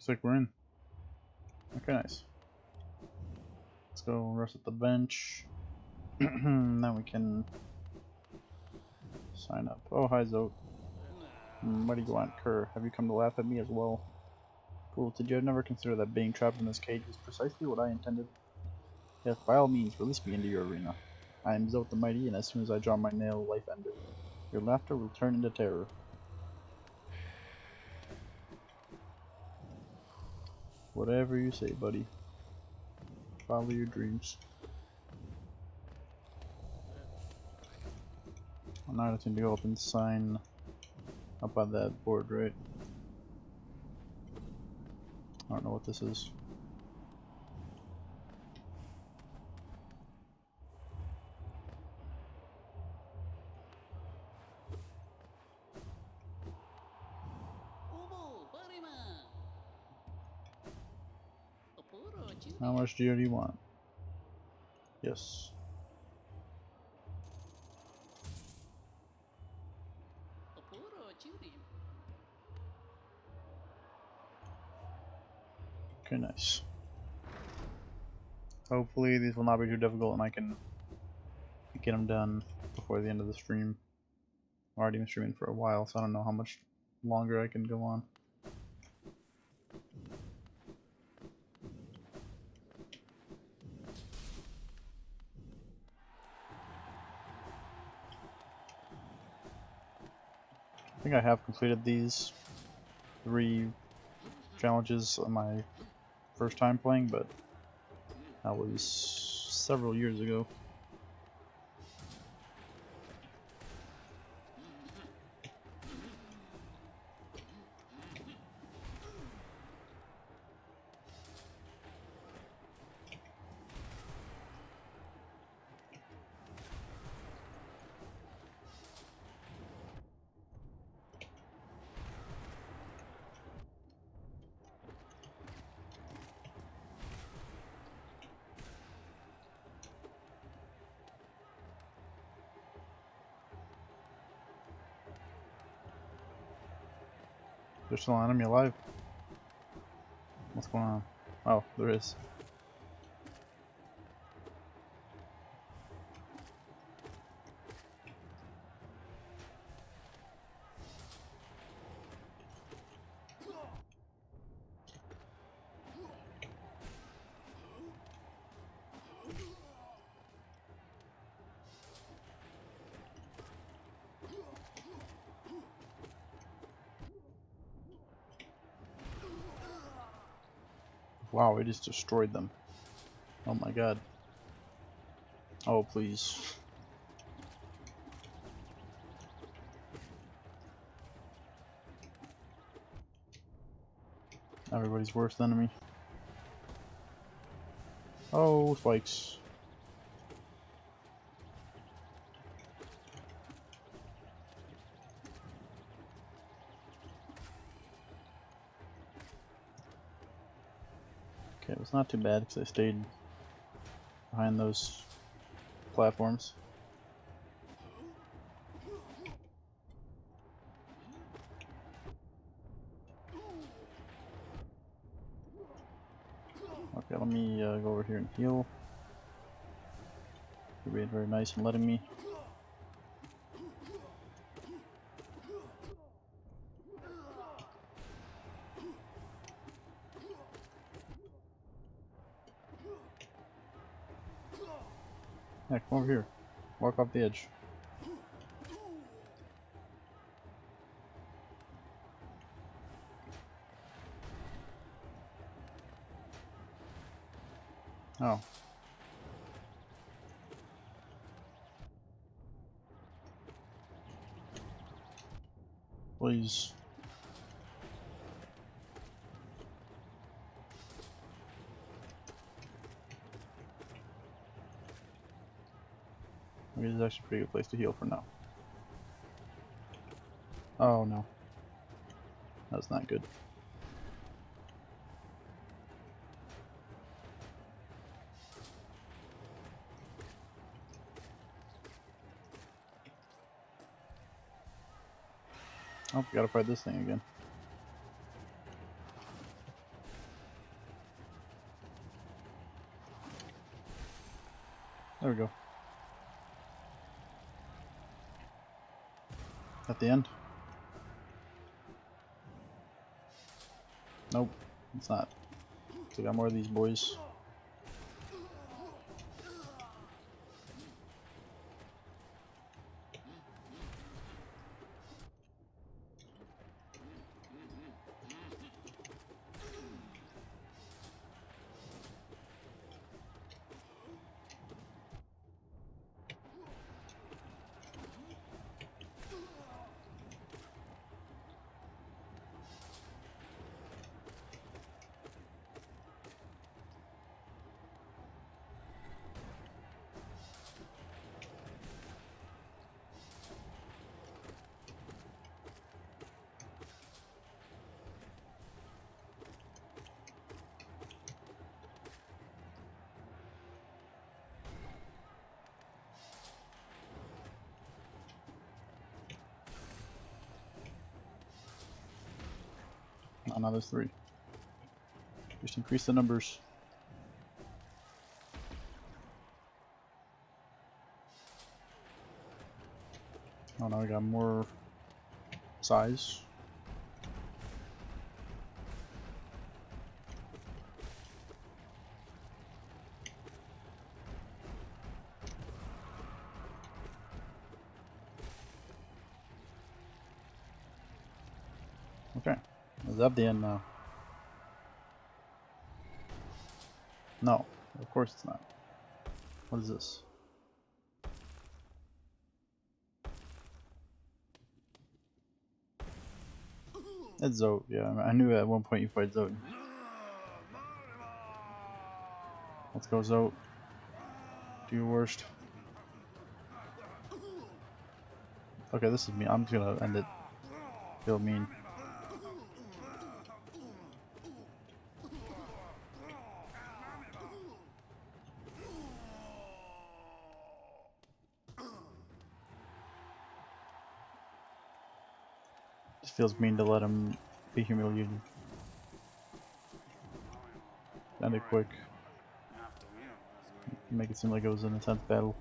Looks like we're in. Okay, nice. Let's go rest at the bench. Then we can sign up. Oh, hi Zote. What do you want, Kerr? Have you come to laugh at me as well? Fool, did you never consider that being trapped in this cage was precisely what I intended? Yes, by all means, release me into your arena. I am Zote the Mighty, and as soon as I draw my nail, life ended. Your laughter will turn into terror. Whatever you say, buddy. Follow your dreams. Well, now I just need to go up and sign up on that board, right? I don't know what this is. How much do you want? Yes. Okay, nice. Hopefully these will not be too difficult and I can get them done before the end of the stream. I've already been streaming for a while, so I don't know how much longer I can go on. I think I have completed these 3 challenges on my first time playing, but that was several years ago. There's still an enemy alive. What's going on? Oh, there is. Wow, it just destroyed them. Oh my god. Oh, please. Everybody's worst enemy. Oh, spikes. Okay, it was not too bad because I stayed behind those platforms. Okay, let me go over here and heal. You're being very nice and letting me. Yeah, come over here. Walk off the edge. Oh. Please. Maybe this is actually a pretty good place to heal for now. Oh no. That's not good. Oh, we gotta fight this thing again. There we go. At the end? Nope, it's not. So I got more of these boys. Another 3. Just increase the numbers. Oh, now we got more size. Okay, is that the end now? No, of course it's not. What is this? It's Zote, yeah. I knew at one point you played Zote. Let's go, Zote. Do your worst. Okay, this is mean. I'm just gonna end it. Feel mean. Just feels mean to let him be humiliated. End it quick. Make it seem like it was an intense battle.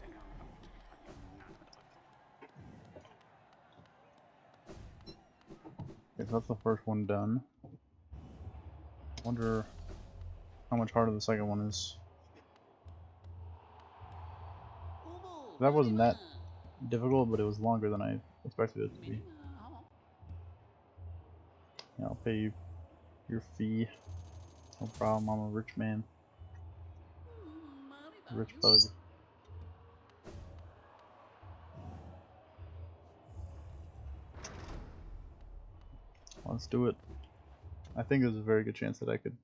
Okay, so that's the first one done. Wonder how much harder the second one is. That wasn't that difficult, but it was longer than I expected it to be. Yeah, I'll pay you your fee. No problem, I'm a rich man. Rich bug. Let's do it. I think there's a very good chance that I could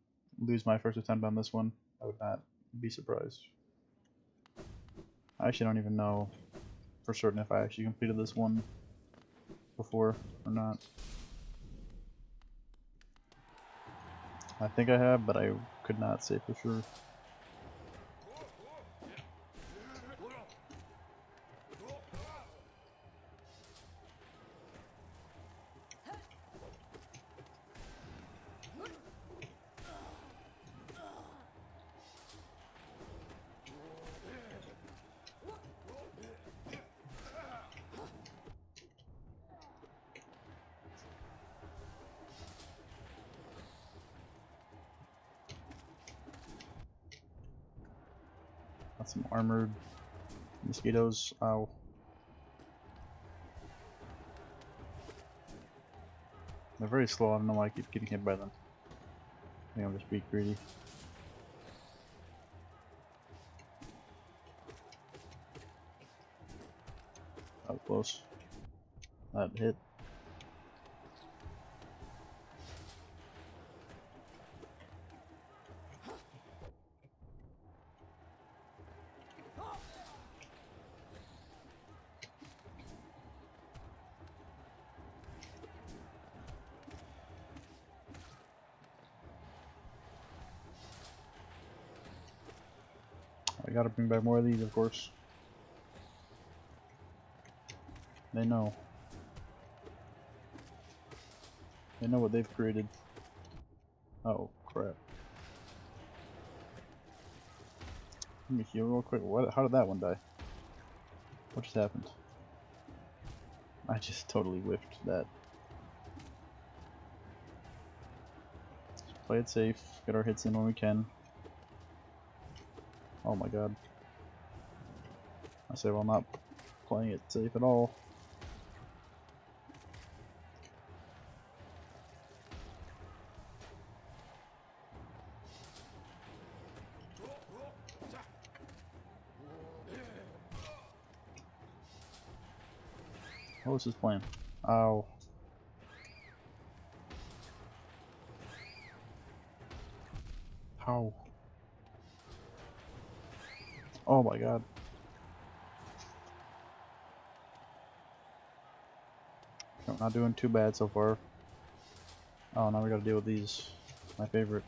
lose my first attempt on this one. I would not be surprised. I actually don't even know for certain if I actually completed this one before or not. I think I have, but I could not say for sure. Got some armored mosquitoes. Ow. They're very slow. I don't know why I keep getting hit by them. I think I'm just being greedy. That was close. That hit. I gotta bring back more of these, of course. They know. They know what they've created. Oh, crap. Let me heal real quick. What? How did that one die? What just happened? I just totally whiffed that. Just play it safe. Get our hits in when we can. Oh my god. I say while not playing it safe at all. What was his plan? Ow. How? Oh my god. I'm not doing too bad so far. Oh, now we gotta deal with these. My favorite.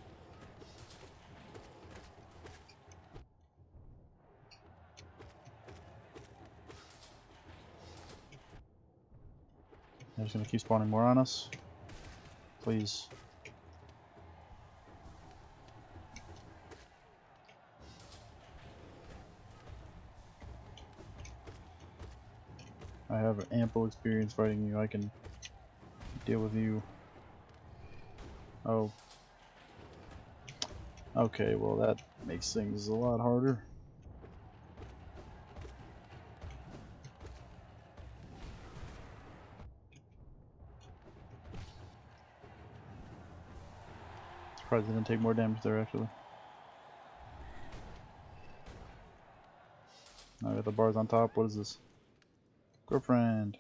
They're just gonna keep spawning more on us. Please. I have ample experience fighting you. I can deal with you. Oh. Okay, well that makes things a lot harder. Surprised I didn't take more damage there actually. I got the bars on top. What is this? Girlfriend.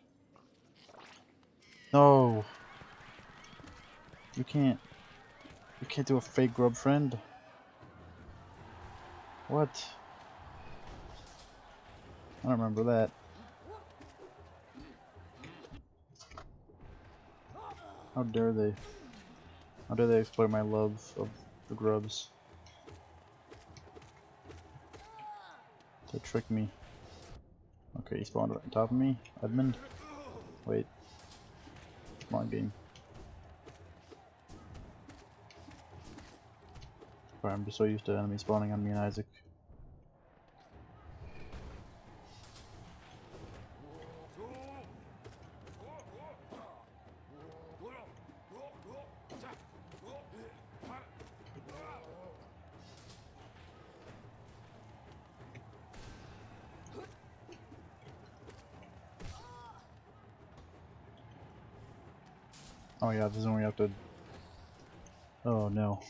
No. You can't. You can't do a fake grub friend. What? I don't remember that. How dare they? How dare they exploit my love of the grubs? To trick me. Okay, he spawned right on top of me. Edmund? Wait. Come on, game. Sorry, I'm just so used to enemies spawning on me and Isaac. Oh yeah, this is when we have to... Oh no.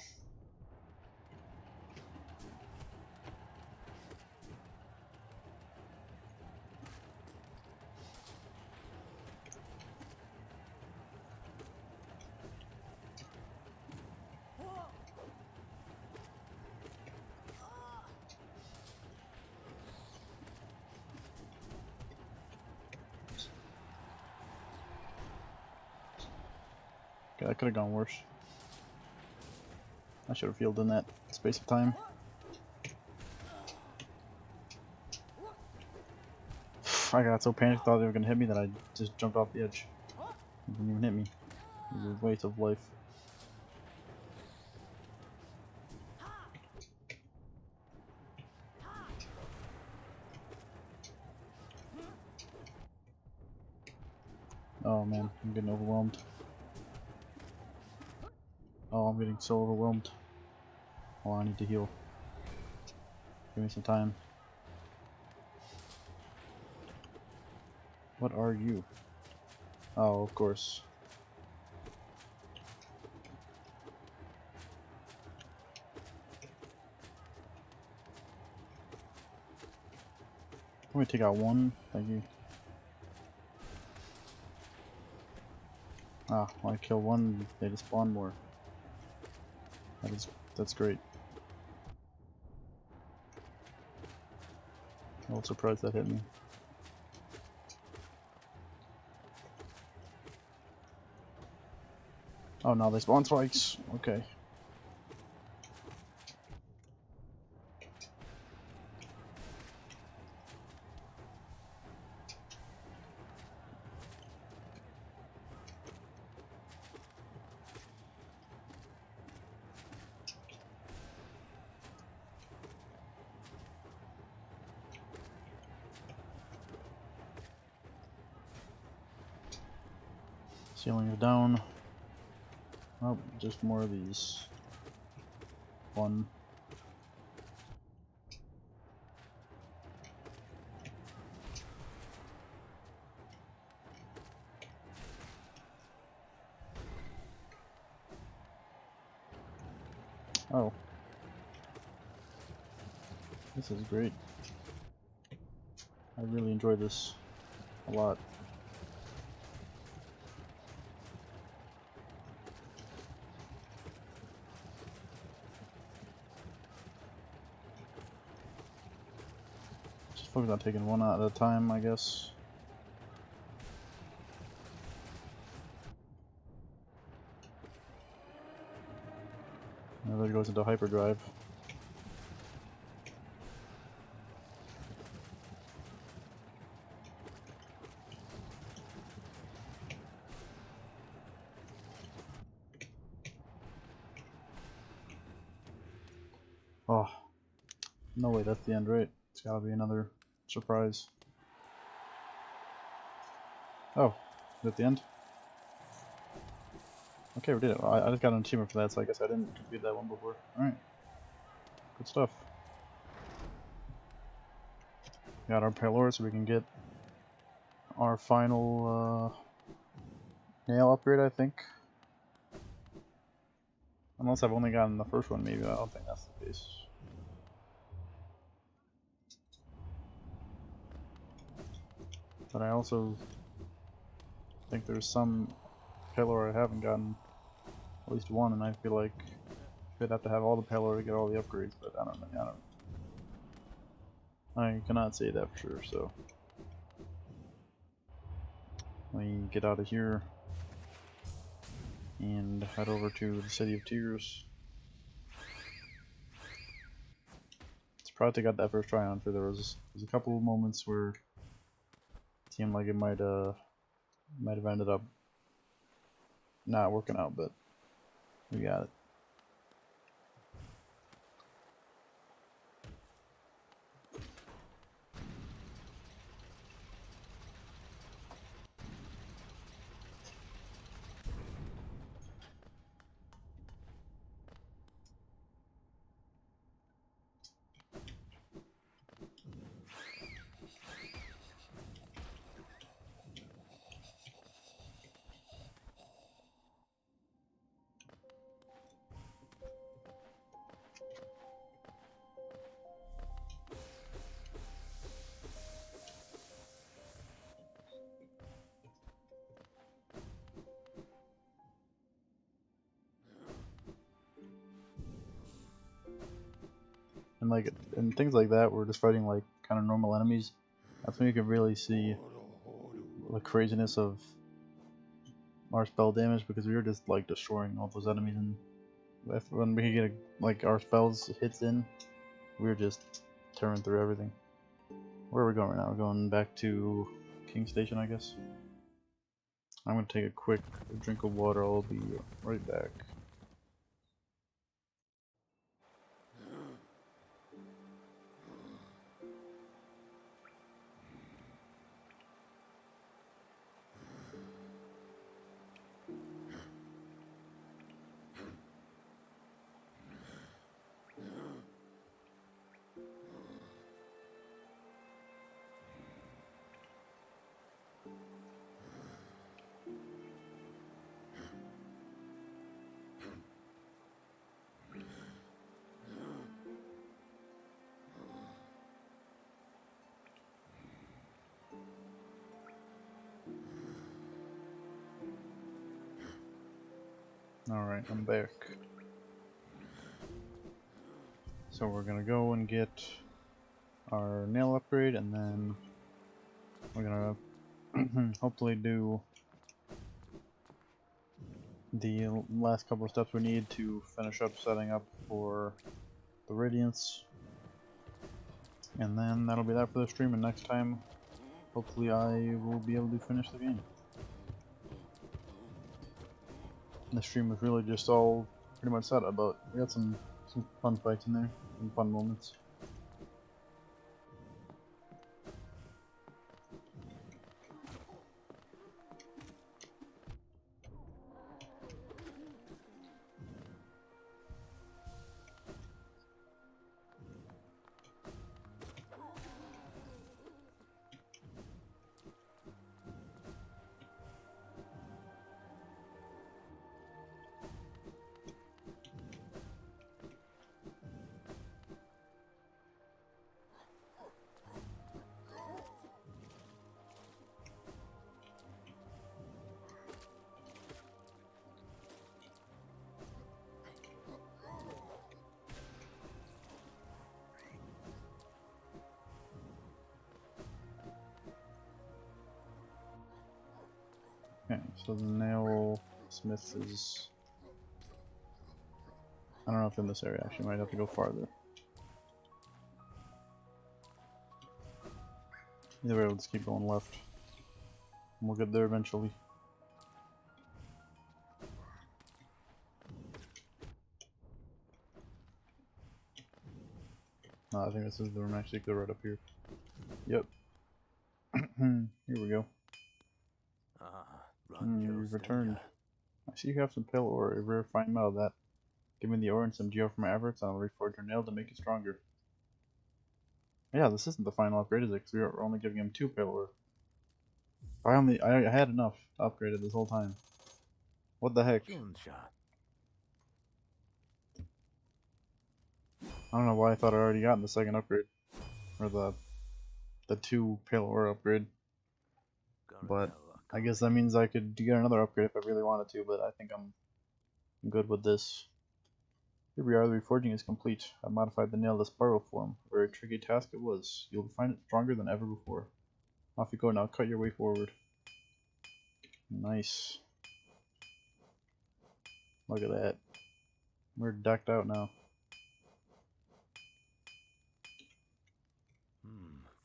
Okay, that could have gone worse. I should have healed in that space of time. I got so panicked, thought they were gonna hit me that I just jumped off the edge. They didn't even hit me. It was a waste of life. Oh man, I'm getting overwhelmed. Oh, I'm getting so overwhelmed. Oh, I need to heal. Give me some time. What are you? Oh, of course. Let me take out one. Thank you. Ah, when I kill one, they just spawn more. That's great. I'm a little surprised that hit me. Oh no, they spawn twice. Okay. Ceiling is down. Oh, just more of these. Fun. Oh. This is great. I really enjoy this a lot. Just focus on taking one out at a time, I guess. Now there goes into hyperdrive. Oh, no way, that's the end, right? It's gotta be another surprise. Oh, is that the end? Okay, we did it. Well, I just got an achievement for that, so I guess I didn't complete that one before. Alright. Good stuff. Got our payload so we can get our final nail upgrade, I think. Unless I've only gotten the first one, maybe. I don't think that's the case. But I also think there's some payload I haven't gotten, at least one, and I feel like I'd have to have all the payload to get all the upgrades, but I don't know. I cannot say that for sure, so let me get out of here and head over to the City of Tears. Surprised I got that first try on, for there was a couple of moments where it seemed like it might have ended up not working out, but we got it. And things like that, we're just fighting like kind of normal enemies. That's when you can really see the craziness of our spell damage, because we were just like destroying all those enemies, and when we get like our spells hits in, we were just tearing through everything. Where are we going right now? We're going back to King Station, I guess. I'm gonna take a quick drink of water. I'll be right back. Alright, I'm back. So we're gonna go and get our nail upgrade, and then we're gonna hopefully do the last couple of steps we need to finish up setting up for the Radiance. And then that'll be that for the stream, and next time hopefully I will be able to finish the game. The stream was really just all pretty much set about. We got some fun fights in there, some fun moments. Okay, so the nail smith is... I don't know if in this area, actually might have to go farther. Either way, we'll just keep going left. And we'll get there eventually. No, I think this is the room actually go right up here. Yep. Here we go. You've returned. I see you have some pale ore, a rare fine metal that. Give me the ore and some geo from my efforts, and I'll reforge your nail to make it stronger. Yeah, this isn't the final upgrade, is it? Because we're only giving him 2 pale ore. I had enough upgraded this whole time. What the heck? I don't know why I thought I already gotten the second upgrade. Or the 2 pale ore upgrade. But I guess that means I could get another upgrade if I really wanted to, but I think I'm good with this. Here we are, the reforging is complete. I modified the nail to spiral form. A very tricky task it was. You'll find it stronger than ever before. Off you go now, cut your way forward. Nice. Look at that. We're decked out now.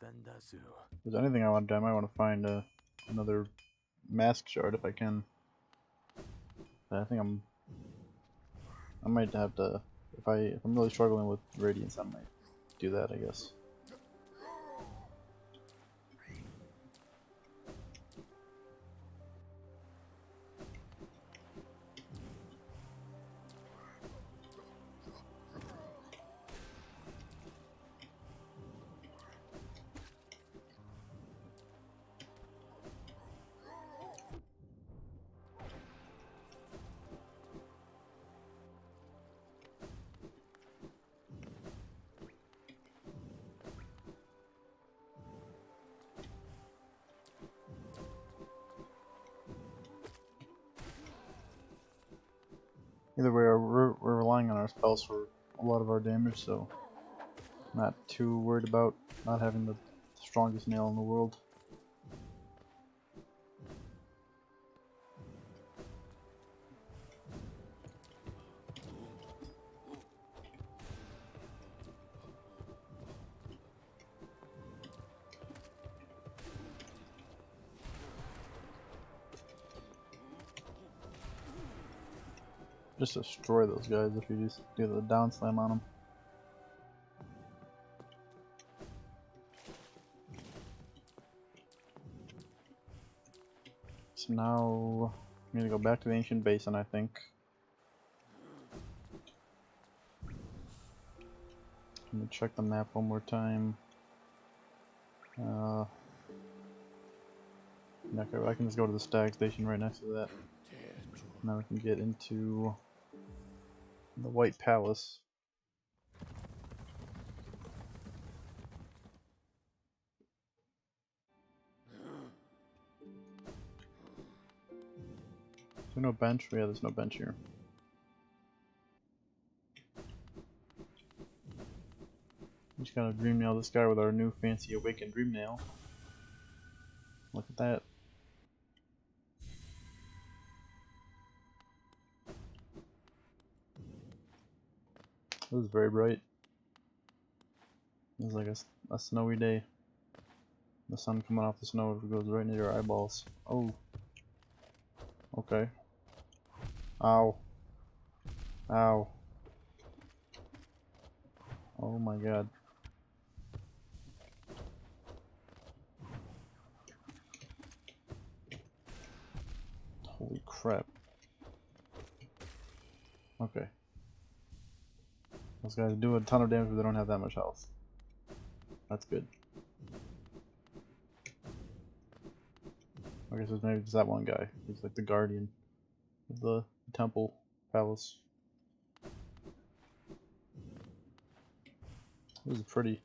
If there's anything I want to do, I might want to find another mask shard if I can. But I think I might have to, if I'm really struggling with radiance, I might do that, I guess. Either way, we're relying on our spells for a lot of our damage, so I'm not too worried about not having the strongest nail in the world. Just destroy those guys if you just do the down slam on them. So now I'm gonna go back to the ancient basin, I think. Let me check the map one more time. I can just go to the stag station right next to that. Now we can get into the White Palace. Is there no bench? Yeah, there's no bench here. We just gotta dream nail this guy with our new fancy awakened dream nail. Look at that. This is very bright. It's like a snowy day. The sun coming off the snow goes right into your eyeballs. Oh. Okay. Ow. Ow. Oh my god. Holy crap. Okay. Those guys do a ton of damage but they don't have that much health. That's good. I guess there's maybe just that one guy. He's like the guardian of the temple palace. This is pretty.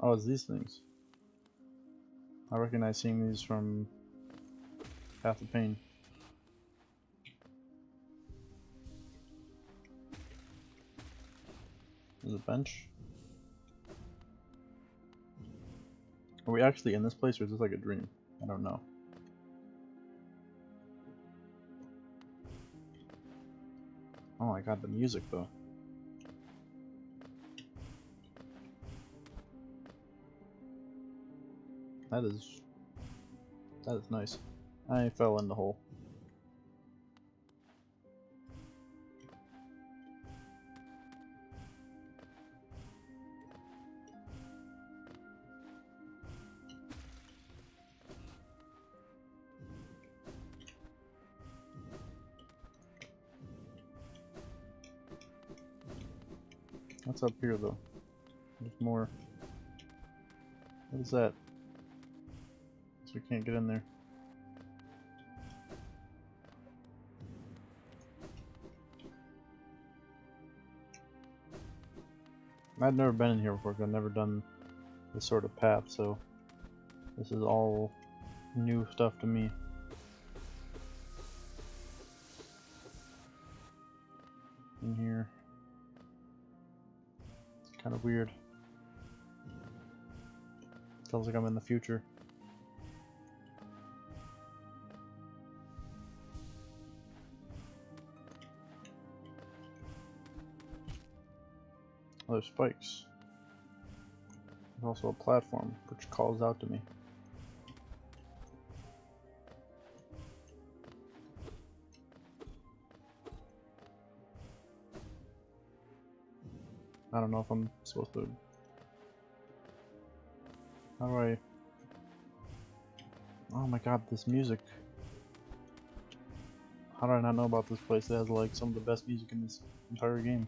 Oh, it's these things. I recognize seeing these from Path of Pain. There's a bench. Are we actually in this place or is this like a dream? I don't know. Oh my god, the music though. That is nice. I fell in the hole. What's up here though? There's more. What is that? So we can't get in there. I've never been in here before because I've never done this sort of path, so this is all new stuff to me. In here. It's kind of weird. Feels like I'm in the future. Oh, there's spikes. There's also a platform which calls out to me. I don't know if I'm supposed to. How do I? Oh my god, this music. How do I not know about this place? It has like some of the best music in this entire game.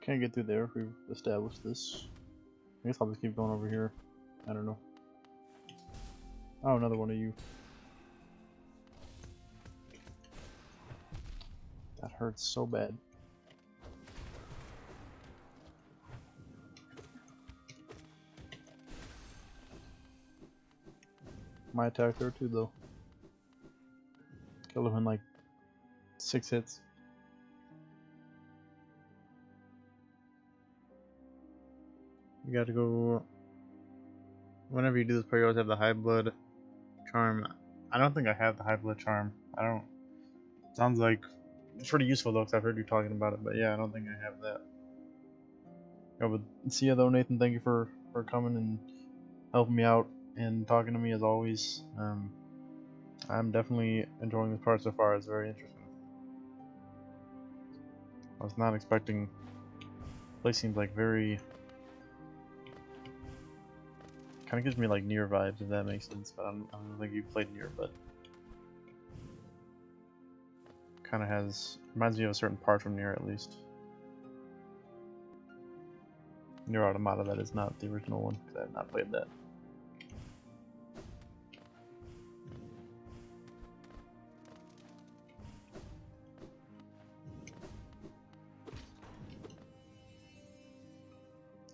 Can't get through there. We've established this. I guess I'll just keep going over here. I don't know. Oh, another one of you. That hurts so bad. My attack there too, though. Killed him in like 6 hits. You gotta go. Whenever you do this part, you always have the high blood charm. I don't think I have the high blood charm. I don't. Sounds like it's pretty useful though, because I've heard you talking about it. But yeah, I don't think I have that. Yeah, but see ya though, Nathan. Thank you for coming and helping me out and talking to me as always. I'm definitely enjoying this part so far. It's very interesting. I was not expecting. The place seems like very. Kind of gives me like Nier vibes, if that makes sense. But I don't think you played Nier, but kind of reminds me of a certain part from Nier at least. Nier Automata, that is not the original one because I have not played that.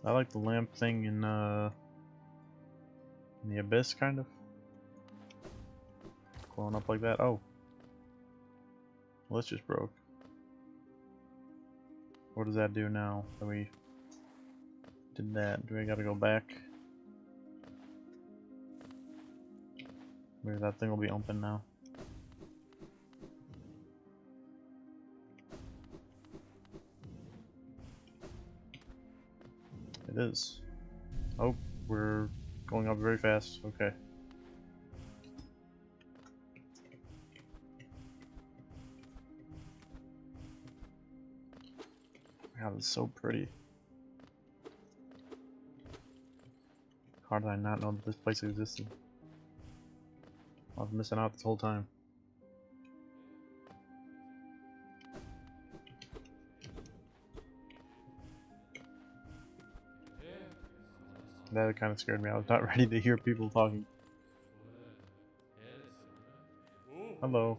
I like the lamp thing in the abyss, kind of glowing up like that. Oh, well, this just broke. What does that do now that we did that? Do we gotta go back? Maybe that thing will be open now. It is. Oh, we're going up very fast. Okay. God, it's so pretty. How did I not know that this place existed? I was missing out this whole time. That kind of scared me. I was not ready to hear people talking. Hello.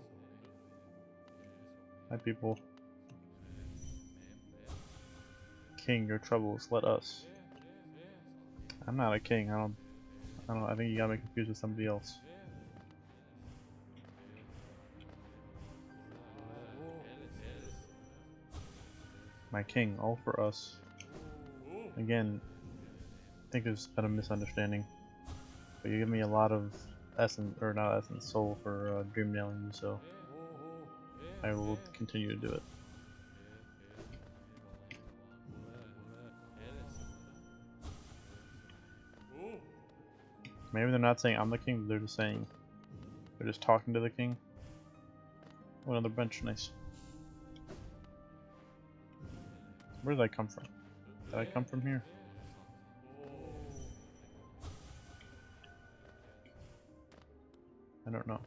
Hi, people. King, your troubles, let us. I'm not a king. I think you got me confused with somebody else. My king, all for us. Again, I think there's been a misunderstanding. But you give me a lot of essence, or not essence, soul for dream nailing you, so I will continue to do it. Maybe they're not saying I'm the king, but they're just saying, they're just talking to the king. Oh, another bench, nice. Where did I come from? Did I come from here? I don't know.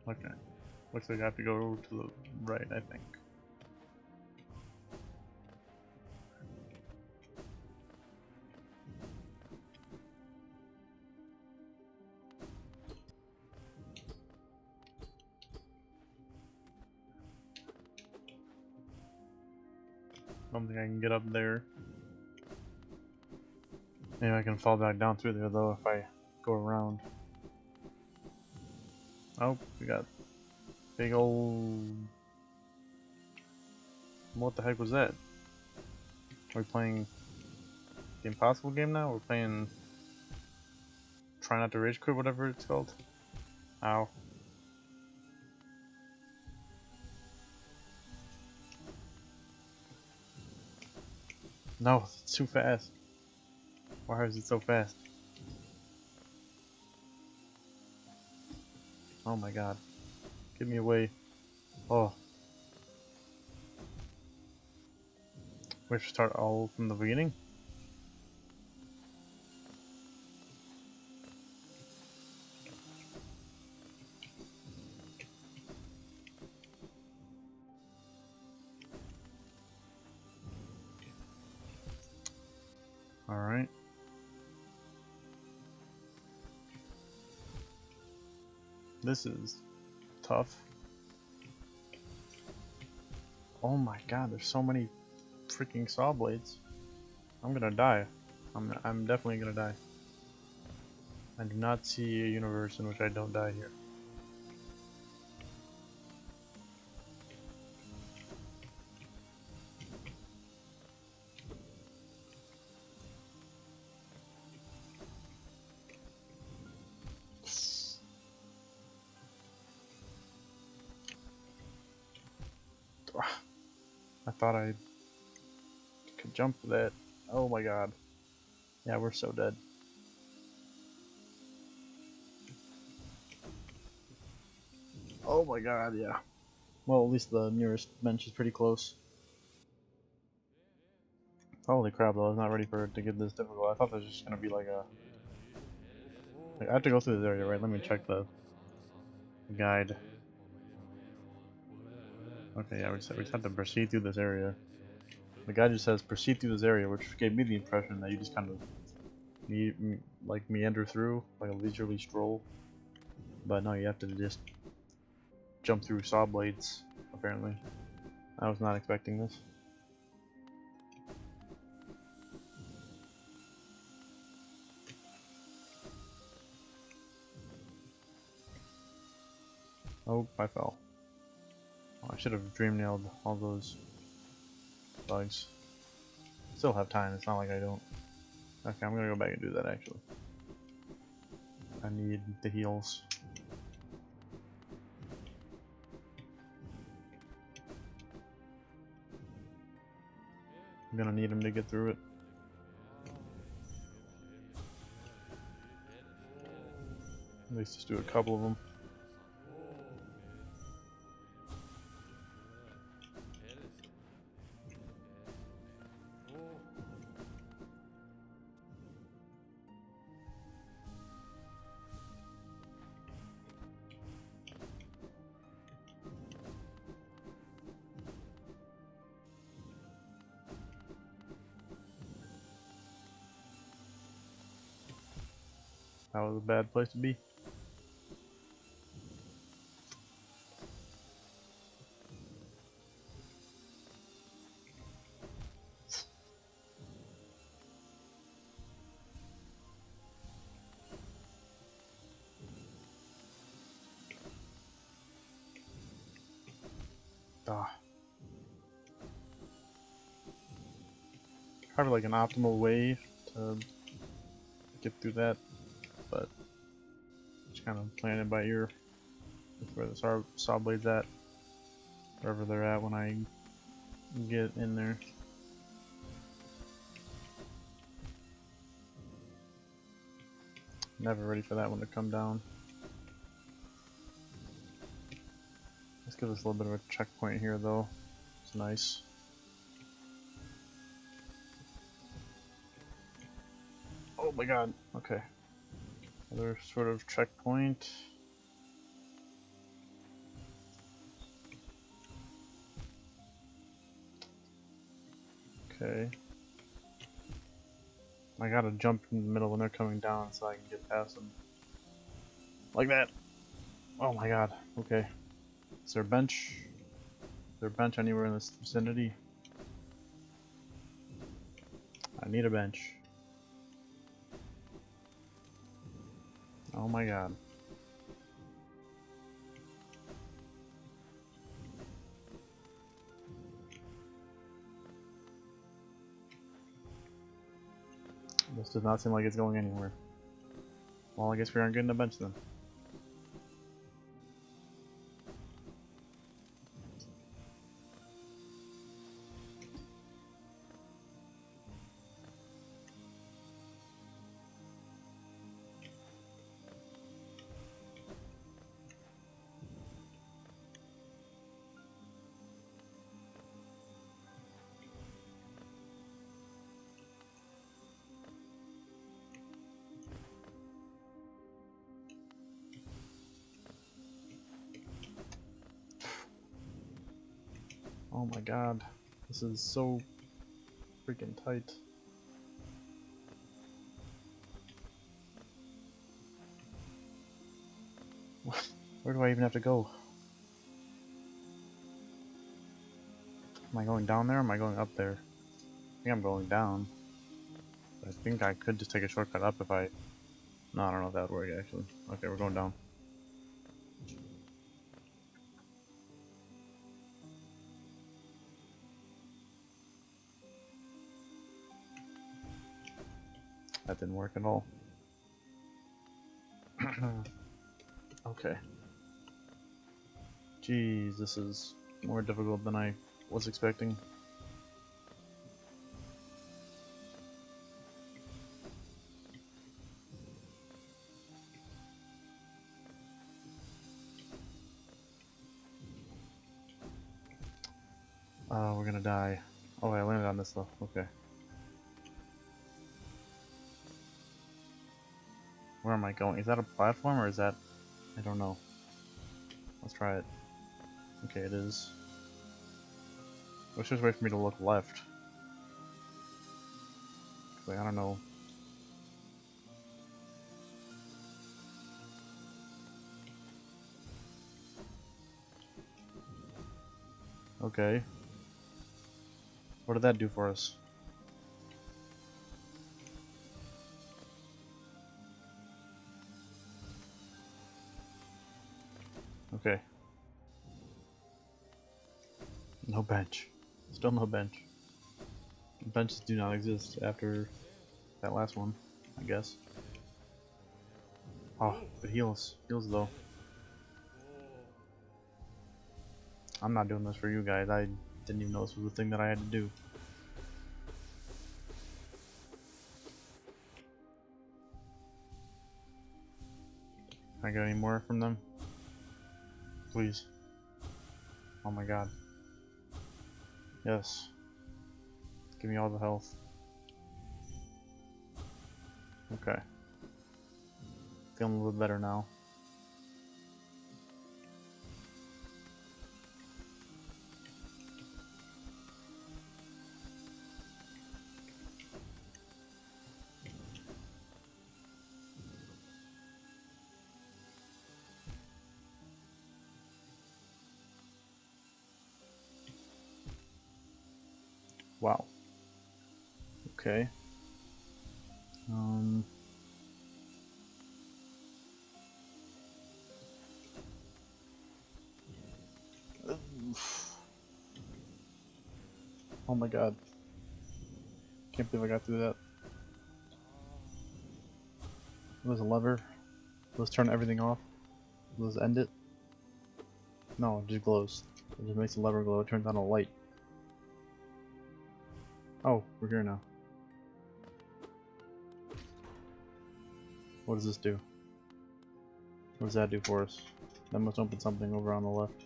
Okay. Looks like I have to go to the right, I think. I don't think I can get up there. Maybe I can fall back down through there though if I go around. Oh, we got big old... What the heck was that? Are we playing the impossible game now? We're playing Try Not to Rage Quit, whatever it's called. Ow. No, it's too fast. Why is it so fast? Oh my god. Get me away. Oh. We have to start all from the beginning? Alright. This is tough. Oh my god, there's so many freaking saw blades. I'm gonna die. I'm definitely gonna die. I do not see a universe in which I don't die here. I thought I could jump that. Oh my god. Yeah, we're so dead. Oh my god, yeah. Well, at least the nearest bench is pretty close. Holy crap, though, I was not ready for it to get this difficult. I thought there was just gonna be like a... Like, I have to go through this area, right? Let me check the guide. Okay, yeah, we just have to proceed through this area. The guide just says proceed through this area, which gave me the impression that you just kind of meander through, like a leisurely stroll. But no, you have to just jump through saw blades, apparently. I was not expecting this. Oh, I fell. Oh, I should have dream nailed all those bugs. Still have time, it's not like I don't. Okay, I'm gonna go back and do that actually. I need the heals. I'm gonna need him to get through it. At least just do a couple of them. That was a bad place to be. Ah. probably like an optimal way to get through that, but just kind of playing it by ear with where the saw blade's at, wherever they're at when I get in there. Never ready for that one to come down. Let's give us a little bit of a checkpoint here though. It's nice. Oh my god, okay. Another sort of checkpoint. Okay. I gotta jump in the middle when they're coming down so I can get past them. Like that! Oh my god, okay. Is there a bench? Is there a bench anywhere in this vicinity? I need a bench. Oh my god. This does not seem like it's going anywhere. Well, I guess we aren't getting a bench then. Oh my god, this is so freaking tight. Where do I even have to go? Am I going down there or am I going up there? I think I'm going down. I think I could just take a shortcut up if I... No, I don't know if that would work actually. Okay, we're going down. That didn't work at all. Okay. Jeez, this is more difficult than I was expecting. We're gonna die. Oh, I landed on this though. Okay. Where am I going? Is that a platform or is that... I don't know. Let's try it. Okay, it is. Wish there's a way for me to look left. Wait, I don't know. Okay. What did that do for us? Okay. No bench. Still no bench. Benches do not exist after that last one, I guess. Oh, it heals. Heals though. I'm not doing this for you guys. I didn't even know this was a thing that I had to do. Can I get any more from them? Please. Oh my god. Yes. Give me all the health. Okay. Feeling a little bit better now. Wow. Okay. Oh my god. Can't believe I got through that. There's a lever. Let's turn everything off. Let's end it. No, it just glows. It just makes the lever glow. It turns on a light. Oh, we're here now. What does this do? What does that do for us? That must open something over on the left.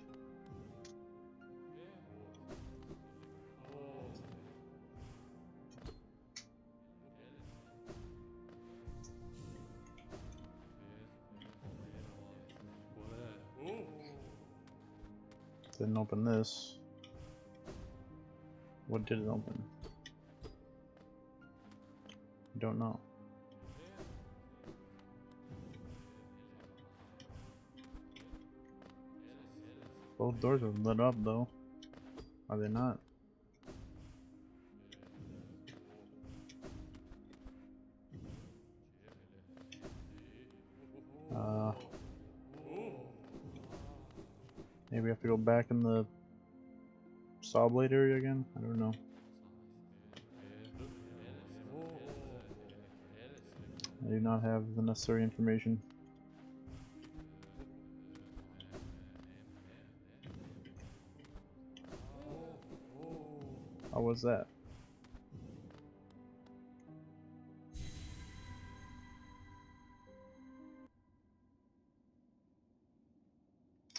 Didn't open this. What did it open? I don't know. Both doors are lit up though. Are they not? Maybe we have to go back in the saw blade area again? I don't know. I do not have the necessary information. How was that?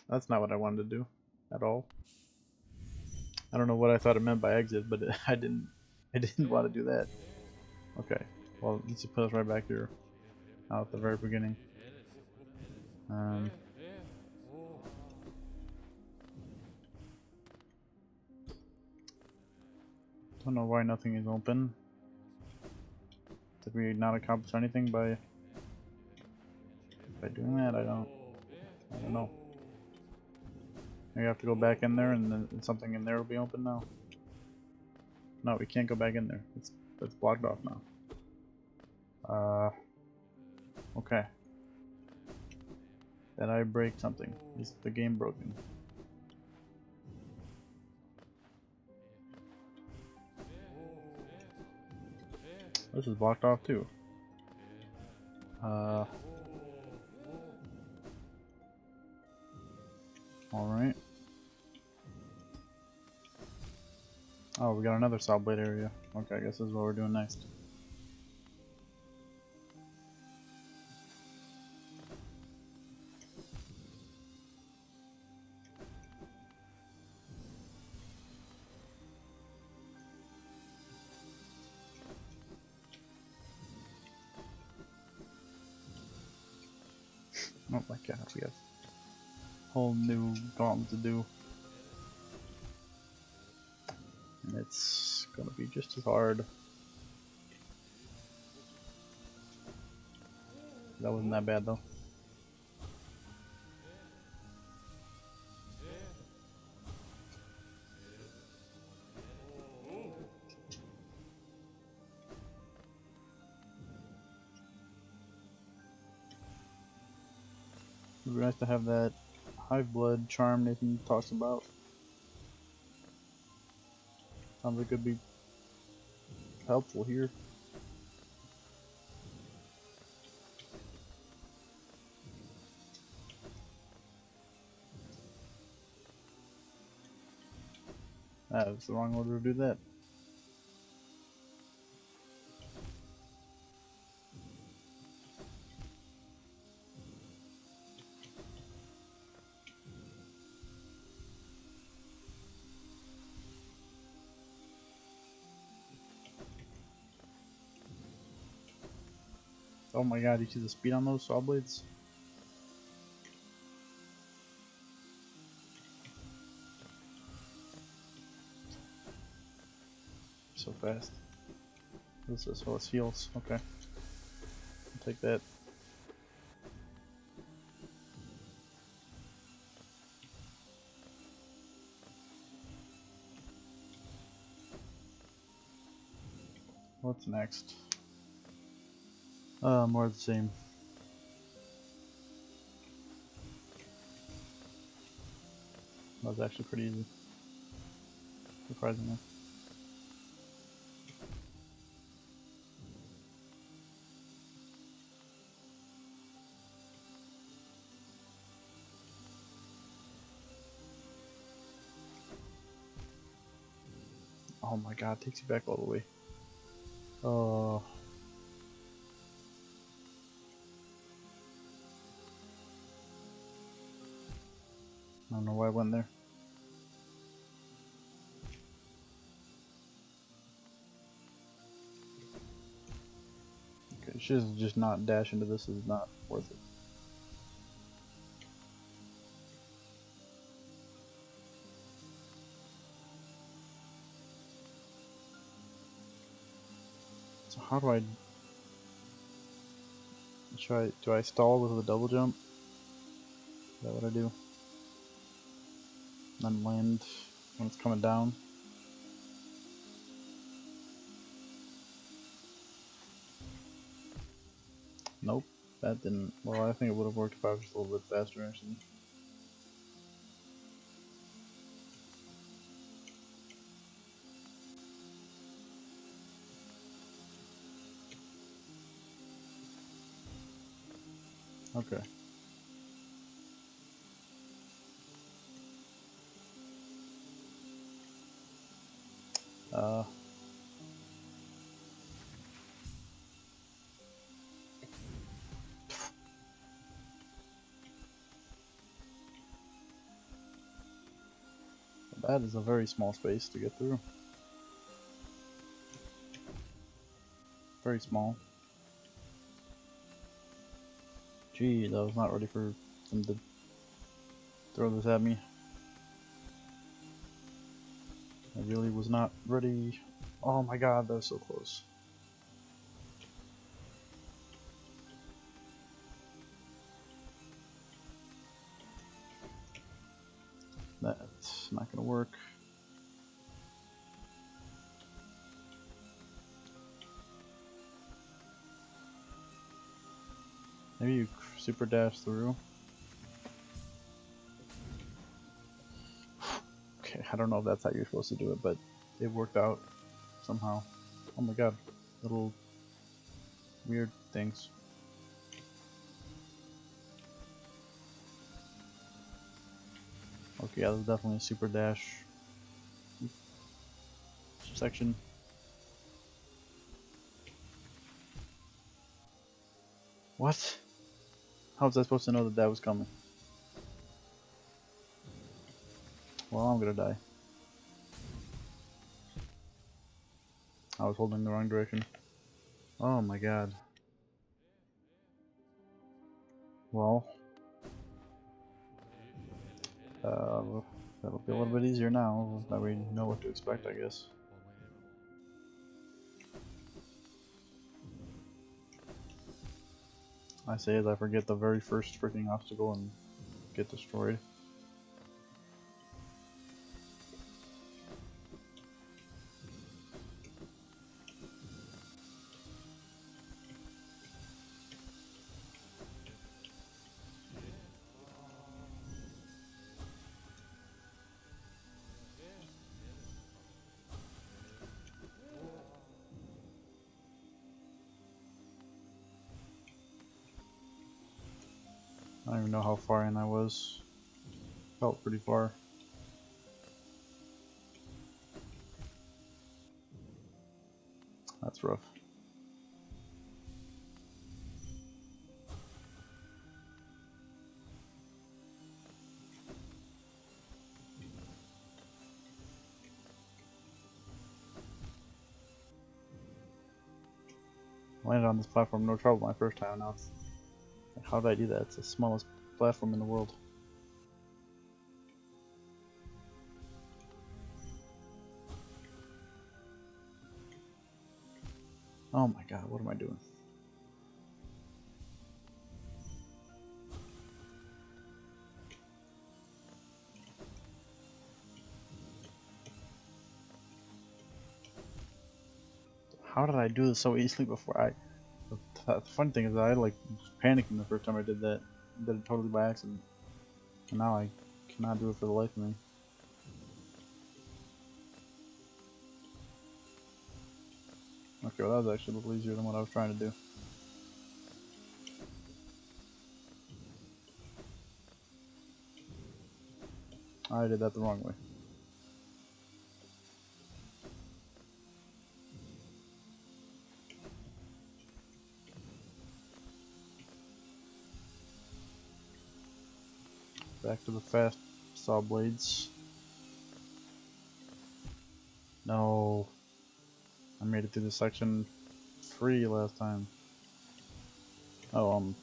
That's not what I wanted to do at all. I don't know what I thought it meant by exit, but I didn't want to do that. Okay. Well, let's just put us right back here. Out at the very beginning. Don't know why nothing is open. Did we not accomplish anything by doing that? I don't know. Maybe I have to go back in there and then something in there will be open now. No, we can't go back in there. It's blocked off now. Okay. Did I break something? Is the game broken? This is blocked off too. Alright. Oh, we got another saw blade area. Okay, I guess this is what we're doing next. Oh my god, we have a whole new gauntlet to do. And it's gonna be just as hard. That wasn't that bad though. It would be nice to have that hive blood charm Nathan talks about. Sounds like it could be helpful here. That was the wrong order to do that. Oh my god, you see the speed on those saw blades? So fast. This is how it heals. Okay. I'll take that. What's next? More of the same. That was actually pretty easy. Surprisingly. Oh my god, takes you back all the way. Oh. I don't know why I went there. Okay, just not dash into this is not worth it. So how do I try? Do I stall with a double jump? Is that what I do? Then land when it's coming down. Nope, that didn't. Well, I think it would have worked if I was just a little bit faster actually. Okay. Uh. That is a very small space to get through. Very small. Gee, I was not ready for them to throw this at me. I really was not ready. Oh my god, that was so close. That's not gonna work. Maybe you super dash through. Okay, I don't know if that's how you're supposed to do it, but it worked out somehow. Oh my god, little weird things. Okay, yeah, that's definitely a super dash section. What? How was I supposed to know that that was coming? Well, I'm gonna die. I was holding the wrong direction. Oh my god. Well, that'll be a little bit easier now that we know what to expect, I guess. I say as I forget the very first freaking obstacle and get destroyed. I don't even know how far in I was. Felt pretty far. That's rough. Landed on this platform no trouble my first time. Now it's like, how did I do that? It's the smallest platform in the world. Oh my god, what am I doing? How did I do this so easily before? The funny thing is that I like was panicking the first time I did that. I did it totally by accident. And now I cannot do it for the life of me. Okay, well that was actually a little easier than what I was trying to do. I did that the wrong way. Back to the fast saw blades. No. I made it through this section free last time. Oh,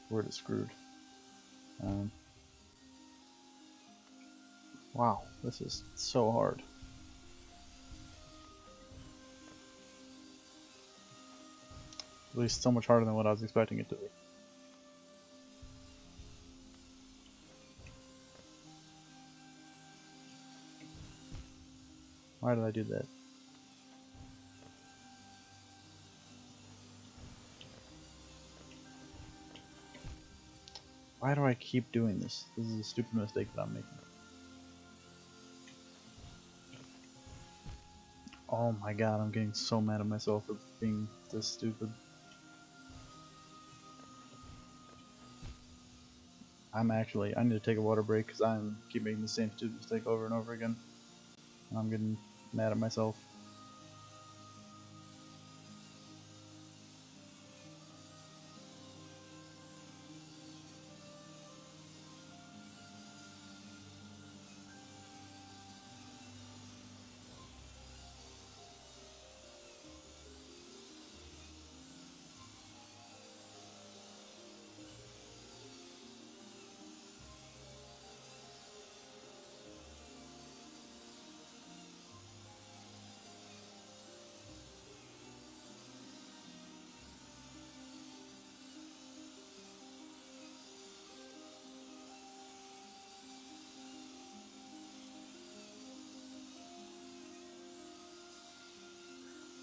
we're screwed. Wow, this is so hard. At least so much harder than what I was expecting it to be. Why did I do that? Why do I keep doing this? This is a stupid mistake that I'm making. Oh my god, I'm getting so mad at myself for being this stupid. I need to take a water break because I keep making the same stupid mistake over and over again. And I'm getting mad at myself.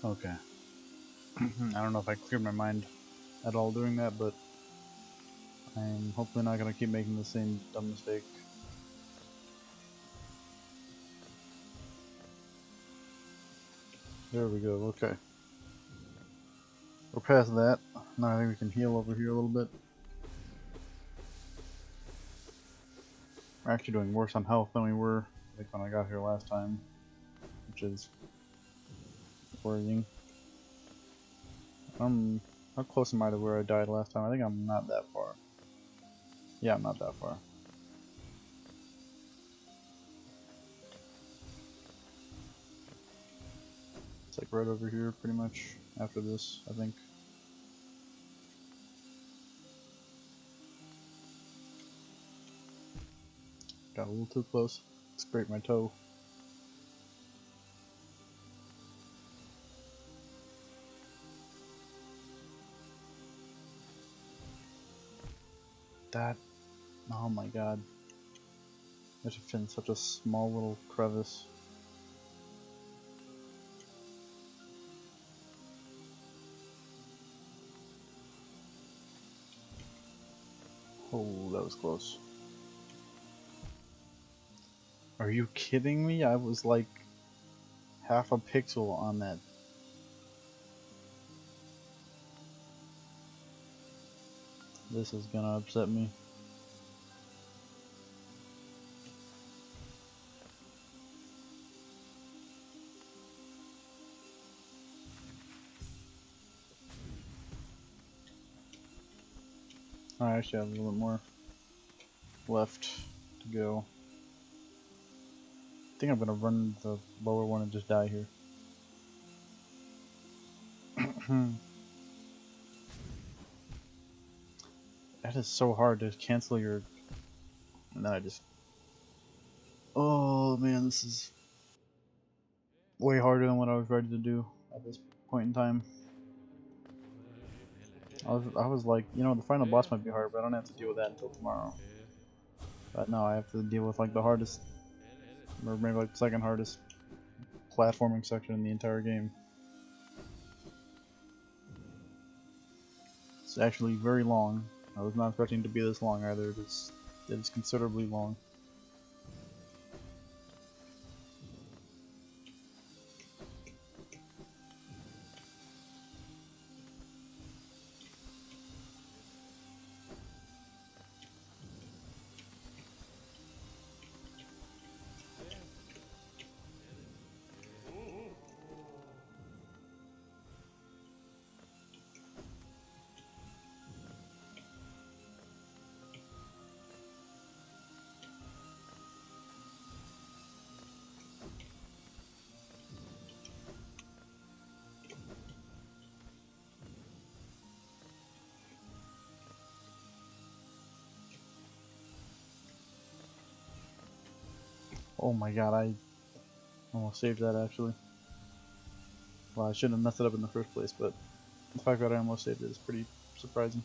Okay. I don't know if I cleared my mind at all doing that, but I'm hopefully not going to keep making the same dumb mistake. There we go, okay. We're past that. Now I think we can heal over here a little bit. We're actually doing worse on health than we were like when I got here last time, which is worrying. How close am I to where I died last time? I think I'm not that far. Yeah, I'm not that far. It's like right over here pretty much after this, I think. Got a little too close. Scraped my toe. That, oh my god. I should fit in such a small little crevice. Oh, that was close. Are you kidding me? I was like half a pixel on that. This is gonna upset me. I actually have a little bit more left to go. I think I'm gonna run the lower one and just die here. That is so hard to cancel your... And then I just... Oh man, this is way harder than what I was ready to do at this point in time. I was like, you know, the final boss might be hard, but I don't have to deal with that until tomorrow. But no, I have to deal with like the hardest, or maybe like the second hardest platforming section in the entire game. It's actually very long. I was not expecting it to be this long either. It is considerably long. Oh my god, I almost saved that actually. Well, I shouldn't have messed it up in the first place, but the fact that I almost saved it is pretty surprising.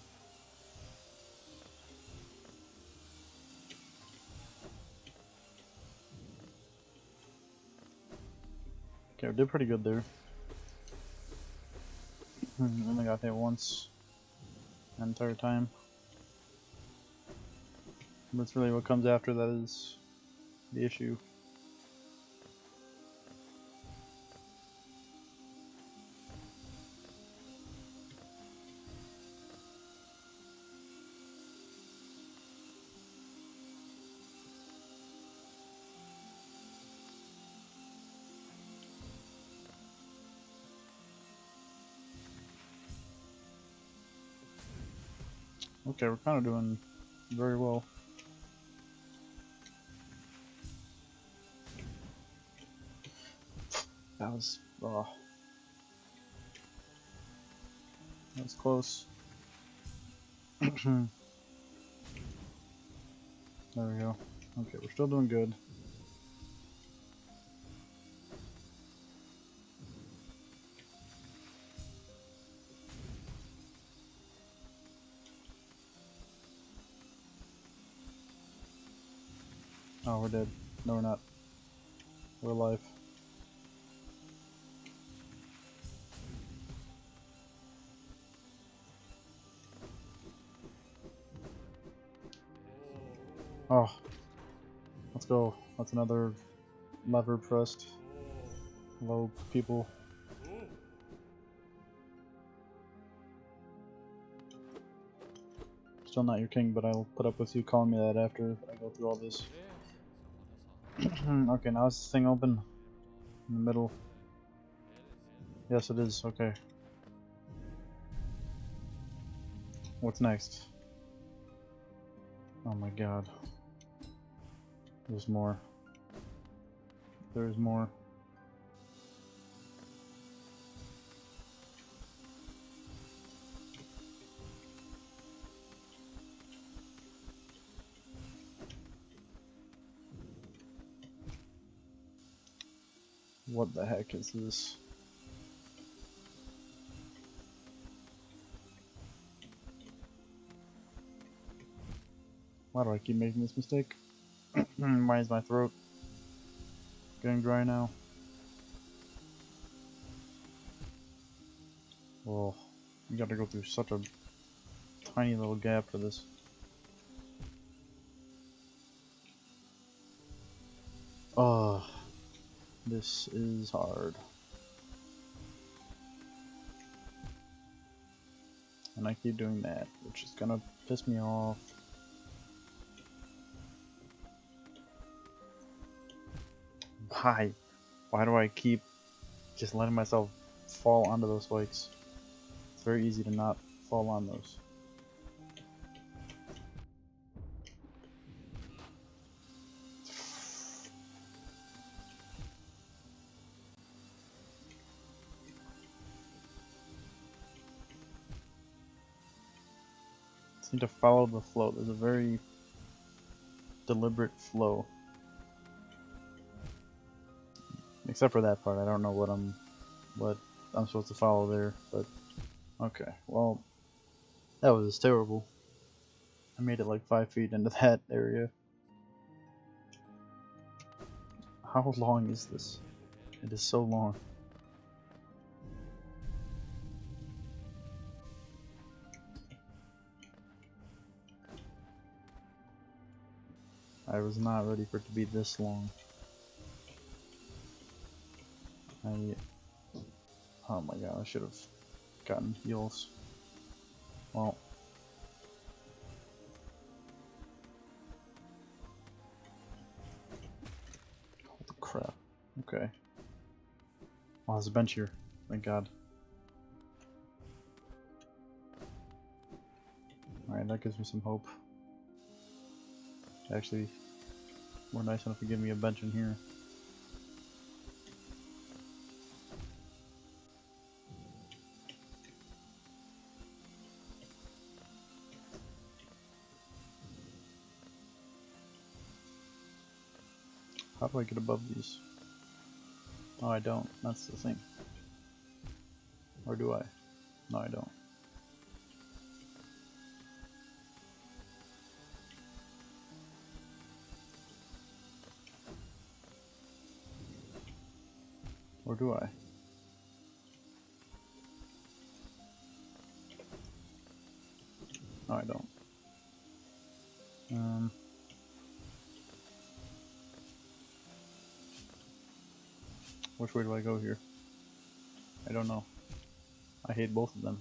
Okay, we did pretty good there. Only got hit once the entire time. That's really what comes after that is the issue. Okay, we're kind of doing very well. That was, that was close. There we go. Okay, we're still doing good. Oh, we're dead. No, we're not. We're alive. Oh, let's go. That's another lever pressed. Hello, people. Still not your king, but I'll put up with you calling me that after I go through all this. Okay, now is this thing open? In the middle? Yes, it is. Okay. What's next? Oh my god. There's more. There's more. What the heck is this? Why do I keep making this mistake? Why is my throat getting dry now? Oh, you gotta go through such a tiny little gap for this. Oh, this is hard. And I keep doing that, which is gonna piss me off. Why? Why do I keep just letting myself fall onto those spikes? It's very easy to not fall on those. Just need to follow the flow. There's a very deliberate flow. Except for that part, I don't know what I'm supposed to follow there, but okay. Well, that was terrible. I made it like 5 feet into that area. How long is this? It is so long. I was not ready for it to be this long. Oh my god, I should have gotten heals. Well. Holy crap. Okay. Oh, there's a bench here. Thank god. Alright, that gives me some hope. Actually, more nice enough to give me a bench in here. How do I get above these? Oh, I don't. That's the thing. Or do I? No, I don't. Or do I? No, I don't. Which way do I go here? I don't know. I hate both of them.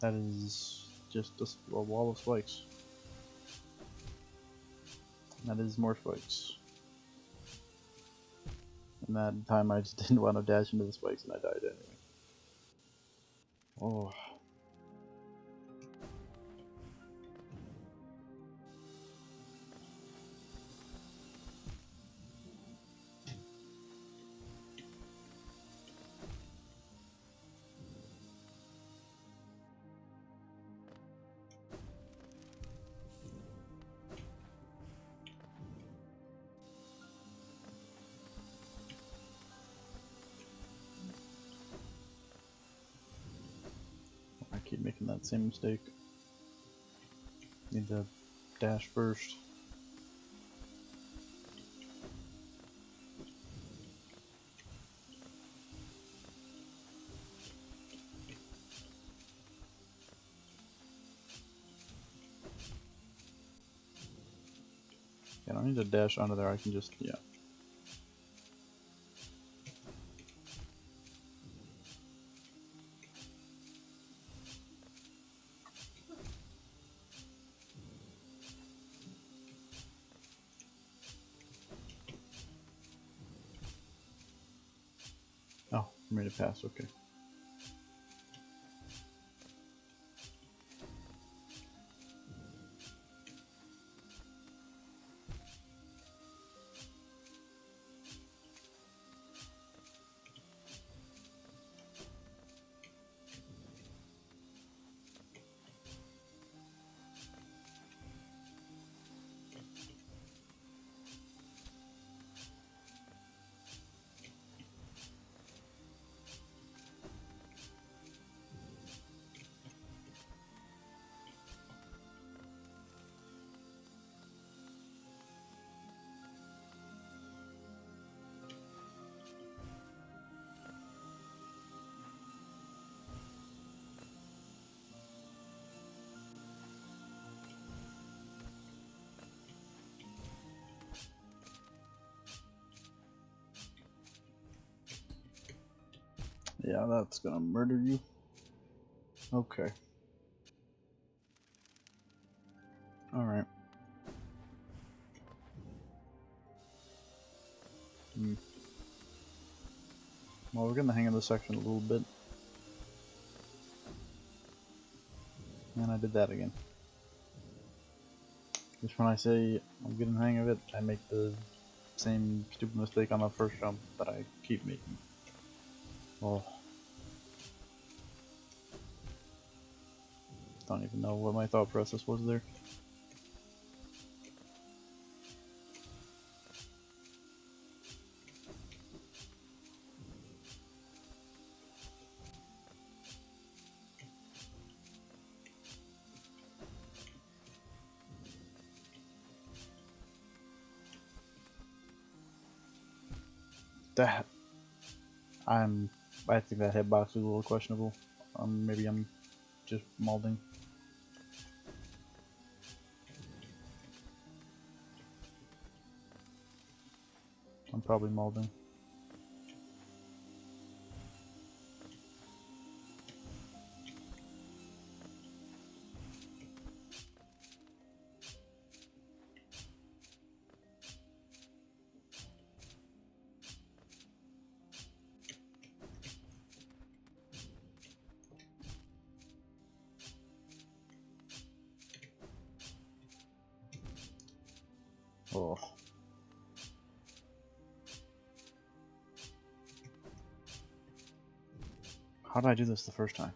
That is just a wall of spikes. That is more spikes. And that time I just didn't want to dash into the spikes and I died anyway. Oh. I keep making that same mistake. Need to dash first. I don't need to dash onto there, I can just, yeah. Oh, I made it pass, okay. Yeah, that's gonna murder you. Okay. Alright. Well, we're getting the hang of this section a little bit. And I did that again. Just when I say I'm getting the hang of it, I make the same stupid mistake on the first jump that I keep making. Oh. Don't even know what my thought process was there. That I think that hitbox was a little questionable. Maybe I'm just molding. I'm probably molding. Oh. How did I do this the first time?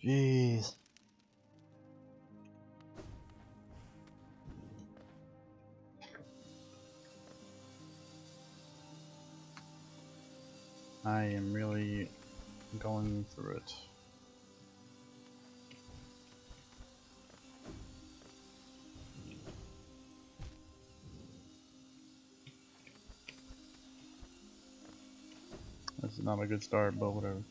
Jeez. I am really going through it. This is not a good start, but whatever.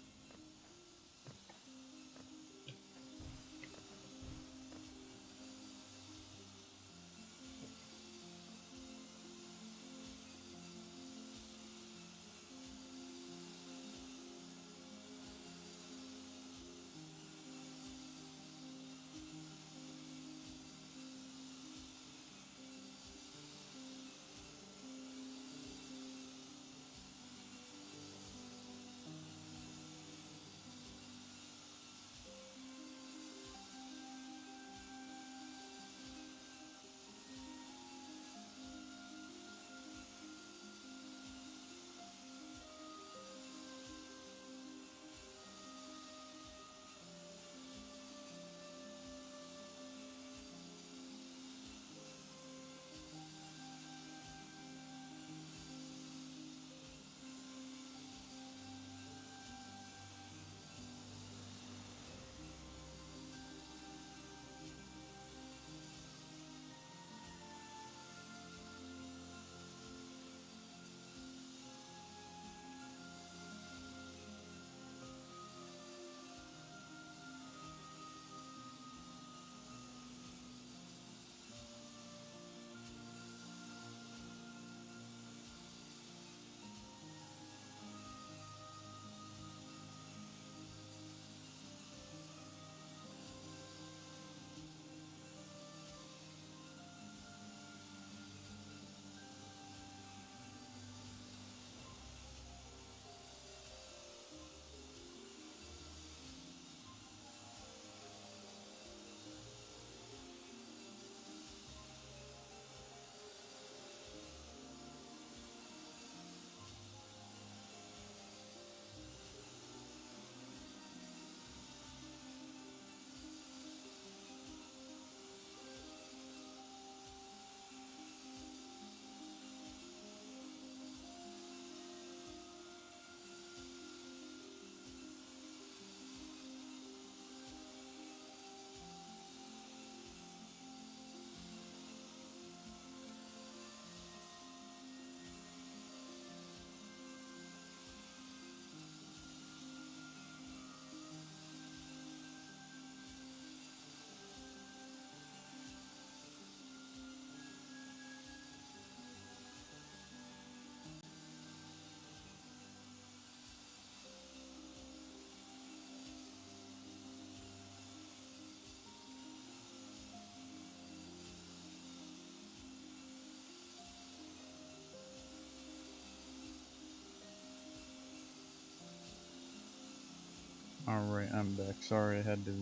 Alright, I'm back. Sorry I had to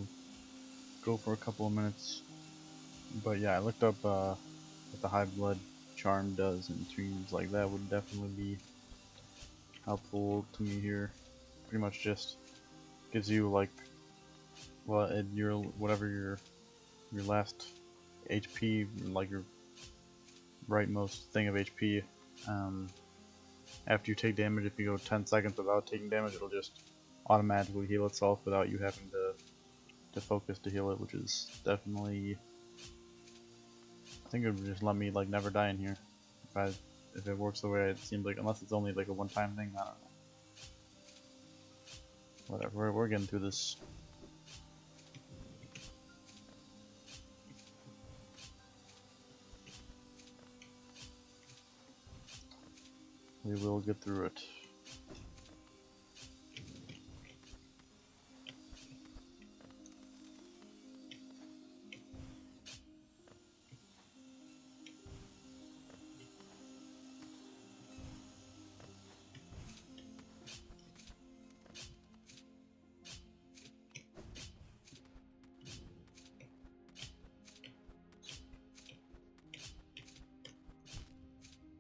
go for a couple of minutes. But yeah, I looked up what the high blood charm does, and seems like that would definitely be helpful to me here. Pretty much just gives you like your whatever your last HP, like your rightmost thing of HP. After you take damage, if you go 10 seconds without taking damage, it'll just automatically heal itself without you having to focus to heal it, which is definitely, I think it would just let me like never die in here if it works the way it seems like, unless it's only like a one-time thing. I don't know. Whatever, we're getting through this. We will get through it.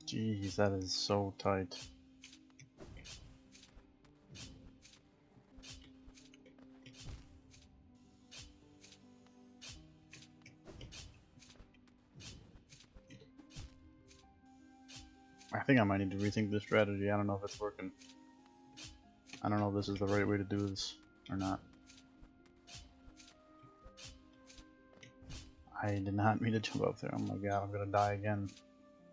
Jeez, that is so tight. I think I might need to rethink this strategy. I don't know if it's working. I don't know if this is the right way to do this or not. I did not mean to jump up there. Oh my god, I'm gonna die again.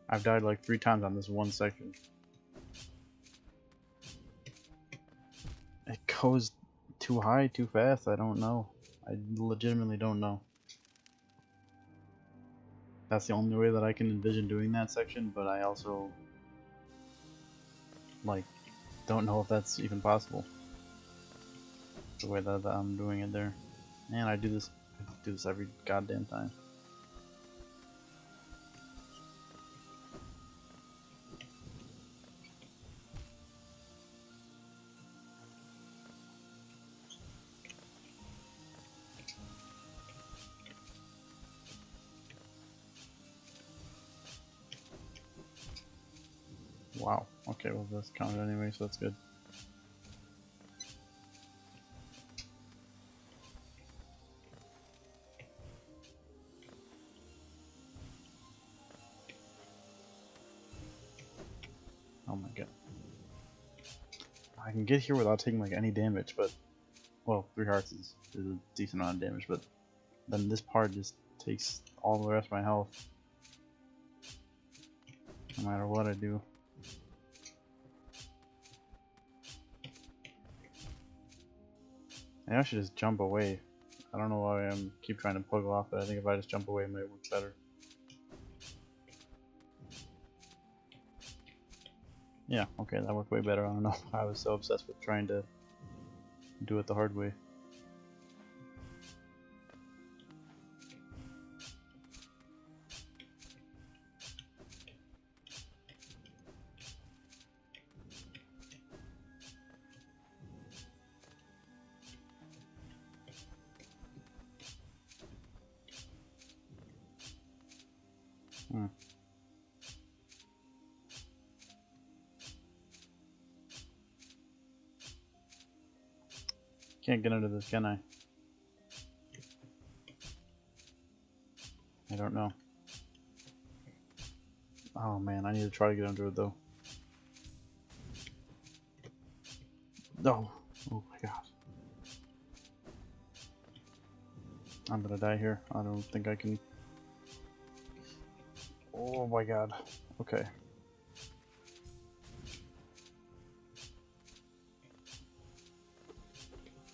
I've died like 3 times on this one section. It goes too high, too fast. I don't know. I legitimately don't know. That's the only way that I can envision doing that section, but I also like don't know if that's even possible. The way that I'm doing it there. Man, I do this every goddamn time. Wow. Okay, well that's counted anyway, so that's good. Oh my god. I can get here without taking like any damage, but well, 3 hearts is a decent amount of damage, but then this part just takes all the rest of my health. No matter what I do. Maybe I should just jump away. I don't know why I'm keep trying to plug off, but I think if I just jump away it might work better. Yeah, okay, that worked way better. I don't know. I was so obsessed with trying to do it the hard way. Can't get into this, can I? I don't know. Oh man, I need to try to get under it though. No! Oh my god. I'm gonna die here. I don't think I can. Oh my god. Okay.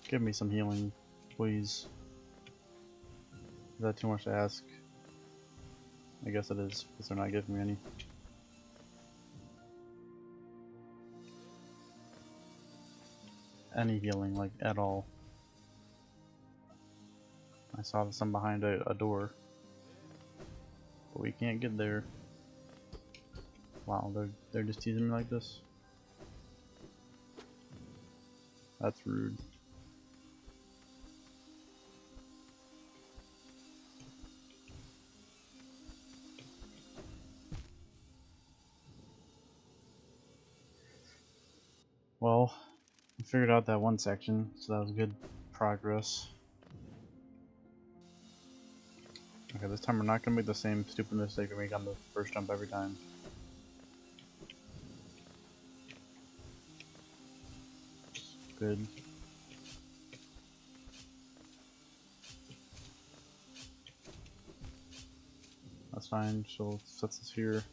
Give me some healing, please. Is that too much to ask? I guess it is, because they're not giving me any. Any healing, like, at all. I saw some behind a door. But we can't get there. Wow, they're just teasing me like this? That's rude. Well, I figured out that one section, so that was good progress. Okay, this time we're not gonna make the same stupid mistake we make on the first jump every time. Good. That's fine, so set this here.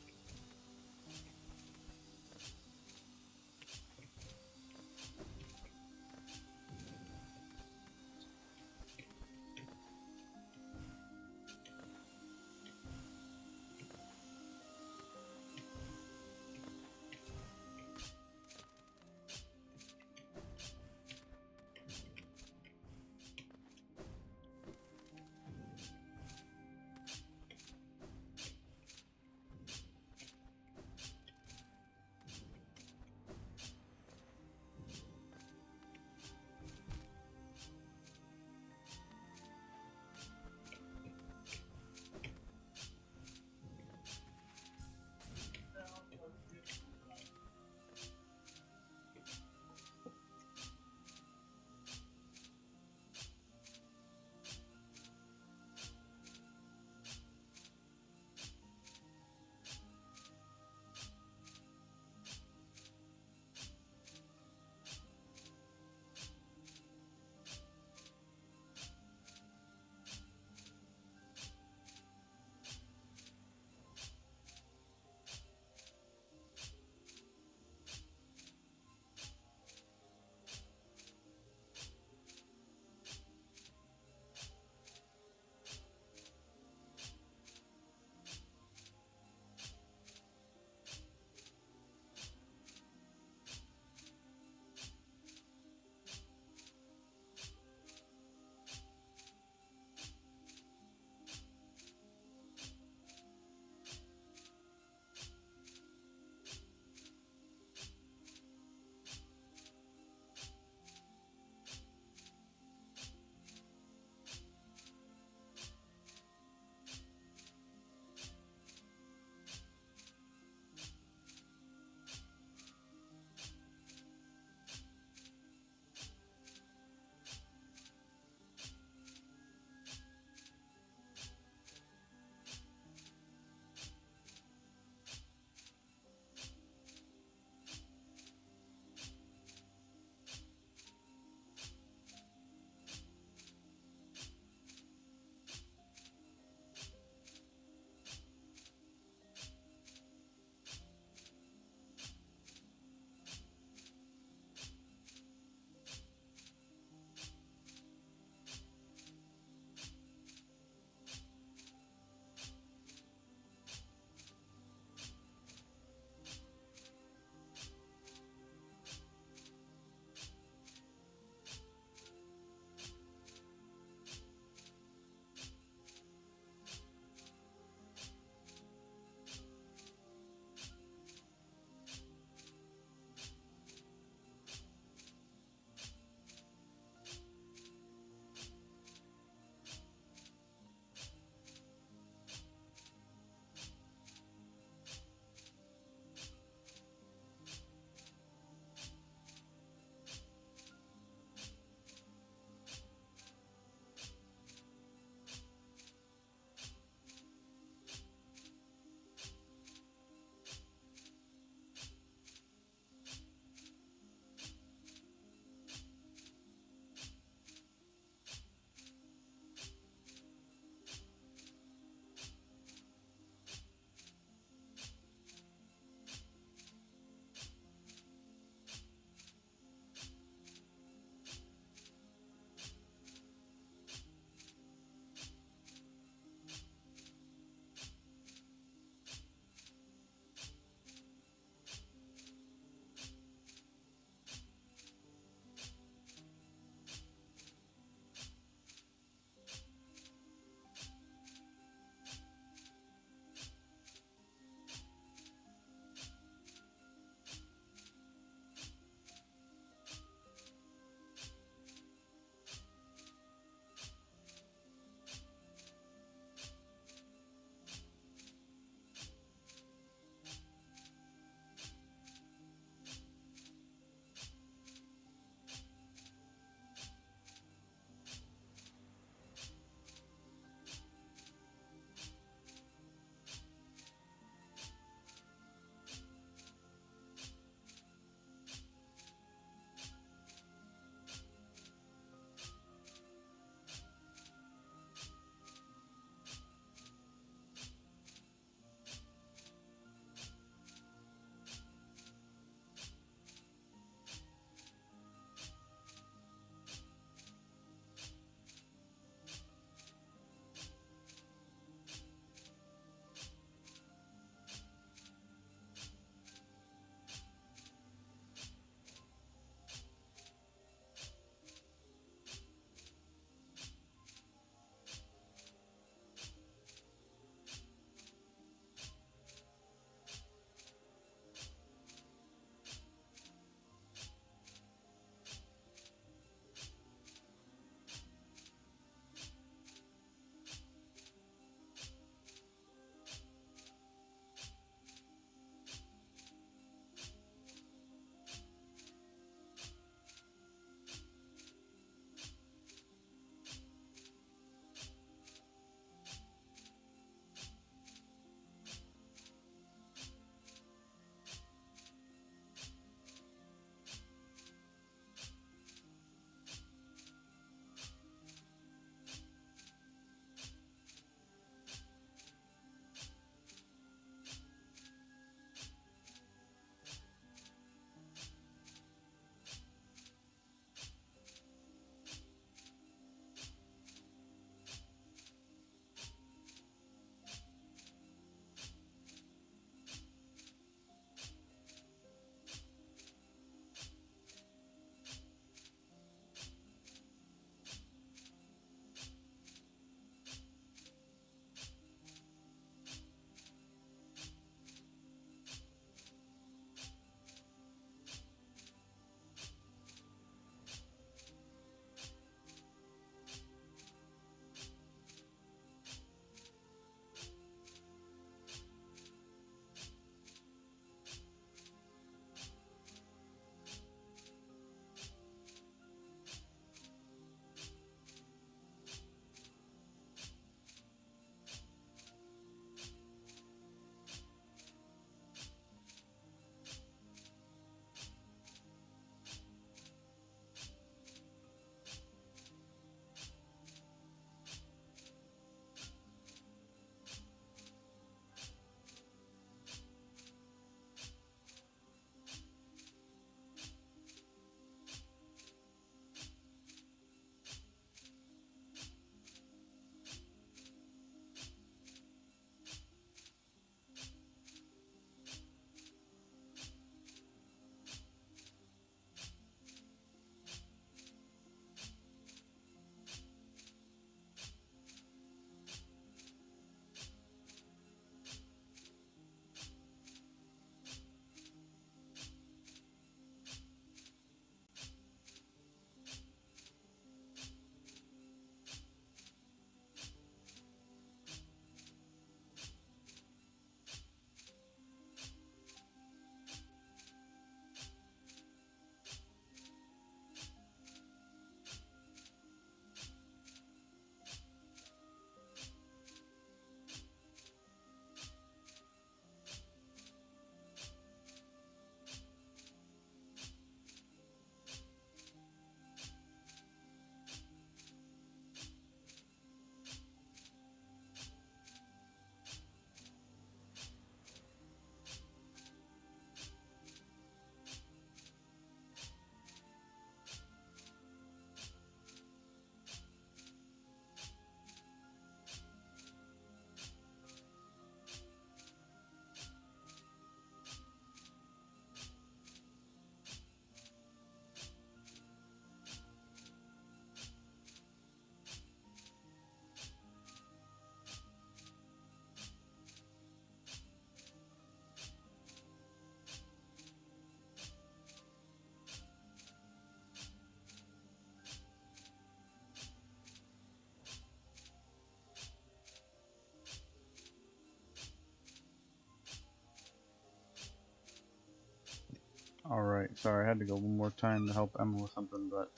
Alright, sorry, I had to go one more time to help Emma with something, but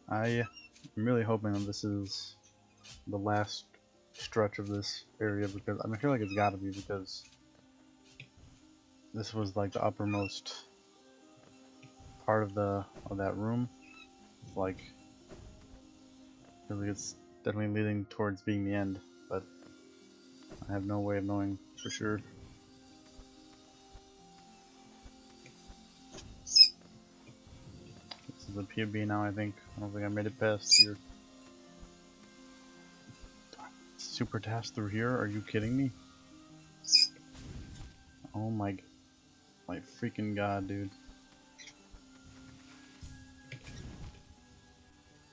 I'm really hoping that this is the last stretch of this area, because I feel like it's gotta be, because this was like the uppermost part of that room. Like, I feel like it's definitely leading towards being the end, but I have no way of knowing for sure. This is a PB now, I think. I don't think I made it past here. Super task through here? Are you kidding me? Oh my freaking god, dude.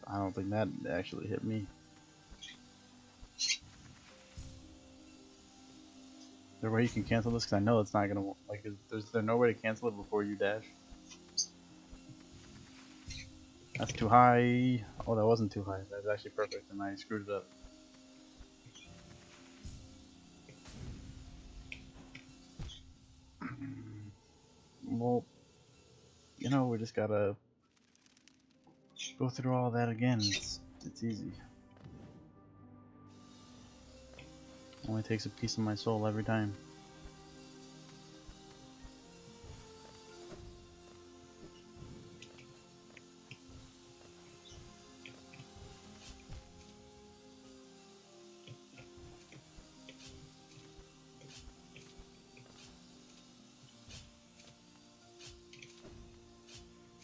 I don't think that actually hit me. Is there a way you can cancel this? Because I know it's not gonna, like, is there no way to cancel it before you dash? That's too high. Oh, that wasn't too high. That's actually perfect, and I screwed it up. Well, you know, we just gotta go through all that again. It's easy. Only takes a piece of my soul every time.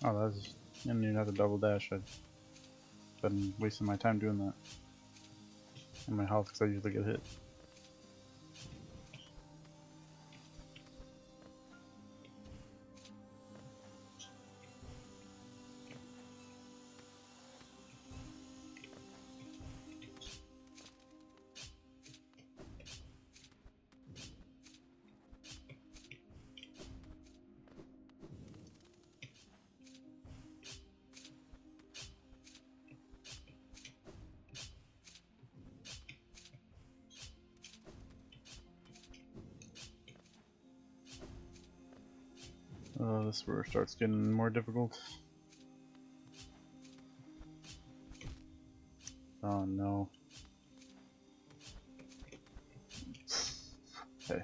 Oh, that's, I didn't even have to double dash. I've been wasting my time doing that. And my health, because I usually get hit. This is where it starts getting more difficult. Oh no. Hey. I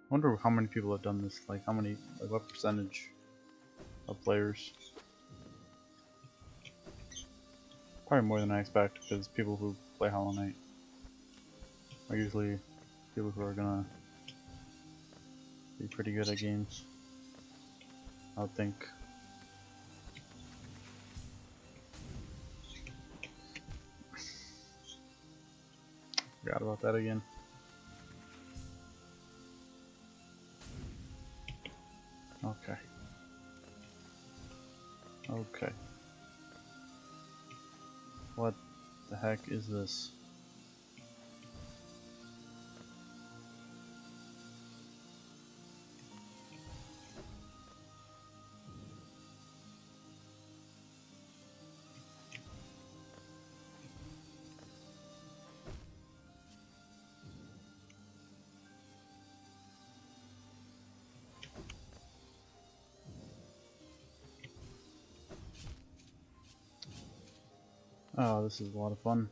wonder how many people have done this, like how many, like what percentage of players. Probably more than I expect, because people who play Hollow Knight are usually people who are gonna be pretty good at games, I would think. Forgot about that again. Okay. Okay. What the heck is this? Oh, this is a lot of fun.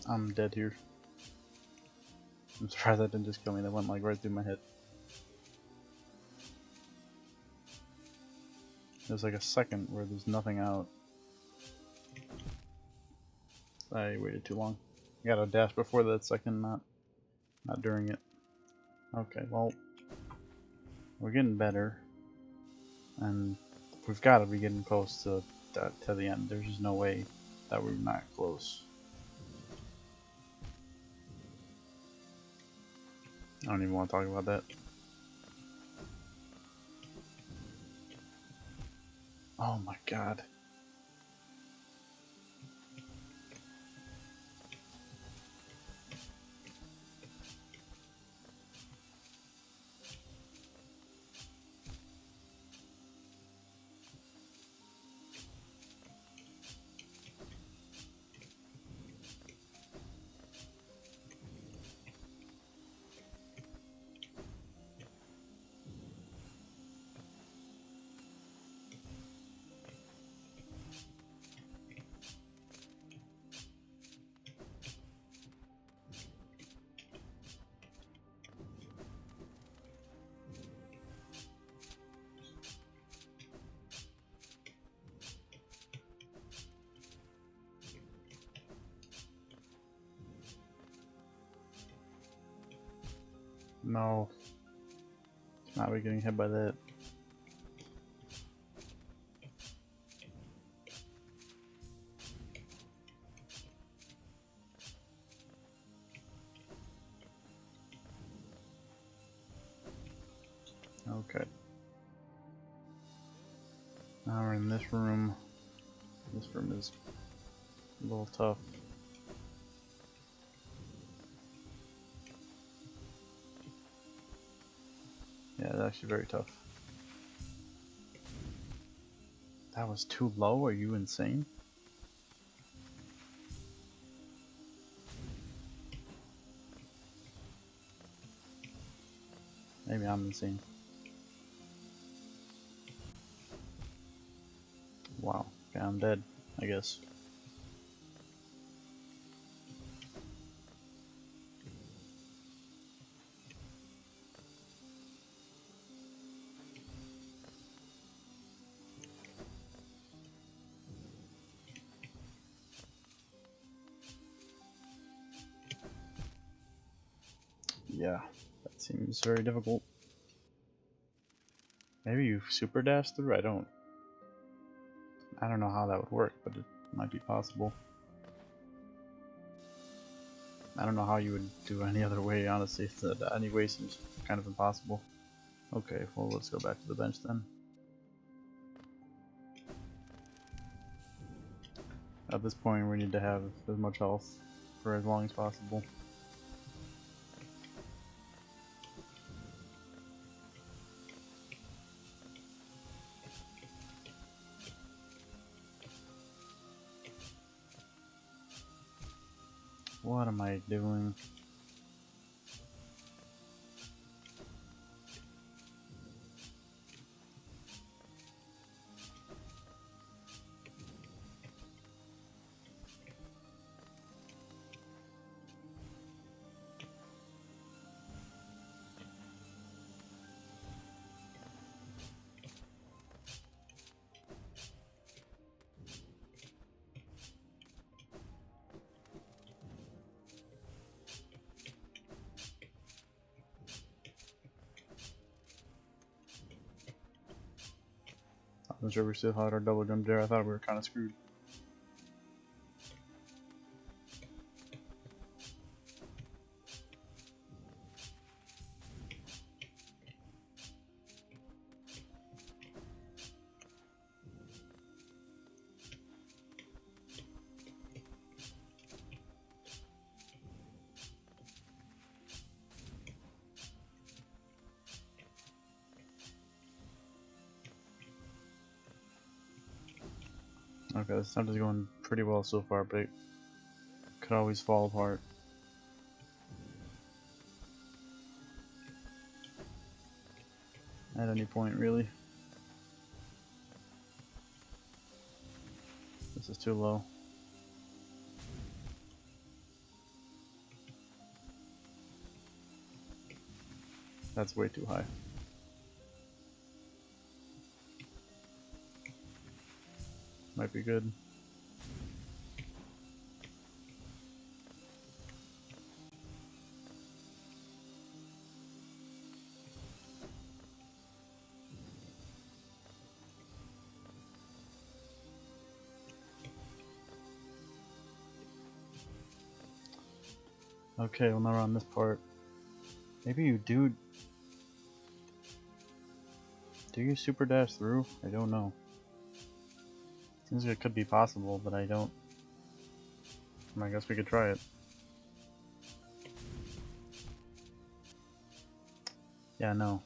I'm dead here. I'm surprised that didn't just kill me. That went like right through my head. There's like a second where there's nothing out. I waited too long. I gotta dash before that second, not during it. Okay, well, we're getting better, and we've got to be getting close to the end. There's just no way that we're not close. I don't even want to talk about that. Oh my god. No. It's not really getting hit by that. Okay. Now we're in this room. This room is a little tough. Yeah, it's actually very tough. That was too low? Are you insane? Maybe I'm insane. Wow. Okay, I'm dead, I guess. Yeah, that seems very difficult. Maybe you super dash through? I don't know how that would work, but it might be possible. I don't know how you would do any other way, honestly. Any way seems kind of impossible. Okay, well, let's go back to the bench then. At this point, we need to have as much health for as long as possible. What am I doing? I'm sure we still had our double jump there. I thought we were kind of screwed. Okay, this time is going pretty well so far, but it could always fall apart. At any point, really. This is too low. That's way too high. Might be good. Okay, well now we're on this part. Maybe you do you super dash through? I don't know. Seems like it could be possible, but I don't. I guess we could try it. Yeah, no.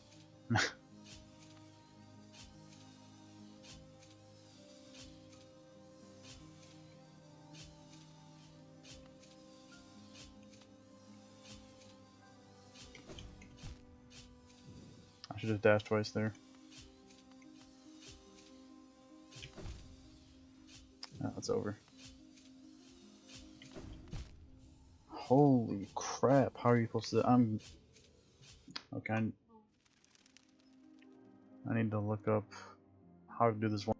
I should have dashed twice there. Oh, it's over. Holy crap, how are you supposed to... Okay, I need to look up how to do this one.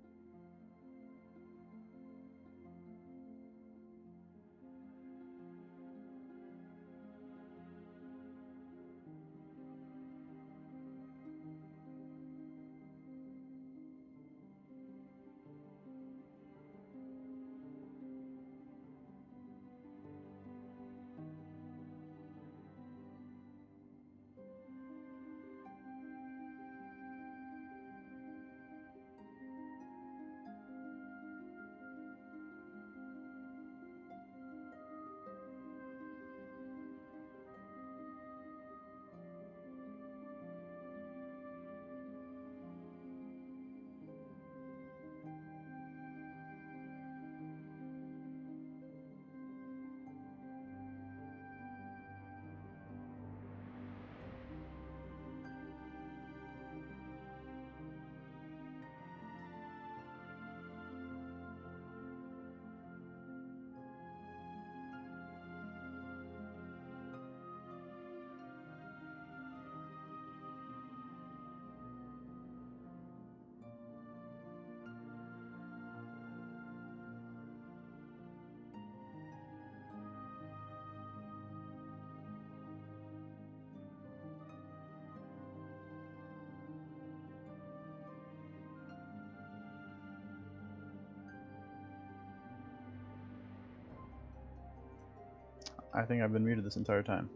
I think I've been muted this entire time.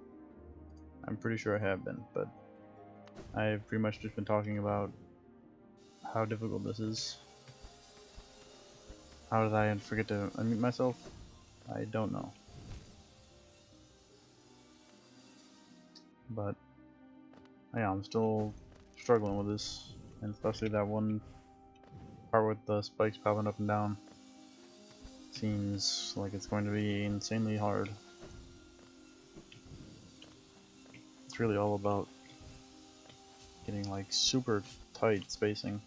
I'm pretty sure I have been, but I've pretty much just been talking about how difficult this is. How did I forget to unmute myself? I don't know. But yeah, I'm still struggling with this, and especially that one part with the spikes popping up and down. Seems like it's going to be insanely hard. It's really all about getting like super tight spacing.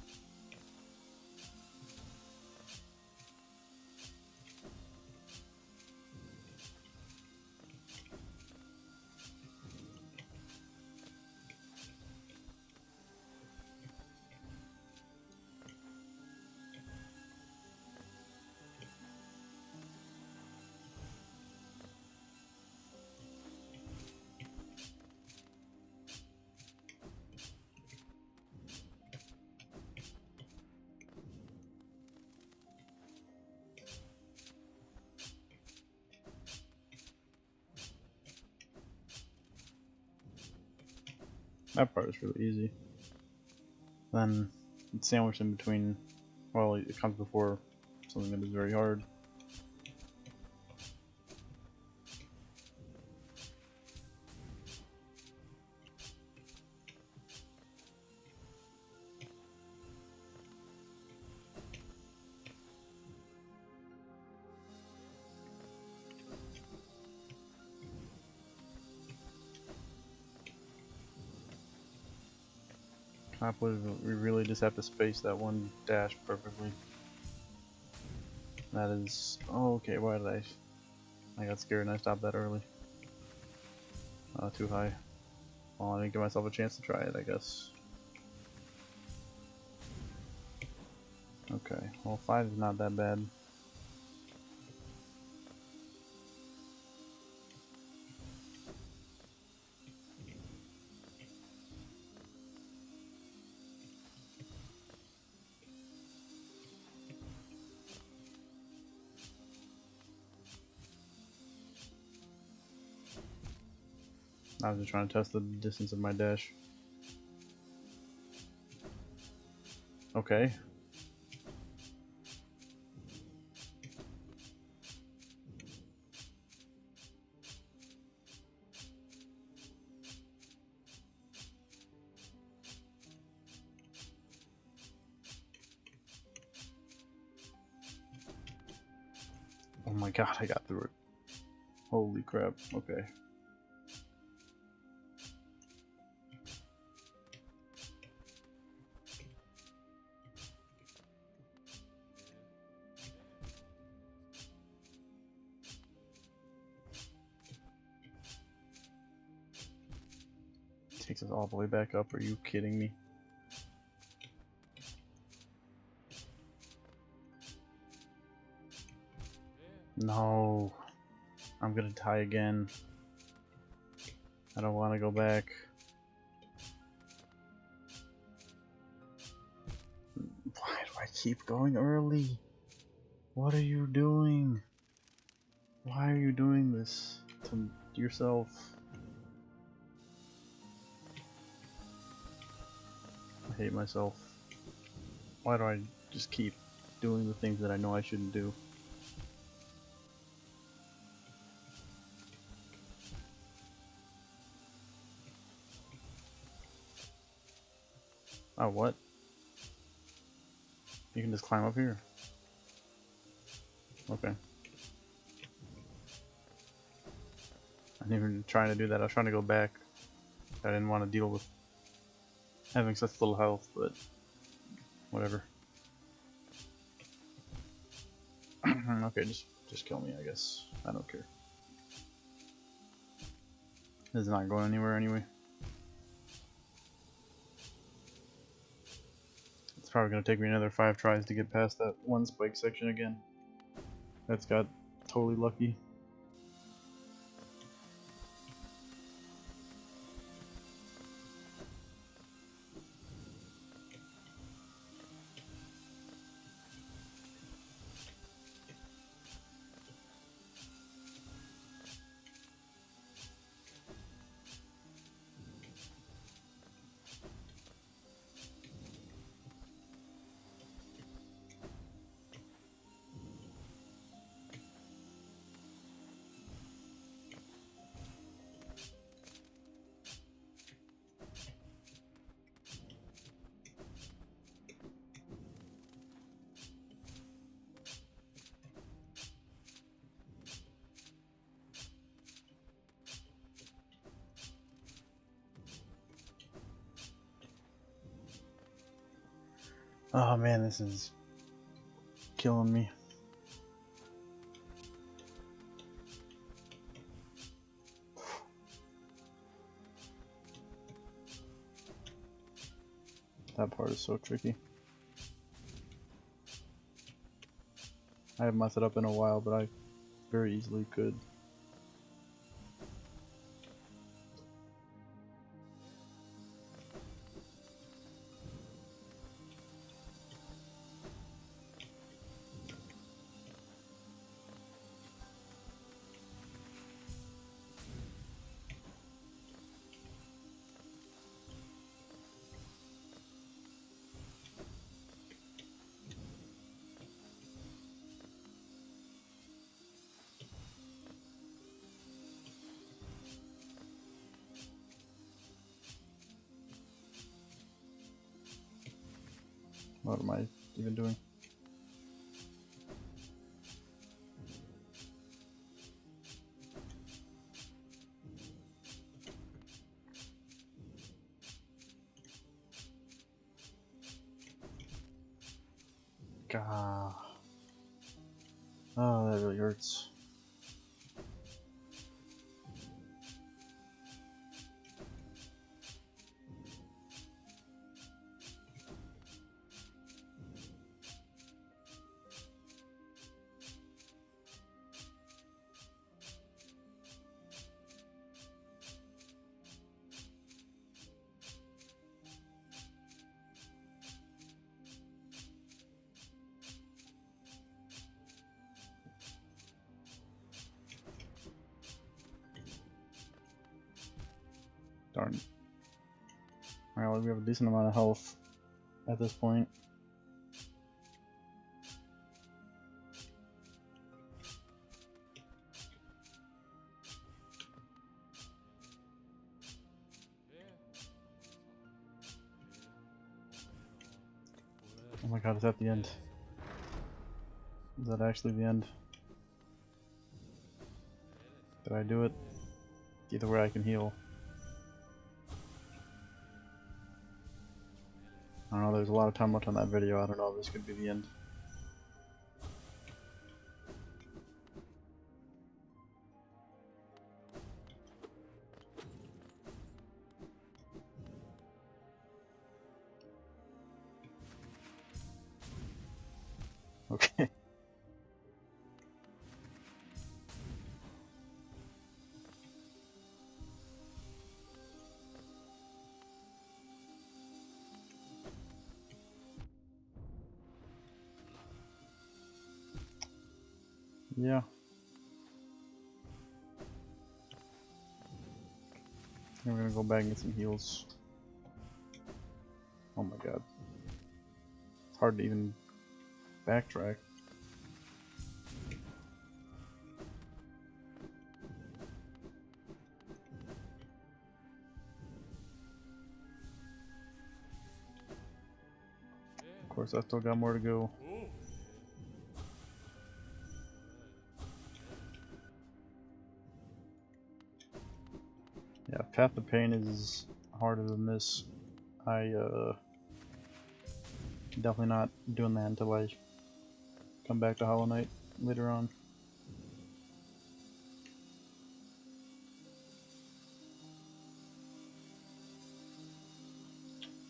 That part is really easy. Then it's sandwiched in between, well, it comes before something that is very hard. We really just have to space that one dash perfectly. That is... oh, okay, why did I got scared and I stopped that early. Too high. Well, I didn't give myself a chance to try it, I guess. Okay, well 5 is not that bad. I was just trying to test the distance of my dash. Okay. Oh my god, I got through it. Holy crap, okay. Takes us all the way back up, are you kidding me? No, I'm gonna die again. I don't want to go back. Why do I keep going early? What are you doing? Why are you doing this to yourself? I hate myself. Why do I just keep doing the things that I know I shouldn't do? Oh, what? You can just climb up here. Okay. I didn't even try to do that. I was trying to go back. I didn't want to deal with having such little health, but whatever. Okay, just kill me, I guess. I don't care. This is not going anywhere anyway. It's probably going to take me another 5 tries to get past that one spike section again. That's got totally lucky. Oh man, this is killing me. That part is so tricky. I haven't messed it up in a while, but I very easily could. What am I even doing? God. Oh, that really hurts. Darn. Alright, well, we have a decent amount of health at this point. Oh my god, is that the end? Is that actually the end? Did I do it? Either way I can heal. I don't know, there's a lot of time left on that video. I don't know if this could be the end. Okay. Yeah. We're gonna go back and get some heals. Oh my god. It's hard to even backtrack. Of course, I still got more to go. Yeah, Path to Pain is harder than this. Definitely not doing that until I come back to Hollow Knight later on.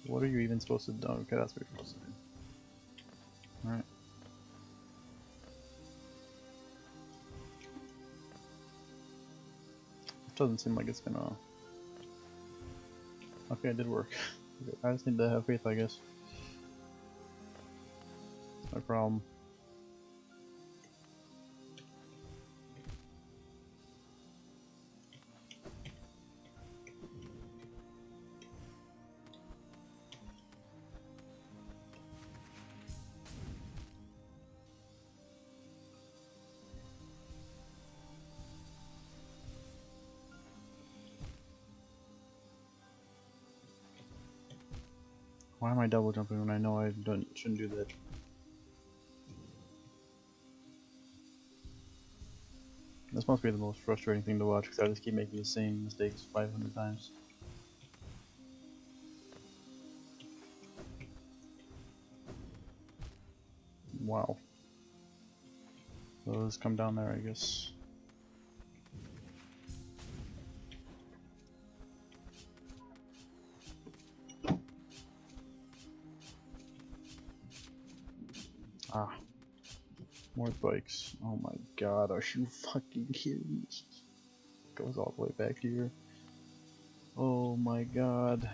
What are you even supposed to do? Okay, that's what you're supposed to do. Alright. Doesn't seem like it's gonna... Okay, it did work. I just need to have faith, I guess. No problem. Why am I double jumping when I know I shouldn't do that? This must be the most frustrating thing to watch because I just keep making the same mistakes 500 times. Wow. So let's come down there, I guess. Ah. More bikes. Oh my god, are you fucking kidding me? Goes all the way back here. Oh my god.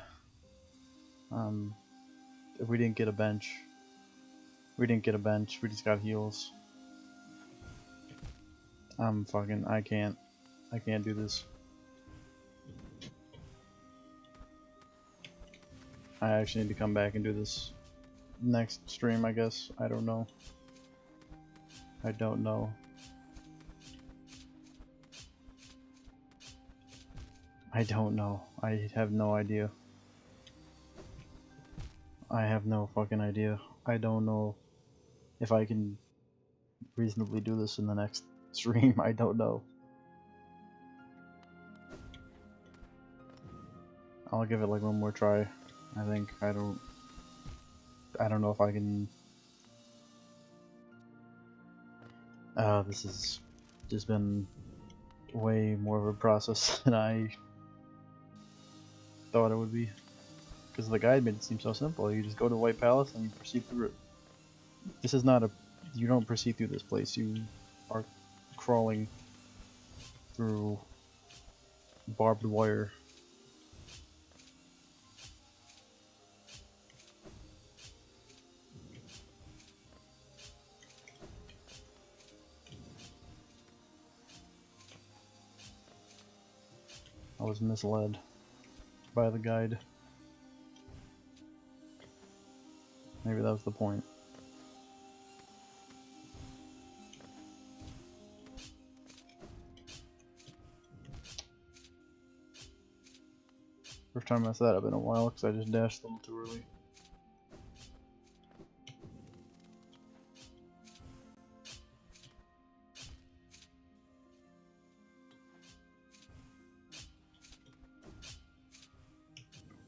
We didn't get a bench. We didn't get a bench, we just got heals. I can't do this. I actually need to come back and do this next stream, I guess. I don't know. I don't know. I don't know. I have no idea. I have no fucking idea. I don't know if I can reasonably do this in the next stream. I don't know. I'll give it like one more try. I think I don't know if I can. This has just been way more of a process than I thought it would be. Because the guide made it seem so simple. You just go to White Palace and you proceed through it. This is not a. You don't proceed through this place. You are crawling through barbed wire. I was misled by the guide. Maybe that was the point. First time I messed that up in a while because I just dashed a little too early.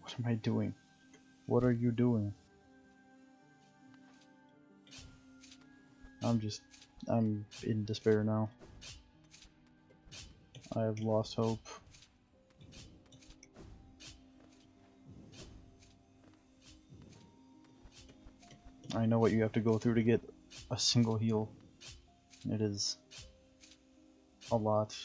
What am I doing? What are you doing? I'm in despair now. I have lost hope. I know what you have to go through to get a single heal. It is a lot.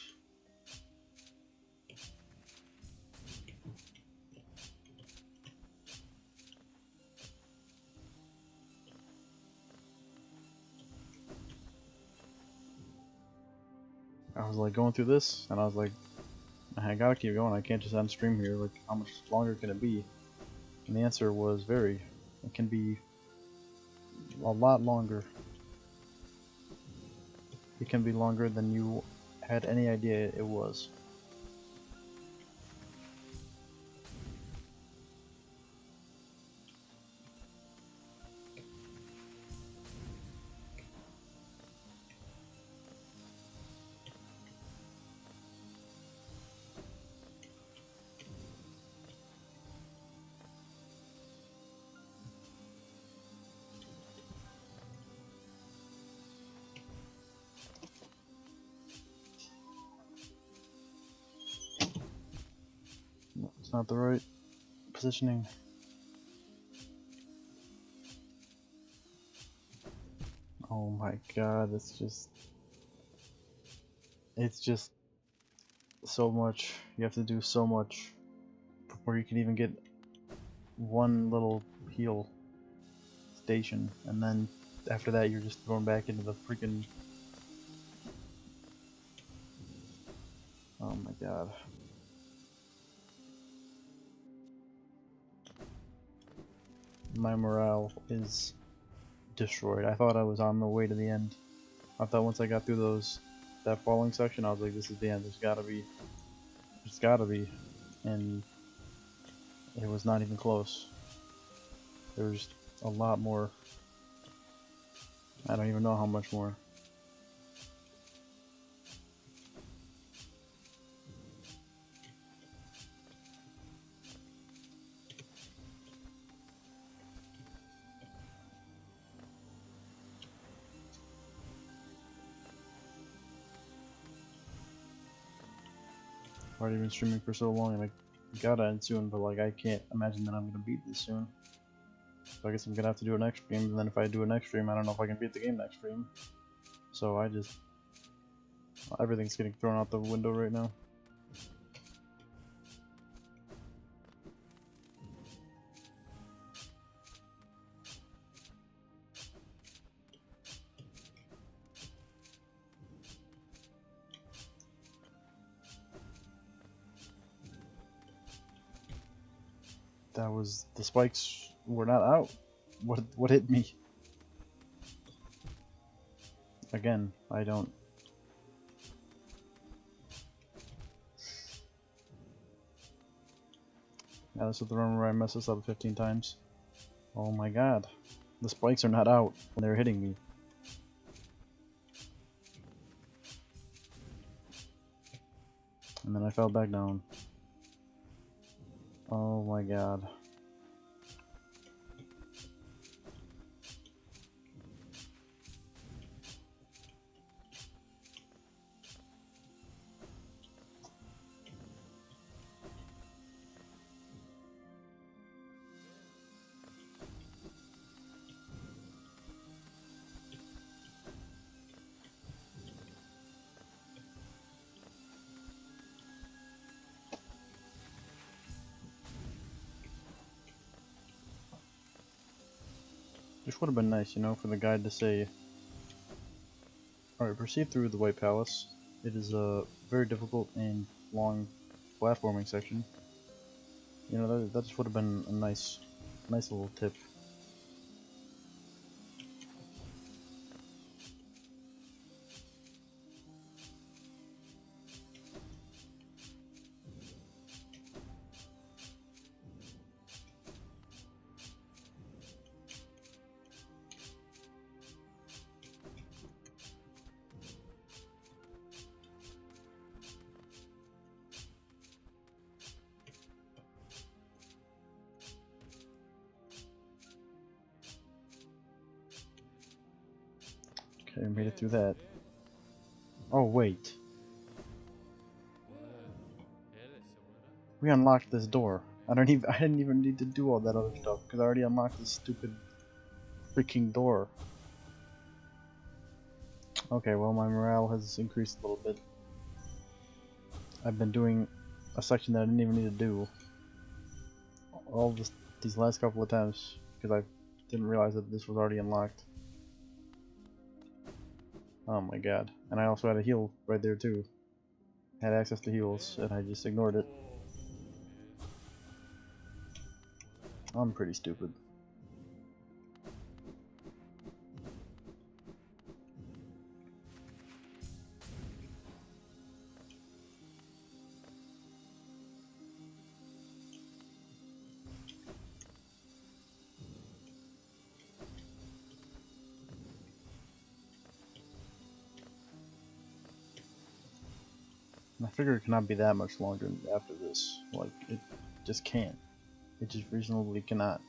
I was like going through this, and I was like, I gotta keep going. I can't just end stream here. Like, how much longer can it be? And the answer was very. It can be a lot longer. It can be longer than you had any idea it was. No, it's not the right positioning. Oh my god, it's just so much. You have to do so much before you can even get one little heal station, and then after that you're just going back into the freaking. Oh my god. My morale is destroyed. I thought I was on the way to the end. I thought once I got through that falling section, I was like, this is the end. There's gotta be. And it was not even close. There's a lot more. I don't even know how much more. already been streaming for so long, and I gotta end soon, but like I can't imagine that I'm gonna beat this soon. So I guess I'm gonna have to do a next stream, and then if I do a next stream, I don't know if I can beat the game next stream. So I just... everything's getting thrown out the window right now. That was... the spikes were not out. What hit me? Again, I don't... Yeah, this is the run where I mess this up 15 times. Oh my god. The spikes are not out when they're hitting me. And then I fell back down. Oh my god. This would have been nice, you know, for the guide to say, alright, proceed through the White Palace. It is a very difficult and long platforming section. You know, that just would have been a nice little tip. Okay, we made it through that. Oh wait. We unlocked this door. I didn't even need to do all that other stuff because I already unlocked this stupid freaking door. Okay, well my morale has increased a little bit. I've been doing a section that I didn't even need to do these last couple of times because I didn't realize that this was already unlocked. Oh my god. And I also had a heal right there too. Had access to heals and I just ignored it. I'm pretty stupid. I figure it cannot be that much longer after this. Like, it just can't. It just reasonably cannot.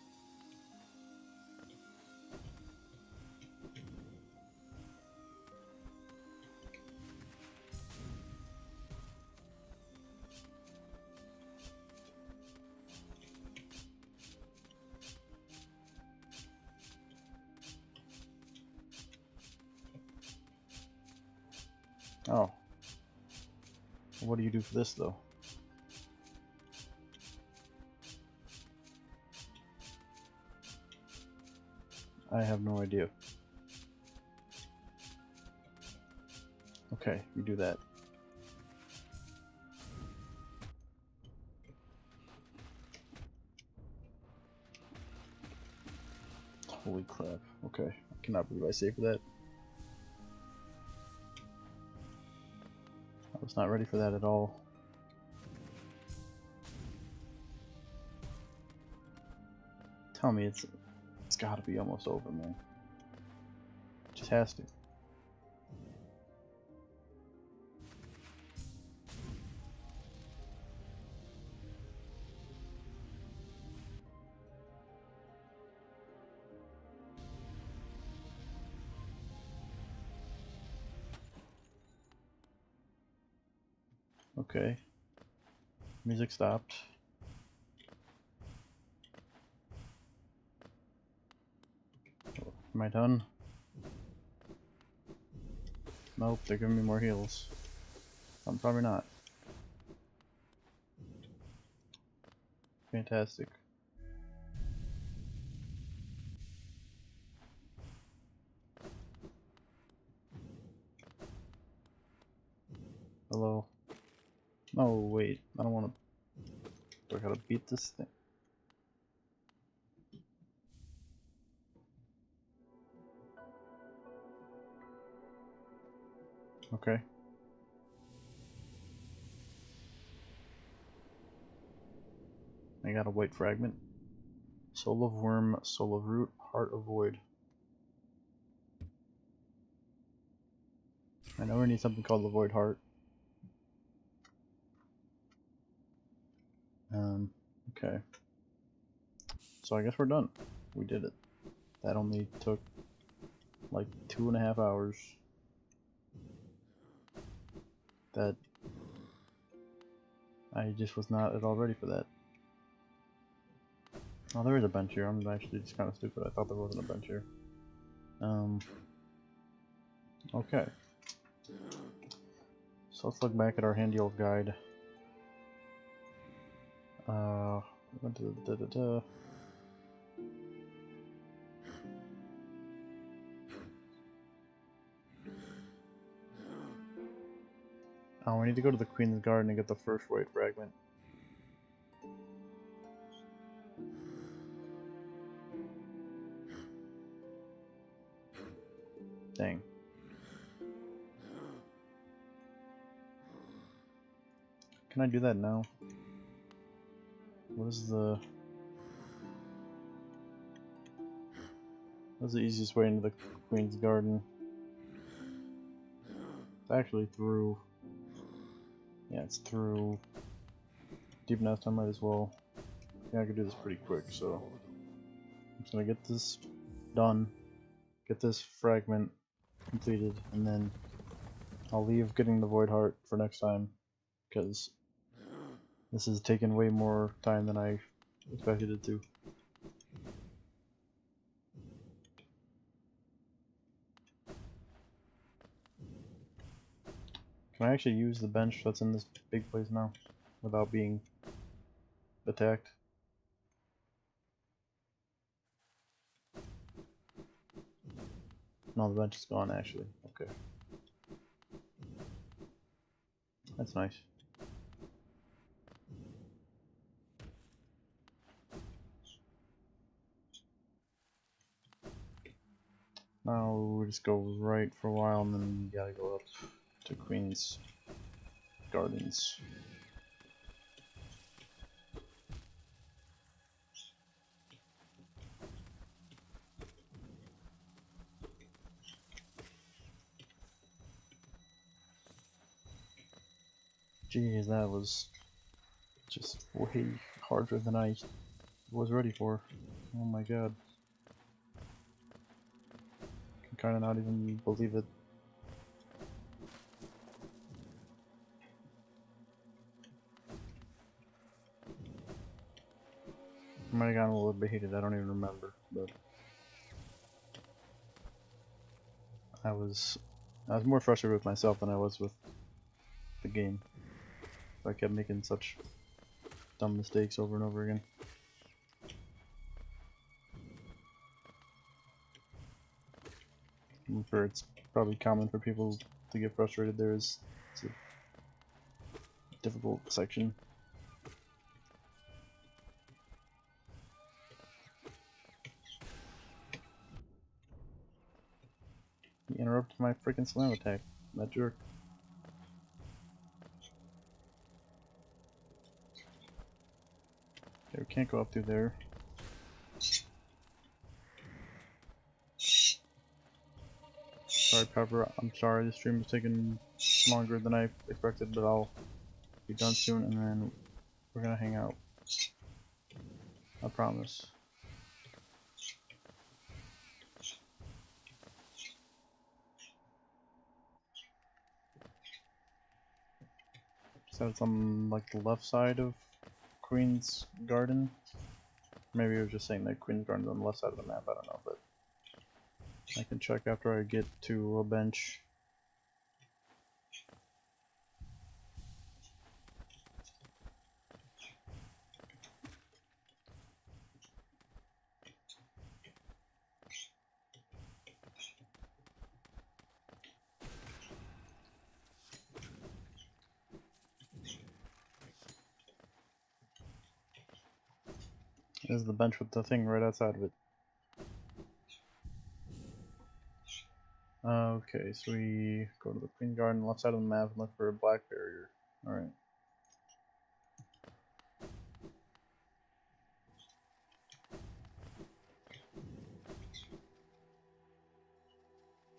Oh. What do you do for this, though? I have no idea. Okay, you do that. Holy crap. Okay, I cannot believe I saved that. I was not ready for that at all. Tell me it's gotta be almost over, man. It just has to. Okay. Music stopped. Am I done? Nope, they're giving me more heals. I'm probably not. Fantastic. Hello. No, wait. I don't want to. Do I gotta beat this thing? Okay. I got a white fragment. Soul of Worm, Soul of Root, Heart of Void. I know we need something called the Void Heart. Okay. So I guess we're done. We did it. That only took like 2.5 hours. That I just was not at all ready for that. Oh, there is a bench here. I'm actually just kind of stupid. I thought there wasn't a bench here. Okay. So let's look back at our handy old guide. Went to the Oh, we need to go to the Queen's Garden and get the first white fragment. Dang. Can I do that now? What's the easiest way into the Queen's Garden? It's actually through. Yeah, it's through Deep Nest. I might as well. Yeah, I could do this pretty quick, so I'm just gonna get this done, get this fragment completed, and then I'll leave getting the Void Heart for next time, because this has taken way more time than I expected it to. Can I actually use the bench that's in this big place now without being attacked? No, the bench is gone actually. Okay. That's nice. Now we just go right for a while and then we gotta go up to Queen's Gardens. Geez, that was just way harder than I was ready for. Oh my god. I can kinda not even believe it. I might have gotten a little bit heated, I don't even remember, but I was more frustrated with myself than I was with the game. I kept making such dumb mistakes over and over again. It's probably common for people to get frustrated there. It's a difficult section. He interrupted my freaking slam attack. That jerk. Okay, we can't go up through there. Sorry, Pepper. I'm sorry. This stream is taking longer than I expected, but I'll be done soon, and then we're gonna hang out. I promise. So it's on like the left side of Queen's Garden. Maybe it was just saying that Queen's Garden's on the left side of the map, I don't know, but I can check after I get to a bench. There's the bench with the thing right outside of it. Okay, so we go to the Queen Garden, left side of the map, and look for a black barrier. Alright.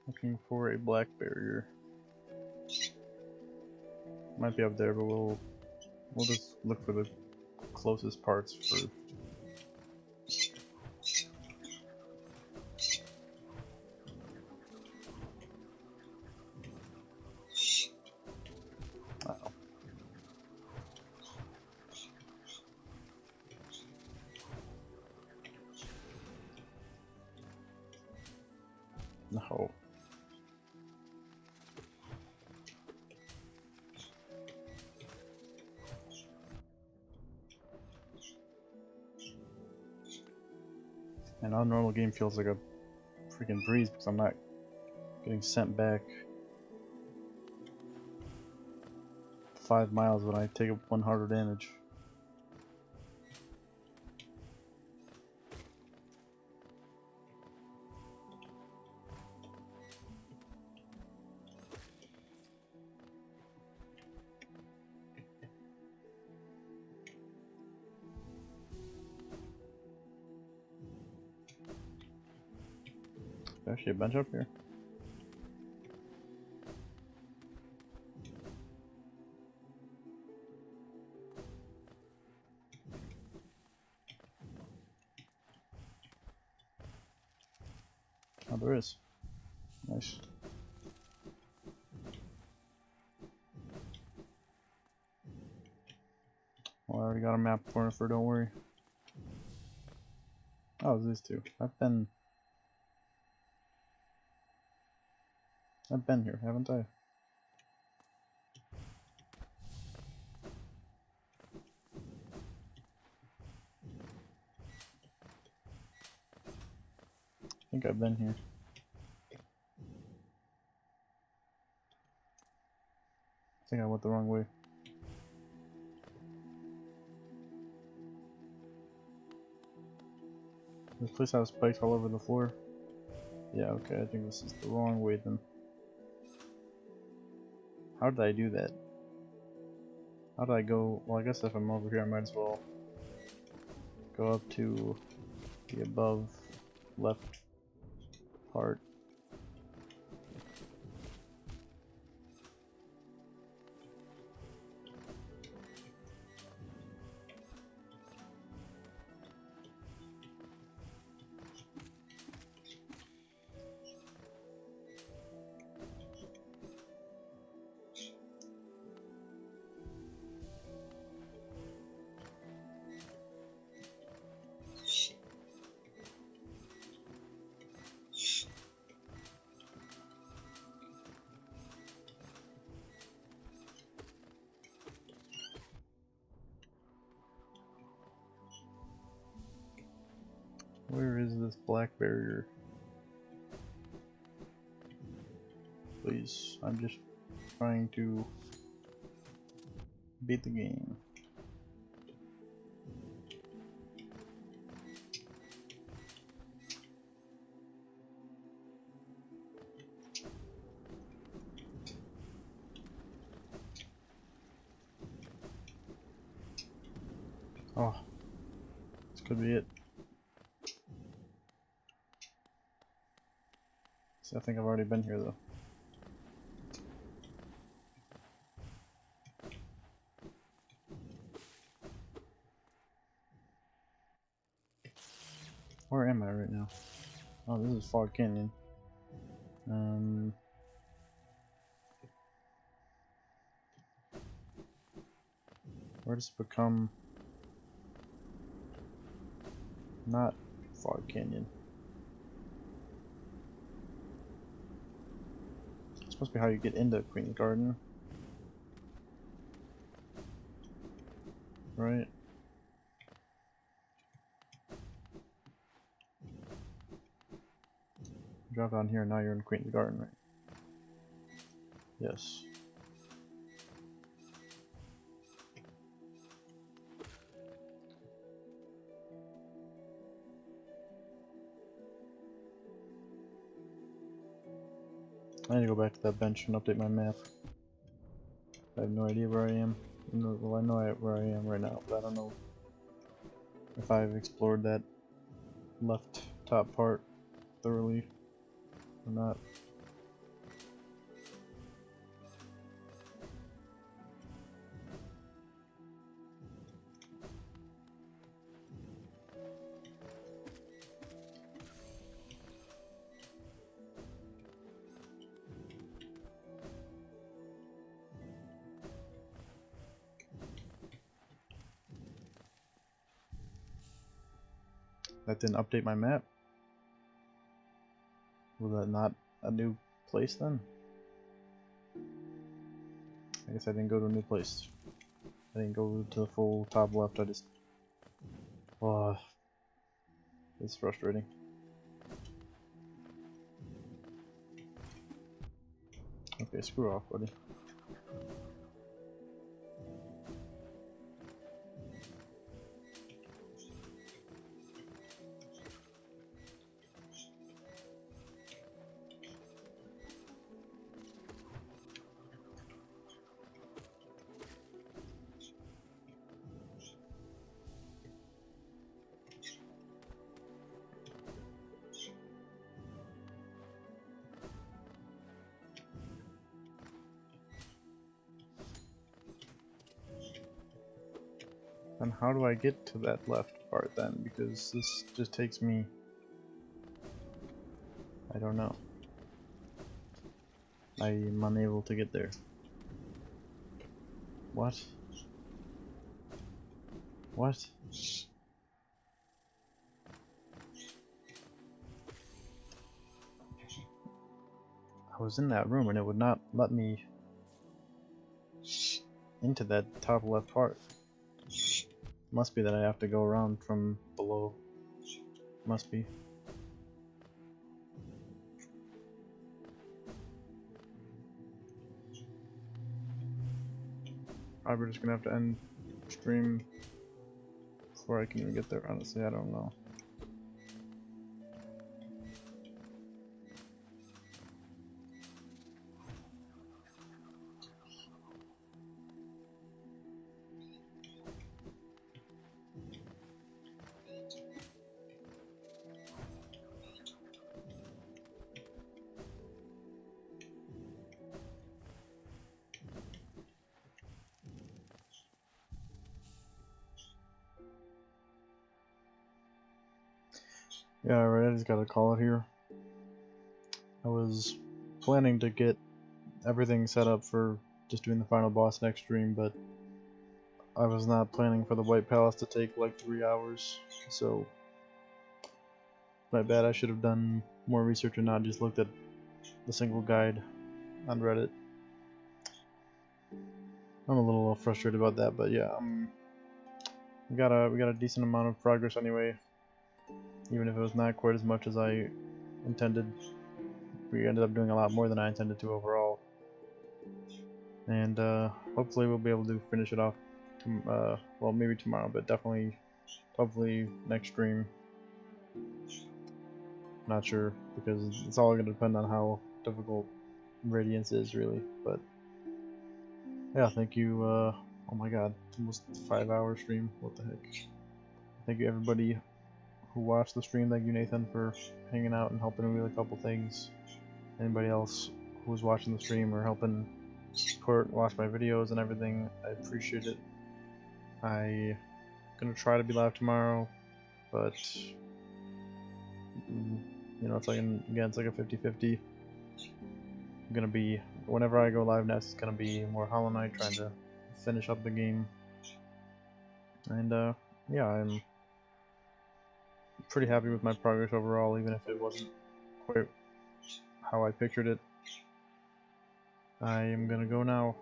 Looking for a black barrier. Might be up there, but we'll just look for the closest parts first. Uh-oh. No. And our normal game feels like a freaking breeze because I'm not getting sent back 5 miles when I take up 1 harder damage. There's actually a bench up here. Oh, there is. Nice. Well, I already got a map for it, don't worry. Oh, it's these two. I've been here, haven't I? I think I've been here. I think I went the wrong way. This place has spikes all over the floor. Yeah, okay, I think this is the wrong way then. How did I do that? How did I go? Well, I guess if I'm over here I might as well go up to the above left part. Where is this black barrier? Please, I'm just trying to beat the game. Oh, this could be it. See, I think I've already been here though. Where am I right now? Oh, this is Fog Canyon. Where does it become not Fog Canyon? It's supposed to be how you get into Queen's Garden, right? Drop down here and now you're in Queen's Garden, right? Yes. I need to go back to that bench and update my map. I have no idea where I am. Well, I know where I am right now, but I don't know if I've explored that left top part thoroughly or not. That didn't update my map. Was that not a new place then? I guess I didn't go to a new place. I didn't go to the full top left, I just... Oh, it's frustrating. Okay, screw off, buddy. Then how do I get to that left part then? Because this just takes me... I don't know. I'm unable to get there. What? What? I was in that room and it would not let me into that top left part. Must be that I have to go around from below. Must be. Probably just gonna have to end stream before I can even get there. Honestly, I don't know. Yeah, right, I just gotta call it here. I was planning to get everything set up for just doing the final boss next stream, but I was not planning for the White Palace to take like 3 hours, so my bad. I should have done more research and not just looked at the single guide on Reddit. I'm a little frustrated about that, but yeah, we got a decent amount of progress anyway. Even if it was not quite as much as I intended, we ended up doing a lot more than I intended to overall. And hopefully we'll be able to finish it off, well, maybe tomorrow, but definitely, hopefully next stream. Not sure, because it's all going to depend on how difficult Radiance is, really. But yeah, thank you. Oh my god, almost 5-hour stream. What the heck? Thank you everybody who watched the stream. Thank you, Nathan, for hanging out and helping me with a couple things. Anybody else who was watching the stream or helping watch my videos and everything, I appreciate it. I'm gonna try to be live tomorrow, but you know, it's like again, it's like a 50-50. I'm gonna be, whenever I go live next, it's gonna be more Hollow Knight, trying to finish up the game And yeah, I'm pretty happy with my progress overall, even if it wasn't quite how I pictured it. I am gonna go now.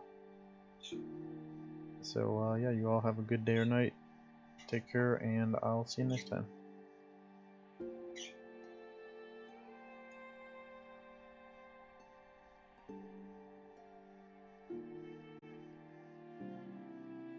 So yeah, you all have a good day or night. Take care, and I'll see you next time.